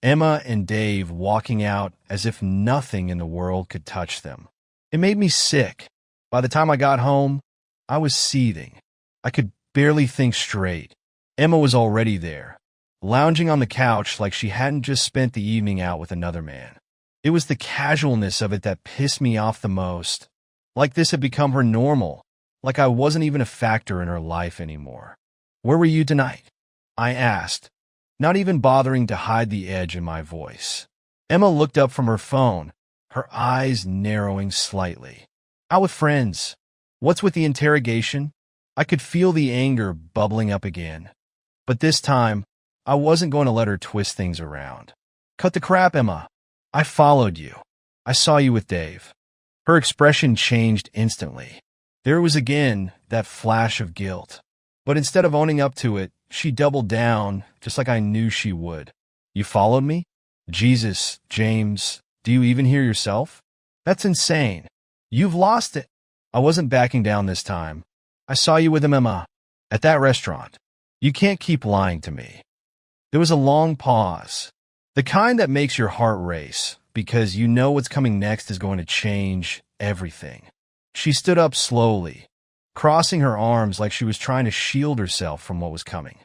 Emma and Dave walking out as if nothing in the world could touch them. It made me sick. By the time I got home, I was seething. I could barely think straight. Emma was already there, lounging on the couch like she hadn't just spent the evening out with another man. It was the casualness of it that pissed me off the most. Like this had become her normal, like I wasn't even a factor in her life anymore. "Where were you tonight?" I asked, not even bothering to hide the edge in my voice. Emma looked up from her phone, her eyes narrowing slightly. "Out with friends." "What's with the interrogation?" I could feel the anger bubbling up again. But this time, I wasn't going to let her twist things around. "Cut the crap, Emma. I followed you. I saw you with Dave." Her expression changed instantly. There was again that flash of guilt. But instead of owning up to it, she doubled down, just like I knew she would. "You followed me? Jesus, James, do you even hear yourself? That's insane. You've lost it." I wasn't backing down this time. "I saw you with him, Emma, at that restaurant. You can't keep lying to me." There was a long pause, the kind that makes your heart race, because you know what's coming next is going to change everything. She stood up slowly, crossing her arms like she was trying to shield herself from what was coming.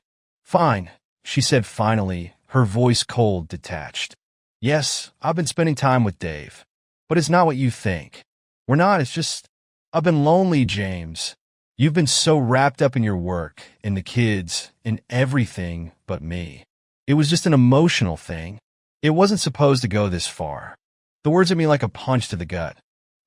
"Fine," she said finally, her voice cold, detached. "Yes, I've been spending time with Dave, but it's not what you think. We're not, it's just, I've been lonely, James. You've been so wrapped up in your work, in the kids, in everything but me. It was just an emotional thing. It wasn't supposed to go this far." The words hit me like a punch to the gut.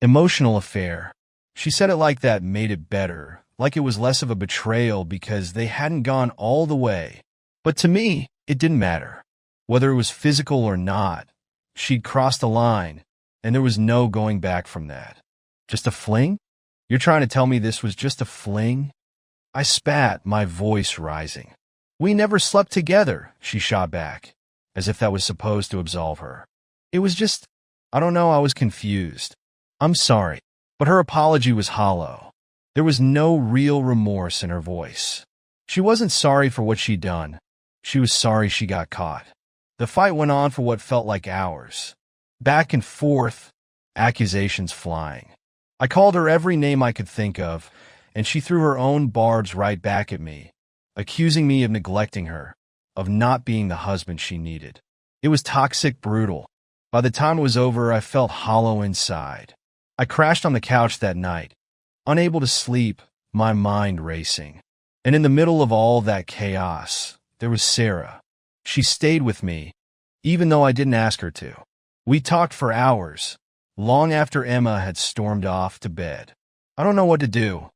Emotional affair. She said it like that made it better, like it was less of a betrayal because they hadn't gone all the way. But to me, it didn't matter. Whether it was physical or not, she'd crossed the line, and there was no going back from that. "Just a fling? You're trying to tell me this was just a fling?" I spat, my voice rising. "We never slept together," she shot back, as if that was supposed to absolve her. "It was just, I don't know, I was confused. I'm sorry." But her apology was hollow. There was no real remorse in her voice. She wasn't sorry for what she'd done. She was sorry she got caught. The fight went on for what felt like hours. Back and forth, accusations flying. I called her every name I could think of, and she threw her own barbs right back at me, accusing me of neglecting her, of not being the husband she needed. It was toxic, brutal. By the time it was over, I felt hollow inside. I crashed on the couch that night, unable to sleep, my mind racing. And in the middle of all that chaos, there was Sarah. She stayed with me, even though I didn't ask her to. We talked for hours, long after Emma had stormed off to bed. "I don't know what to do,"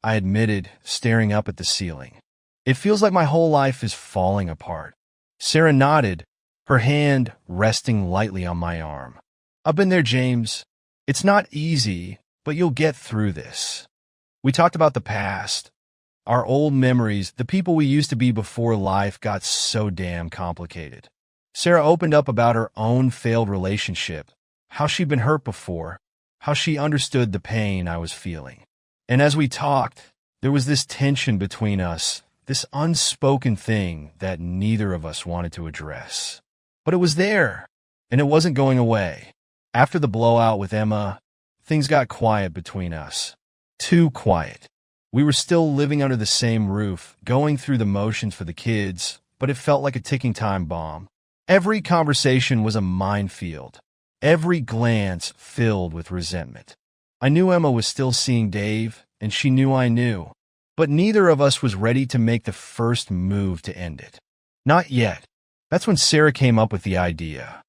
I admitted, staring up at the ceiling. "It feels like my whole life is falling apart." Sarah nodded, her hand resting lightly on my arm. "I've been there, James. It's not easy, but you'll get through this." We talked about the past, our old memories, the people we used to be before life got so damn complicated. Sarah opened up about her own failed relationship, how she'd been hurt before, how she understood the pain I was feeling. And as we talked, there was this tension between us, this unspoken thing that neither of us wanted to address. But it was there, and it wasn't going away. After the blowout with Emma, things got quiet between us. Too quiet. We were still living under the same roof, going through the motions for the kids, but it felt like a ticking time bomb. Every conversation was a minefield. Every glance filled with resentment. I knew Emma was still seeing Dave, and she knew I knew. But neither of us was ready to make the first move to end it. Not yet. That's when Sarah came up with the idea.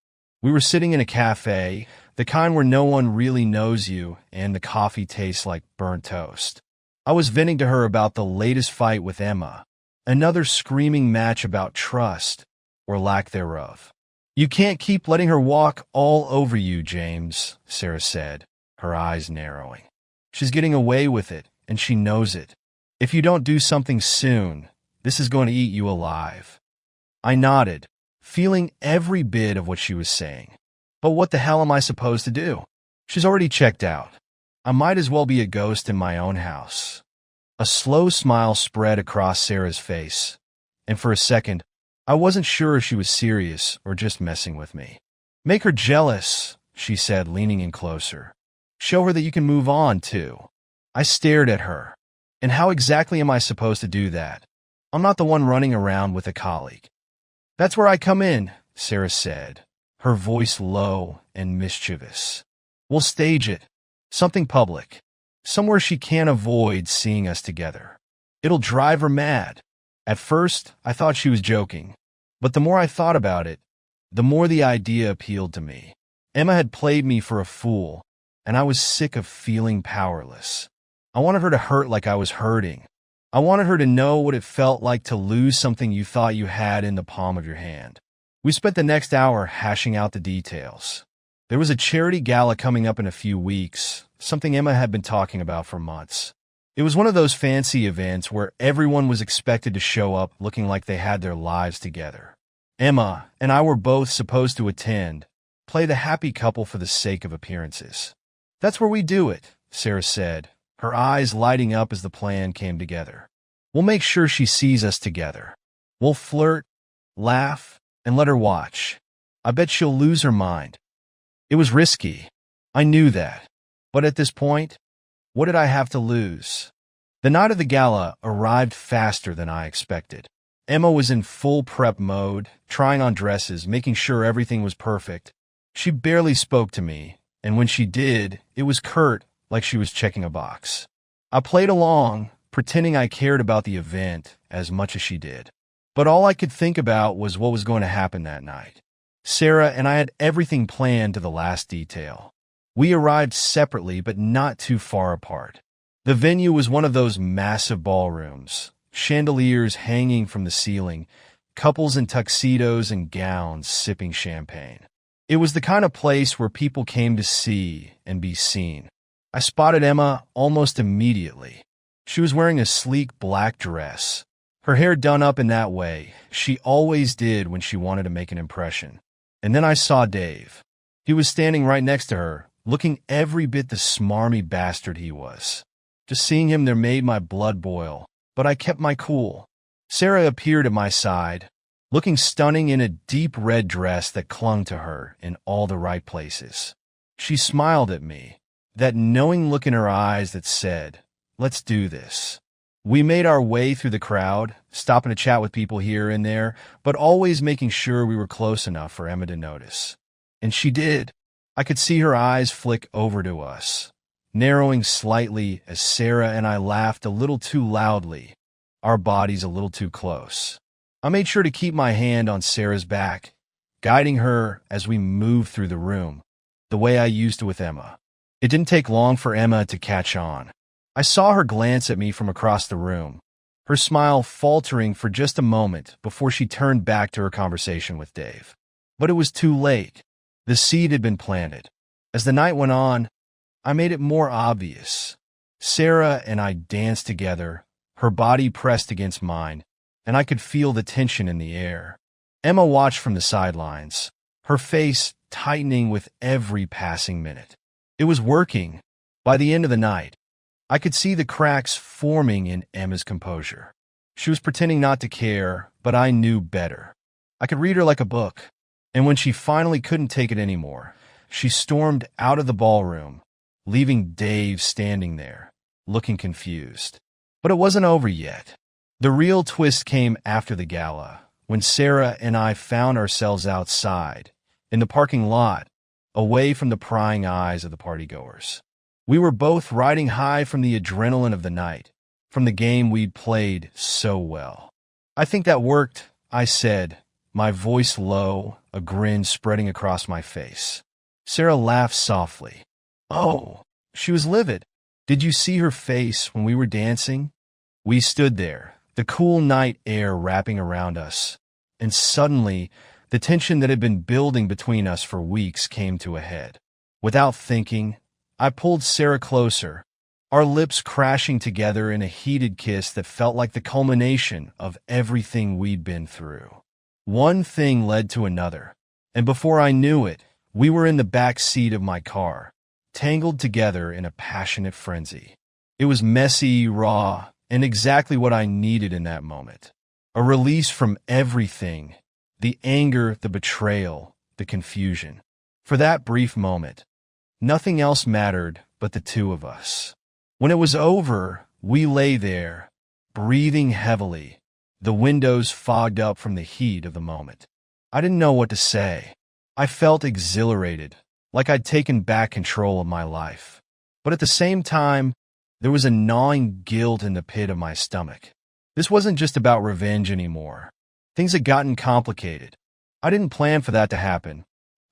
We were sitting in a cafe, the kind where no one really knows you and the coffee tastes like burnt toast. I was venting to her about the latest fight with Emma, another screaming match about trust, or lack thereof. "You can't keep letting her walk all over you, James," Sarah said, her eyes narrowing. "She's getting away with it, and she knows it. If you don't do something soon, this is going to eat you alive." I nodded, feeling every bit of what she was saying. But what the hell am I supposed to do? She's already checked out. I might as well be a ghost in my own house. A slow smile spread across Sarah's face, and for a second, I wasn't sure if she was serious or just messing with me. Make her jealous, she said, leaning in closer. Show her that you can move on, too. I stared at her. And how exactly am I supposed to do that? I'm not the one running around with a colleague. That's where I come in, Sarah said, her voice low and mischievous. We'll stage it. Something public. Somewhere she can't avoid seeing us together. It'll drive her mad. At first, I thought she was joking. But the more I thought about it, the more the idea appealed to me. Emma had played me for a fool, and I was sick of feeling powerless. I wanted her to hurt like I was hurting. I wanted her to know what it felt like to lose something you thought you had in the palm of your hand. We spent the next hour hashing out the details. There was a charity gala coming up in a few weeks, something Emma had been talking about for months. It was one of those fancy events where everyone was expected to show up looking like they had their lives together. Emma and I were both supposed to attend, play the happy couple for the sake of appearances. That's where we do it, Sarah said, her eyes lighting up as the plan came together. We'll make sure she sees us together. We'll flirt, laugh, and let her watch. I bet she'll lose her mind. It was risky. I knew that. But at this point, what did I have to lose? The night of the gala arrived faster than I expected. Emma was in full prep mode, trying on dresses, making sure everything was perfect. She barely spoke to me, and when she did, it was curt, like she was checking a box. I played along, pretending I cared about the event as much as she did. But all I could think about was what was going to happen that night. Sarah and I had everything planned to the last detail. We arrived separately but not too far apart. The venue was one of those massive ballrooms, chandeliers hanging from the ceiling, couples in tuxedos and gowns sipping champagne. It was the kind of place where people came to see and be seen. I spotted Emma almost immediately. She was wearing a sleek black dress, her hair done up in that way she always did when she wanted to make an impression. And then I saw Dave. He was standing right next to her, looking every bit the smarmy bastard he was. Just seeing him there made my blood boil, but I kept my cool. Sarah appeared at my side, looking stunning in a deep red dress that clung to her in all the right places. She smiled at me, that knowing look in her eyes that said, "Let's do this." We made our way through the crowd, stopping to chat with people here and there, but always making sure we were close enough for Emma to notice. And she did. I could see her eyes flick over to us, narrowing slightly as Sarah and I laughed a little too loudly, our bodies a little too close. I made sure to keep my hand on Sarah's back, guiding her as we moved through the room, the way I used to with Emma. It didn't take long for Emma to catch on. I saw her glance at me from across the room, her smile faltering for just a moment before she turned back to her conversation with Dave. But it was too late. The seed had been planted. As the night went on, I made it more obvious. Sarah and I danced together, her body pressed against mine, and I could feel the tension in the air. Emma watched from the sidelines, her face tightening with every passing minute. It was working. By the end of the night, I could see the cracks forming in Emma's composure. She was pretending not to care, but I knew better. I could read her like a book. And when she finally couldn't take it anymore, she stormed out of the ballroom, leaving Dave standing there, looking confused. But it wasn't over yet. The real twist came after the gala, when Sarah and I found ourselves outside, in the parking lot, away from the prying eyes of the partygoers. We were both riding high from the adrenaline of the night, from the game we'd played so well. "I think that worked," I said, my voice low, a grin spreading across my face. Sarah laughed softly. "Oh," she was livid. "Did you see her face when we were dancing?" We stood there, the cool night air wrapping around us, and suddenly, the tension that had been building between us for weeks came to a head. Without thinking, I pulled Sarah closer, our lips crashing together in a heated kiss that felt like the culmination of everything we'd been through. One thing led to another, and before I knew it, we were in the back seat of my car, tangled together in a passionate frenzy. It was messy, raw, and exactly what I needed in that moment. A release from everything, the anger, the betrayal, the confusion. For that brief moment, nothing else mattered but the two of us. When it was over, we lay there, breathing heavily, the windows fogged up from the heat of the moment. I didn't know what to say. I felt exhilarated, like I'd taken back control of my life. But at the same time, there was a gnawing guilt in the pit of my stomach. This wasn't just about revenge anymore. Things had gotten complicated. I didn't plan for that to happen,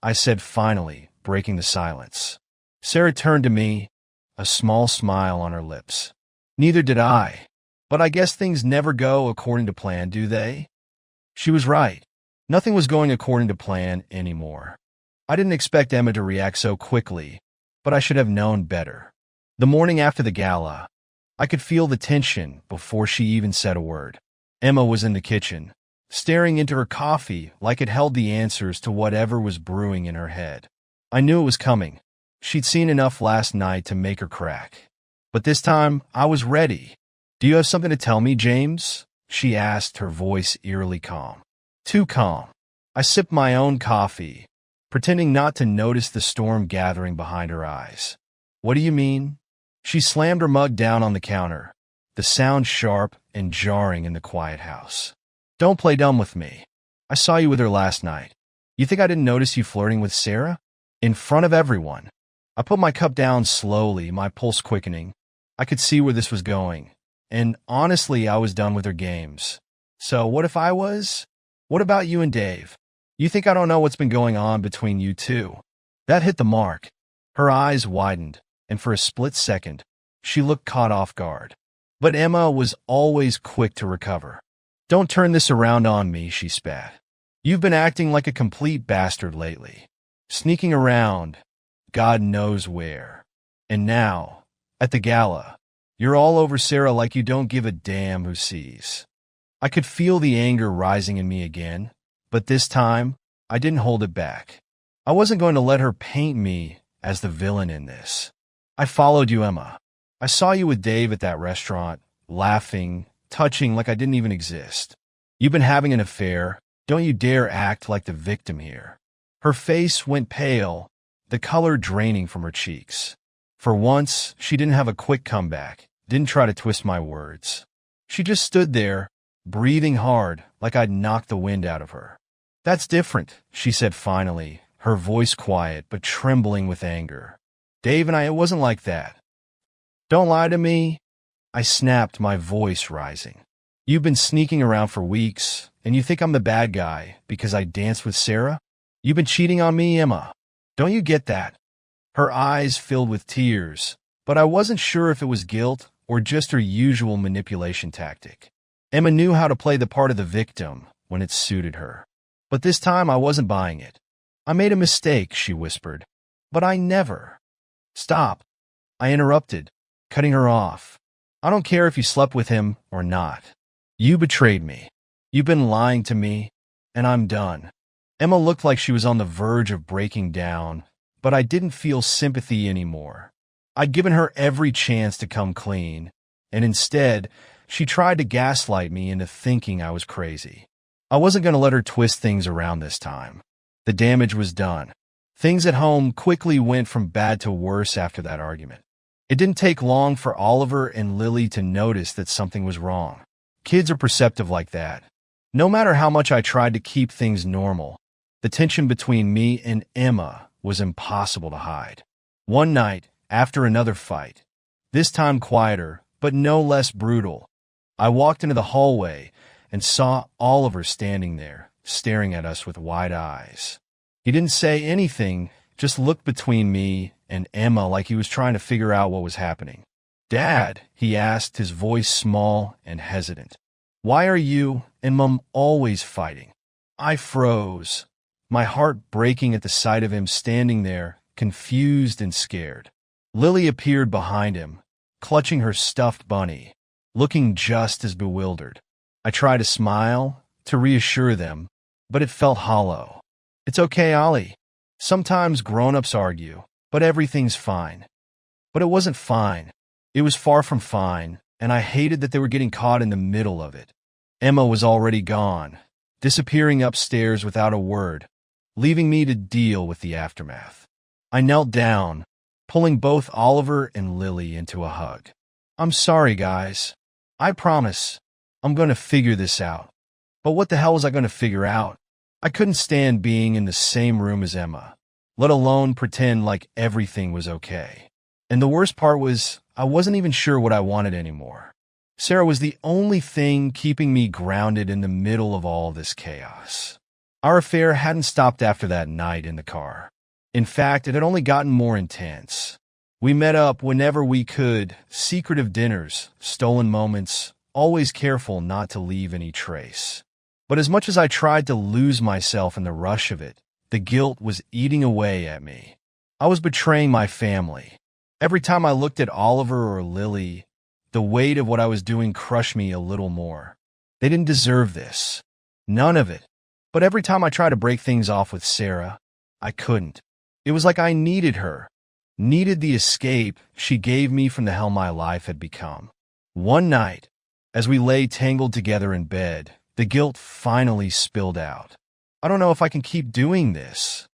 I said finally, breaking the silence. Sarah turned to me, a small smile on her lips. Neither did I. But I guess things never go according to plan, do they? She was right. Nothing was going according to plan anymore. I didn't expect Emma to react so quickly, but I should have known better. The morning after the gala, I could feel the tension before she even said a word. Emma was in the kitchen, staring into her coffee like it held the answers to whatever was brewing in her head. I knew it was coming. She'd seen enough last night to make her crack. But this time, I was ready. "Do you have something to tell me, James?" she asked, her voice eerily calm. Too calm. I sipped my own coffee, pretending not to notice the storm gathering behind her eyes. "What do you mean?" She slammed her mug down on the counter, the sound sharp and jarring in the quiet house. "Don't play dumb with me. I saw you with her last night. You think I didn't notice you flirting with Sarah? In front of everyone." I put my cup down slowly, my pulse quickening. I could see where this was going. And honestly, I was done with her games. So what if I was? What about you and Dave? You think I don't know what's been going on between you two? That hit the mark. Her eyes widened, and for a split second, she looked caught off guard. But Emma was always quick to recover. "Don't turn this around on me," she spat. "You've been acting like a complete bastard lately. Sneaking around, God knows where. And now, at the gala, you're all over Sarah like you don't give a damn who sees." I could feel the anger rising in me again, but this time, I didn't hold it back. I wasn't going to let her paint me as the villain in this. "I followed you, Emma. I saw you with Dave at that restaurant, laughing, touching like I didn't even exist. You've been having an affair. Don't you dare act like the victim here." Her face went pale, the color draining from her cheeks. For once, she didn't have a quick comeback, didn't try to twist my words. She just stood there, breathing hard, like I'd knocked the wind out of her. "That's different," she said finally, her voice quiet but trembling with anger. "Dave and I, it wasn't like that." "Don't lie to me," I snapped, my voice rising. "You've been sneaking around for weeks, and you think I'm the bad guy because I danced with Sarah? You've been cheating on me, Emma. Don't you get that?" Her eyes filled with tears, but I wasn't sure if it was guilt or just her usual manipulation tactic. Emma knew how to play the part of the victim when it suited her. But this time I wasn't buying it. "I made a mistake," she whispered. "But I never." "Stop," I interrupted, cutting her off. "I don't care if you slept with him or not. You betrayed me. You've been lying to me, and I'm done." Emma looked like she was on the verge of breaking down, but I didn't feel sympathy anymore. I'd given her every chance to come clean, and instead, she tried to gaslight me into thinking I was crazy. I wasn't going to let her twist things around this time. The damage was done. Things at home quickly went from bad to worse after that argument. It didn't take long for Oliver and Lily to notice that something was wrong. Kids are perceptive like that. No matter how much I tried to keep things normal, the tension between me and Emma was impossible to hide. One night, after another fight, this time quieter, but no less brutal, I walked into the hallway and saw Oliver standing there, staring at us with wide eyes. He didn't say anything, just looked between me and Emma like he was trying to figure out what was happening. "Dad," he asked, his voice small and hesitant. "Why are you and Mom always fighting?" I froze, my heart breaking at the sight of him standing there, confused and scared. Lily appeared behind him, clutching her stuffed bunny, looking just as bewildered. I tried to smile, to reassure them, but it felt hollow. It's okay, Ollie. Sometimes grown-ups argue, but everything's fine. But it wasn't fine. It was far from fine, and I hated that they were getting caught in the middle of it. Emma was already gone, disappearing upstairs without a word, leaving me to deal with the aftermath. I knelt down, pulling both Oliver and Lily into a hug. I'm sorry, guys. I promise. I'm going to figure this out. But what the hell was I going to figure out? I couldn't stand being in the same room as Emma, let alone pretend like everything was okay. And the worst part was, I wasn't even sure what I wanted anymore. Sarah was the only thing keeping me grounded in the middle of all this chaos. Our affair hadn't stopped after that night in the car. In fact, it had only gotten more intense. We met up whenever we could, secretive dinners, stolen moments, always careful not to leave any trace. But as much as I tried to lose myself in the rush of it, the guilt was eating away at me. I was betraying my family. Every time I looked at Oliver or Lily, the weight of what I was doing crushed me a little more. They didn't deserve this. None of it. But every time I tried to break things off with Sarah, I couldn't. It was like I needed her, needed the escape she gave me from the hell my life had become. One night, as we lay tangled together in bed, the guilt finally spilled out. I don't know if I can keep doing this,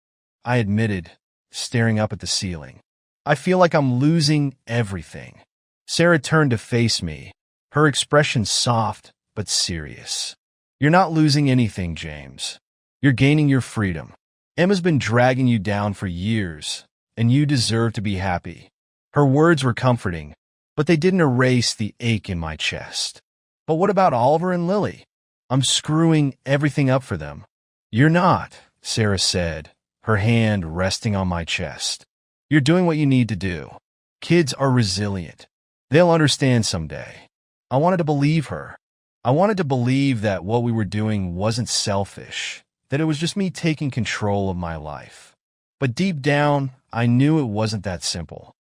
I admitted, staring up at the ceiling. I feel like I'm losing everything. Sarah turned to face me, her expression soft but serious. You're not losing anything, James. You're gaining your freedom. Emma's been dragging you down for years, and you deserve to be happy. Her words were comforting, but they didn't erase the ache in my chest. But what about Oliver and Lily? I'm screwing everything up for them. You're not, Sarah said, her hand resting on my chest. You're doing what you need to do. Kids are resilient. They'll understand someday. I wanted to believe her. I wanted to believe that what we were doing wasn't selfish, that it was just me taking control of my life. But deep down, I knew it wasn't that simple.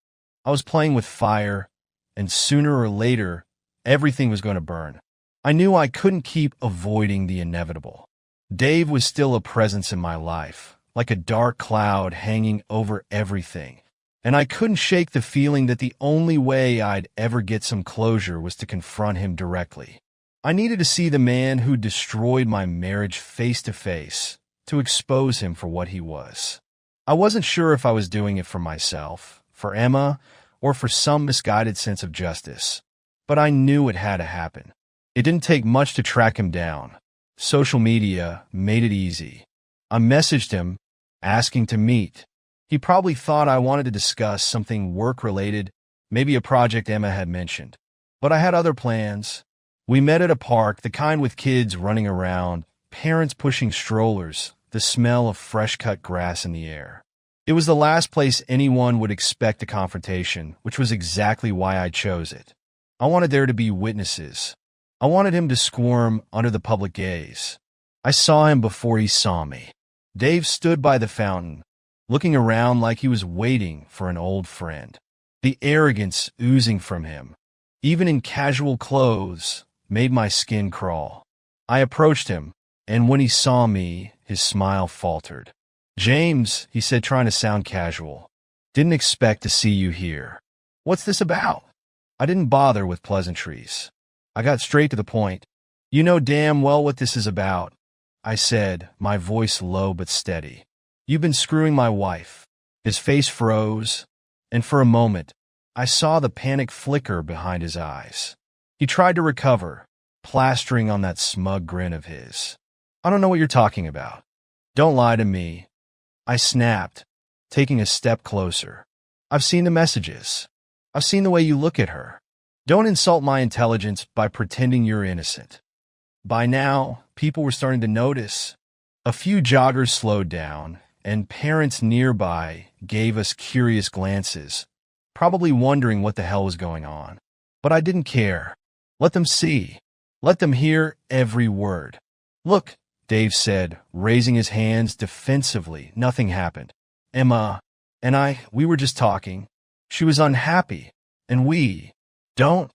I was playing with fire, and sooner or later, everything was going to burn. I knew I couldn't keep avoiding the inevitable. Dave was still a presence in my life, like a dark cloud hanging over everything. And I couldn't shake the feeling that the only way I'd ever get some closure was to confront him directly. I needed to see the man who destroyed my marriage face to face, to expose him for what he was. I wasn't sure if I was doing it for myself, for Emma, or for some misguided sense of justice. But I knew it had to happen. It didn't take much to track him down. Social media made it easy. I messaged him, asking to meet. He probably thought I wanted to discuss something work-related, maybe a project Emma had mentioned. But I had other plans. We met at a park, the kind with kids running around, parents pushing strollers, the smell of fresh-cut grass in the air. It was the last place anyone would expect a confrontation, which was exactly why I chose it. I wanted there to be witnesses. I wanted him to squirm under the public gaze. I saw him before he saw me. Dave stood by the fountain, looking around like he was waiting for an old friend. The arrogance oozing from him, even in casual clothes, made my skin crawl. I approached him, and when he saw me, his smile faltered. James, he said, trying to sound casual, didn't expect to see you here. What's this about? I didn't bother with pleasantries. I got straight to the point. You know damn well what this is about, I said, my voice low but steady. You've been screwing my wife. His face froze, and for a moment, I saw the panic flicker behind his eyes. He tried to recover, plastering on that smug grin of his. I don't know what you're talking about. Don't lie to me. I snapped, taking a step closer. I've seen the messages. I've seen the way you look at her. Don't insult my intelligence by pretending you're innocent. By now, people were starting to notice. A few joggers slowed down, and parents nearby gave us curious glances, probably wondering what the hell was going on. But I didn't care. Let them see. Let them hear every word. Look, Dave said, raising his hands defensively. Nothing happened. Emma and we were just talking. She was unhappy, and don't.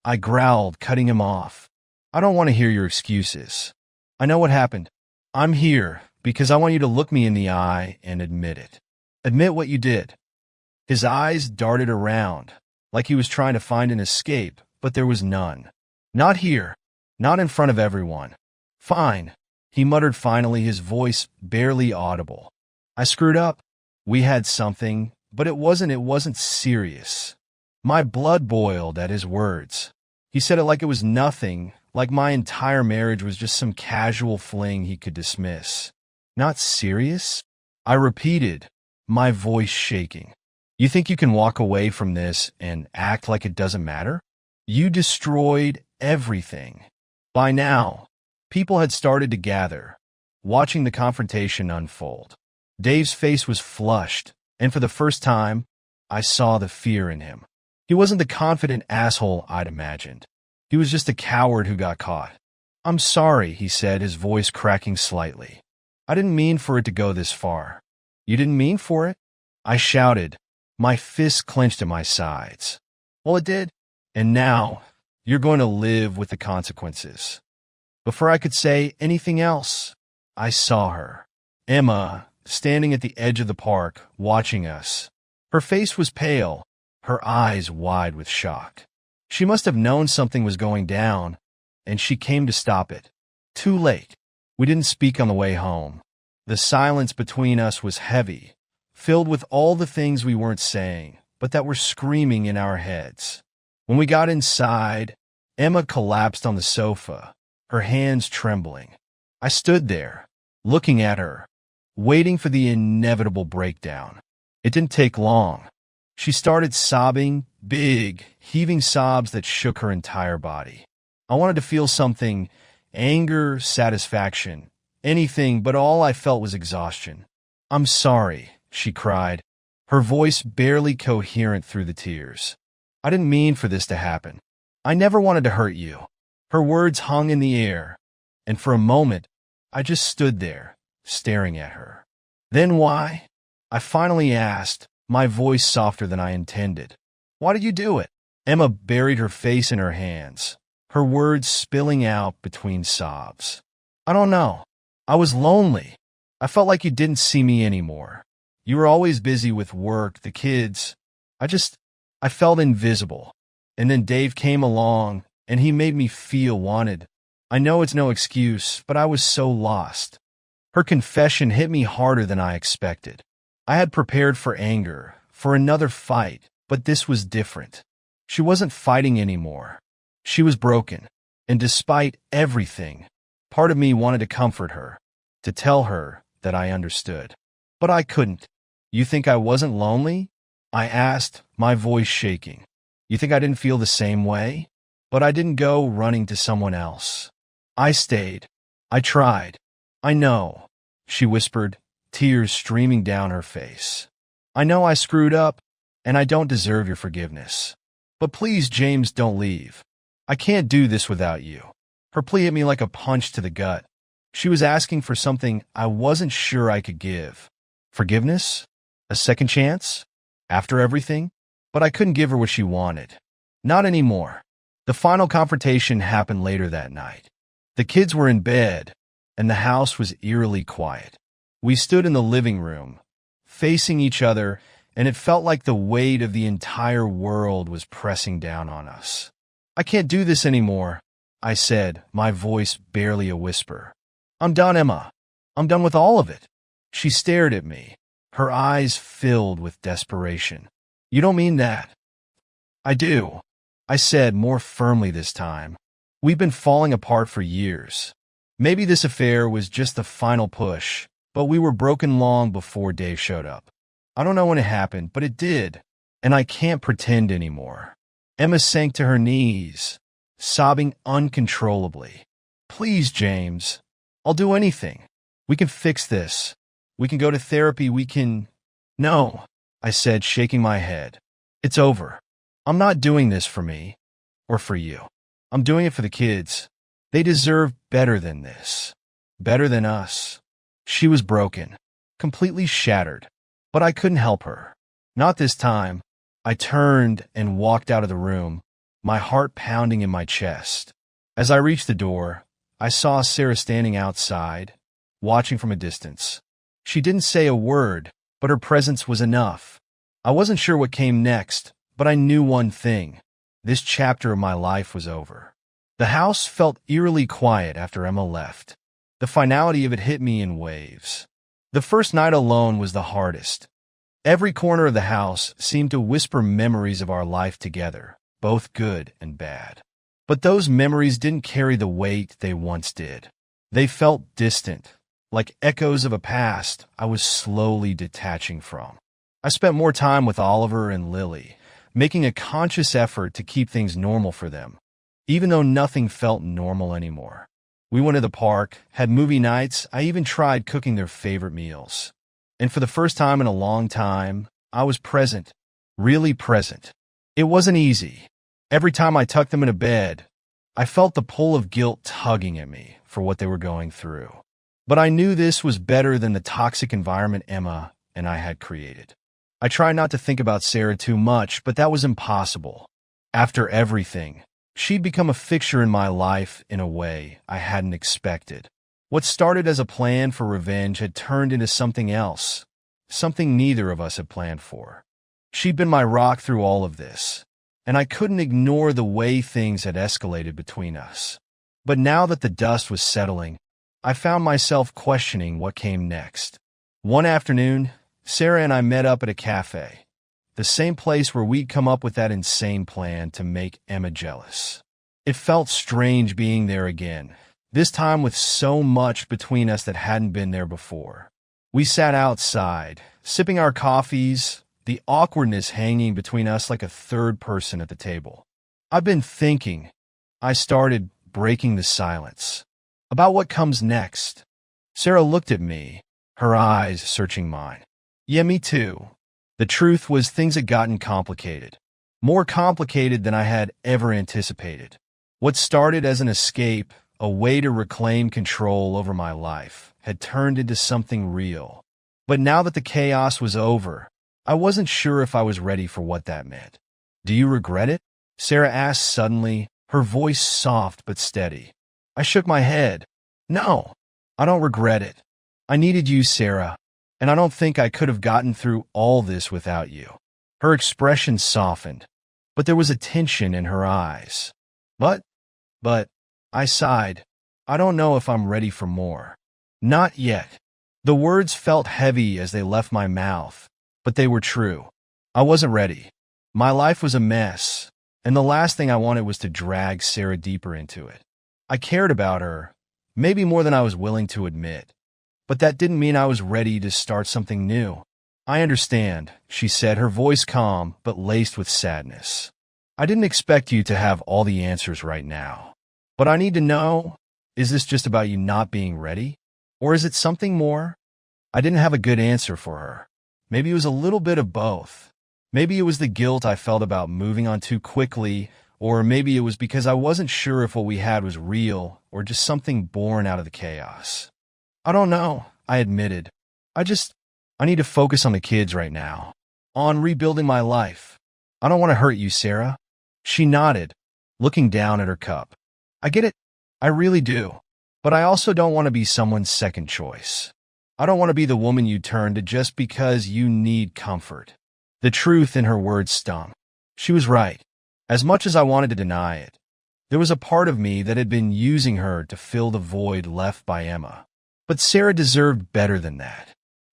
I growled, cutting him off. I don't want to hear your excuses. I know what happened. I'm here because I want you to look me in the eye and admit it. Admit what you did. His eyes darted around, like he was trying to find an escape, but there was none. Not here. Not in front of everyone. Fine, he muttered finally, his voice barely audible. I screwed up. We had something, but it wasn't serious. My blood boiled at his words. He said it like it was nothing, like my entire marriage was just some casual fling he could dismiss. Not serious? I repeated, my voice shaking. You think you can walk away from this and act like it doesn't matter? You destroyed everything. By now, people had started to gather, watching the confrontation unfold. Dave's face was flushed, and for the first time, I saw the fear in him. He wasn't the confident asshole I'd imagined. He was just a coward who got caught. I'm sorry, he said, his voice cracking slightly. I didn't mean for it to go this far. You didn't mean for it? I shouted, my fists clenched at my sides. Well, it did. And now, you're going to live with the consequences. Before I could say anything else, I saw her. Emma, standing at the edge of the park, watching us. Her face was pale, her eyes wide with shock. She must have known something was going down, and she came to stop it. Too late. We didn't speak on the way home. The silence between us was heavy, filled with all the things we weren't saying, but that were screaming in our heads. When we got inside, Emma collapsed on the sofa, her hands trembling. I stood there, looking at her, waiting for the inevitable breakdown. It didn't take long. She started sobbing, big, heaving sobs that shook her entire body. I wanted to feel something, anger, satisfaction, anything, but all I felt was exhaustion. I'm sorry, she cried, her voice barely coherent through the tears. I didn't mean for this to happen. I never wanted to hurt you. Her words hung in the air, and for a moment, I just stood there, staring at her. Then why? I finally asked, my voice softer than I intended. Why did you do it? Emma buried her face in her hands, her words spilling out between sobs. I don't know. I was lonely. I felt like you didn't see me anymore. You were always busy with work, the kids. I felt invisible. And then Dave came along, and he made me feel wanted. I know it's no excuse, but I was so lost. Her confession hit me harder than I expected. I had prepared for anger, for another fight, but this was different. She wasn't fighting anymore. She was broken, and despite everything, part of me wanted to comfort her, to tell her that I understood. But I couldn't. You think I wasn't lonely? I asked, my voice shaking. You think I didn't feel the same way? But I didn't go running to someone else. I stayed. I tried. I know, she whispered, tears streaming down her face. I know I screwed up, and I don't deserve your forgiveness. But please, James, don't leave. I can't do this without you. Her plea hit me like a punch to the gut. She was asking for something I wasn't sure I could give. Forgiveness? A second chance? After everything? But I couldn't give her what she wanted. Not anymore. The final confrontation happened later that night. The kids were in bed, and the house was eerily quiet. We stood in the living room, facing each other, and it felt like the weight of the entire world was pressing down on us. I can't do this anymore, I said, my voice barely a whisper. I'm done, Emma. I'm done with all of it. She stared at me, her eyes filled with desperation. You don't mean that? I do, I said more firmly this time. We've been falling apart for years. Maybe this affair was just the final push, but we were broken long before Dave showed up. I don't know when it happened, but it did, and I can't pretend anymore. Emma sank to her knees, sobbing uncontrollably. Please, James, I'll do anything. We can fix this. We can go to therapy, we can... No, I said, shaking my head. It's over. I'm not doing this for me, or for you. I'm doing it for the kids. They deserve better than this. Better than us. She was broken, completely shattered, but I couldn't help her. Not this time. I turned and walked out of the room, my heart pounding in my chest. As I reached the door, I saw Sarah standing outside, watching from a distance. She didn't say a word, but her presence was enough. I wasn't sure what came next, but I knew one thing. This chapter of my life was over. The house felt eerily quiet after Emma left. The finality of it hit me in waves. The first night alone was the hardest. Every corner of the house seemed to whisper memories of our life together, both good and bad. But those memories didn't carry the weight they once did. They felt distant, like echoes of a past I was slowly detaching from. I spent more time with Oliver and Lily, making a conscious effort to keep things normal for them, even though nothing felt normal anymore. We went to the park, had movie nights, I even tried cooking their favorite meals. And for the first time in a long time, I was present, really present. It wasn't easy. Every time I tucked them into bed, I felt the pull of guilt tugging at me for what they were going through. But I knew this was better than the toxic environment Emma and I had created. I tried not to think about Sarah too much, but that was impossible. After everything, she'd become a fixture in my life in a way I hadn't expected. What started as a plan for revenge had turned into something else, something neither of us had planned for. She'd been my rock through all of this, and I couldn't ignore the way things had escalated between us. But now that the dust was settling, I found myself questioning what came next. One afternoon, Sarah and I met up at a cafe, the same place where we'd come up with that insane plan to make Emma jealous. It felt strange being there again, this time with so much between us that hadn't been there before. We sat outside, sipping our coffees, the awkwardness hanging between us like a third person at the table. I've been thinking. I started breaking the silence. About what comes next. Sarah looked at me, her eyes searching mine. Yeah, me too. The truth was things had gotten complicated. More complicated than I had ever anticipated. What started as an escape, a way to reclaim control over my life, had turned into something real. But now that the chaos was over, I wasn't sure if I was ready for what that meant. Do you regret it? Sarah asked suddenly, her voice soft but steady. I shook my head. No, I don't regret it. I needed you, Sarah, and I don't think I could have gotten through all this without you. Her expression softened, but there was a tension in her eyes. But, I sighed. I don't know if I'm ready for more. Not yet. The words felt heavy as they left my mouth, but they were true. I wasn't ready. My life was a mess, and the last thing I wanted was to drag Sarah deeper into it. I cared about her, maybe more than I was willing to admit, but that didn't mean I was ready to start something new. I understand, she said, her voice calm but laced with sadness. I didn't expect you to have all the answers right now. But I need to know, is this just about you not being ready? Or is it something more? I didn't have a good answer for her. Maybe it was a little bit of both. Maybe it was the guilt I felt about moving on too quickly, or maybe it was because I wasn't sure if what we had was real or just something born out of the chaos. I don't know, I admitted. I need to focus on the kids right now, on rebuilding my life. I don't want to hurt you, Sarah. She nodded, looking down at her cup. I get it. I really do. But I also don't want to be someone's second choice. I don't want to be the woman you turn to just because you need comfort. The truth in her words stung. She was right. As much as I wanted to deny it, there was a part of me that had been using her to fill the void left by Emma. But Sarah deserved better than that.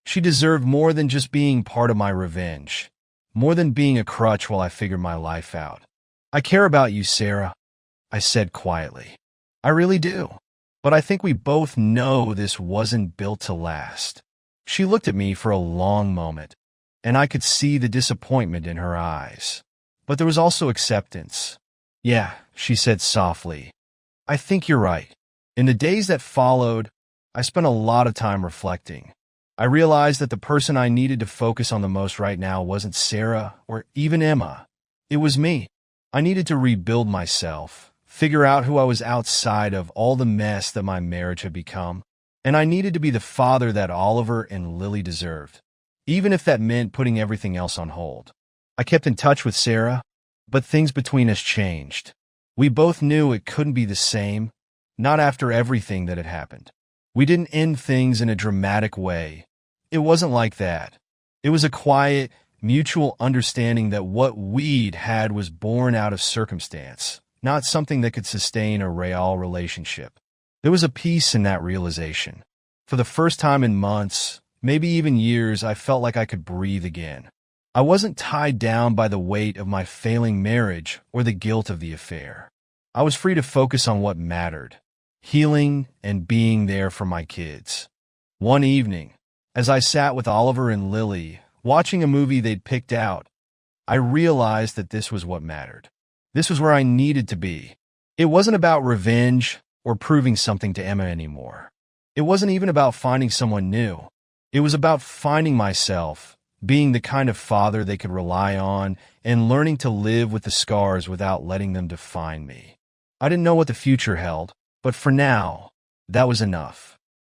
She deserved more than just being part of my revenge, more than being a crutch while I figured my life out. I care about you, Sarah, I said quietly. I really do. But I think we both know this wasn't built to last. She looked at me for a long moment, and I could see the disappointment in her eyes. But there was also acceptance. Yeah, she said softly. I think you're right. In the days that followed, I spent a lot of time reflecting. I realized that the person I needed to focus on the most right now wasn't Sarah or even Emma. It was me. I needed to rebuild myself, figure out who I was outside of all the mess that my marriage had become, and I needed to be the father that Oliver and Lily deserved, even if that meant putting everything else on hold. I kept in touch with Sarah, but things between us changed. We both knew it couldn't be the same, not after everything that had happened. We didn't end things in a dramatic way. It wasn't like that. It was a quiet, mutual understanding that what we'd had was born out of circumstance, not something that could sustain a real relationship. There was a peace in that realization. For the first time in months, maybe even years, I felt like I could breathe again. I wasn't tied down by the weight of my failing marriage or the guilt of the affair. I was free to focus on what mattered, healing and being there for my kids. One evening, as I sat with Oliver and Lily, watching a movie they'd picked out, I realized that this was what mattered. This was where I needed to be. It wasn't about revenge or proving something to Emma anymore. It wasn't even about finding someone new. It was about finding myself, being the kind of father they could rely on, and learning to live with the scars without letting them define me. I didn't know what the future held, but for now, that was enough.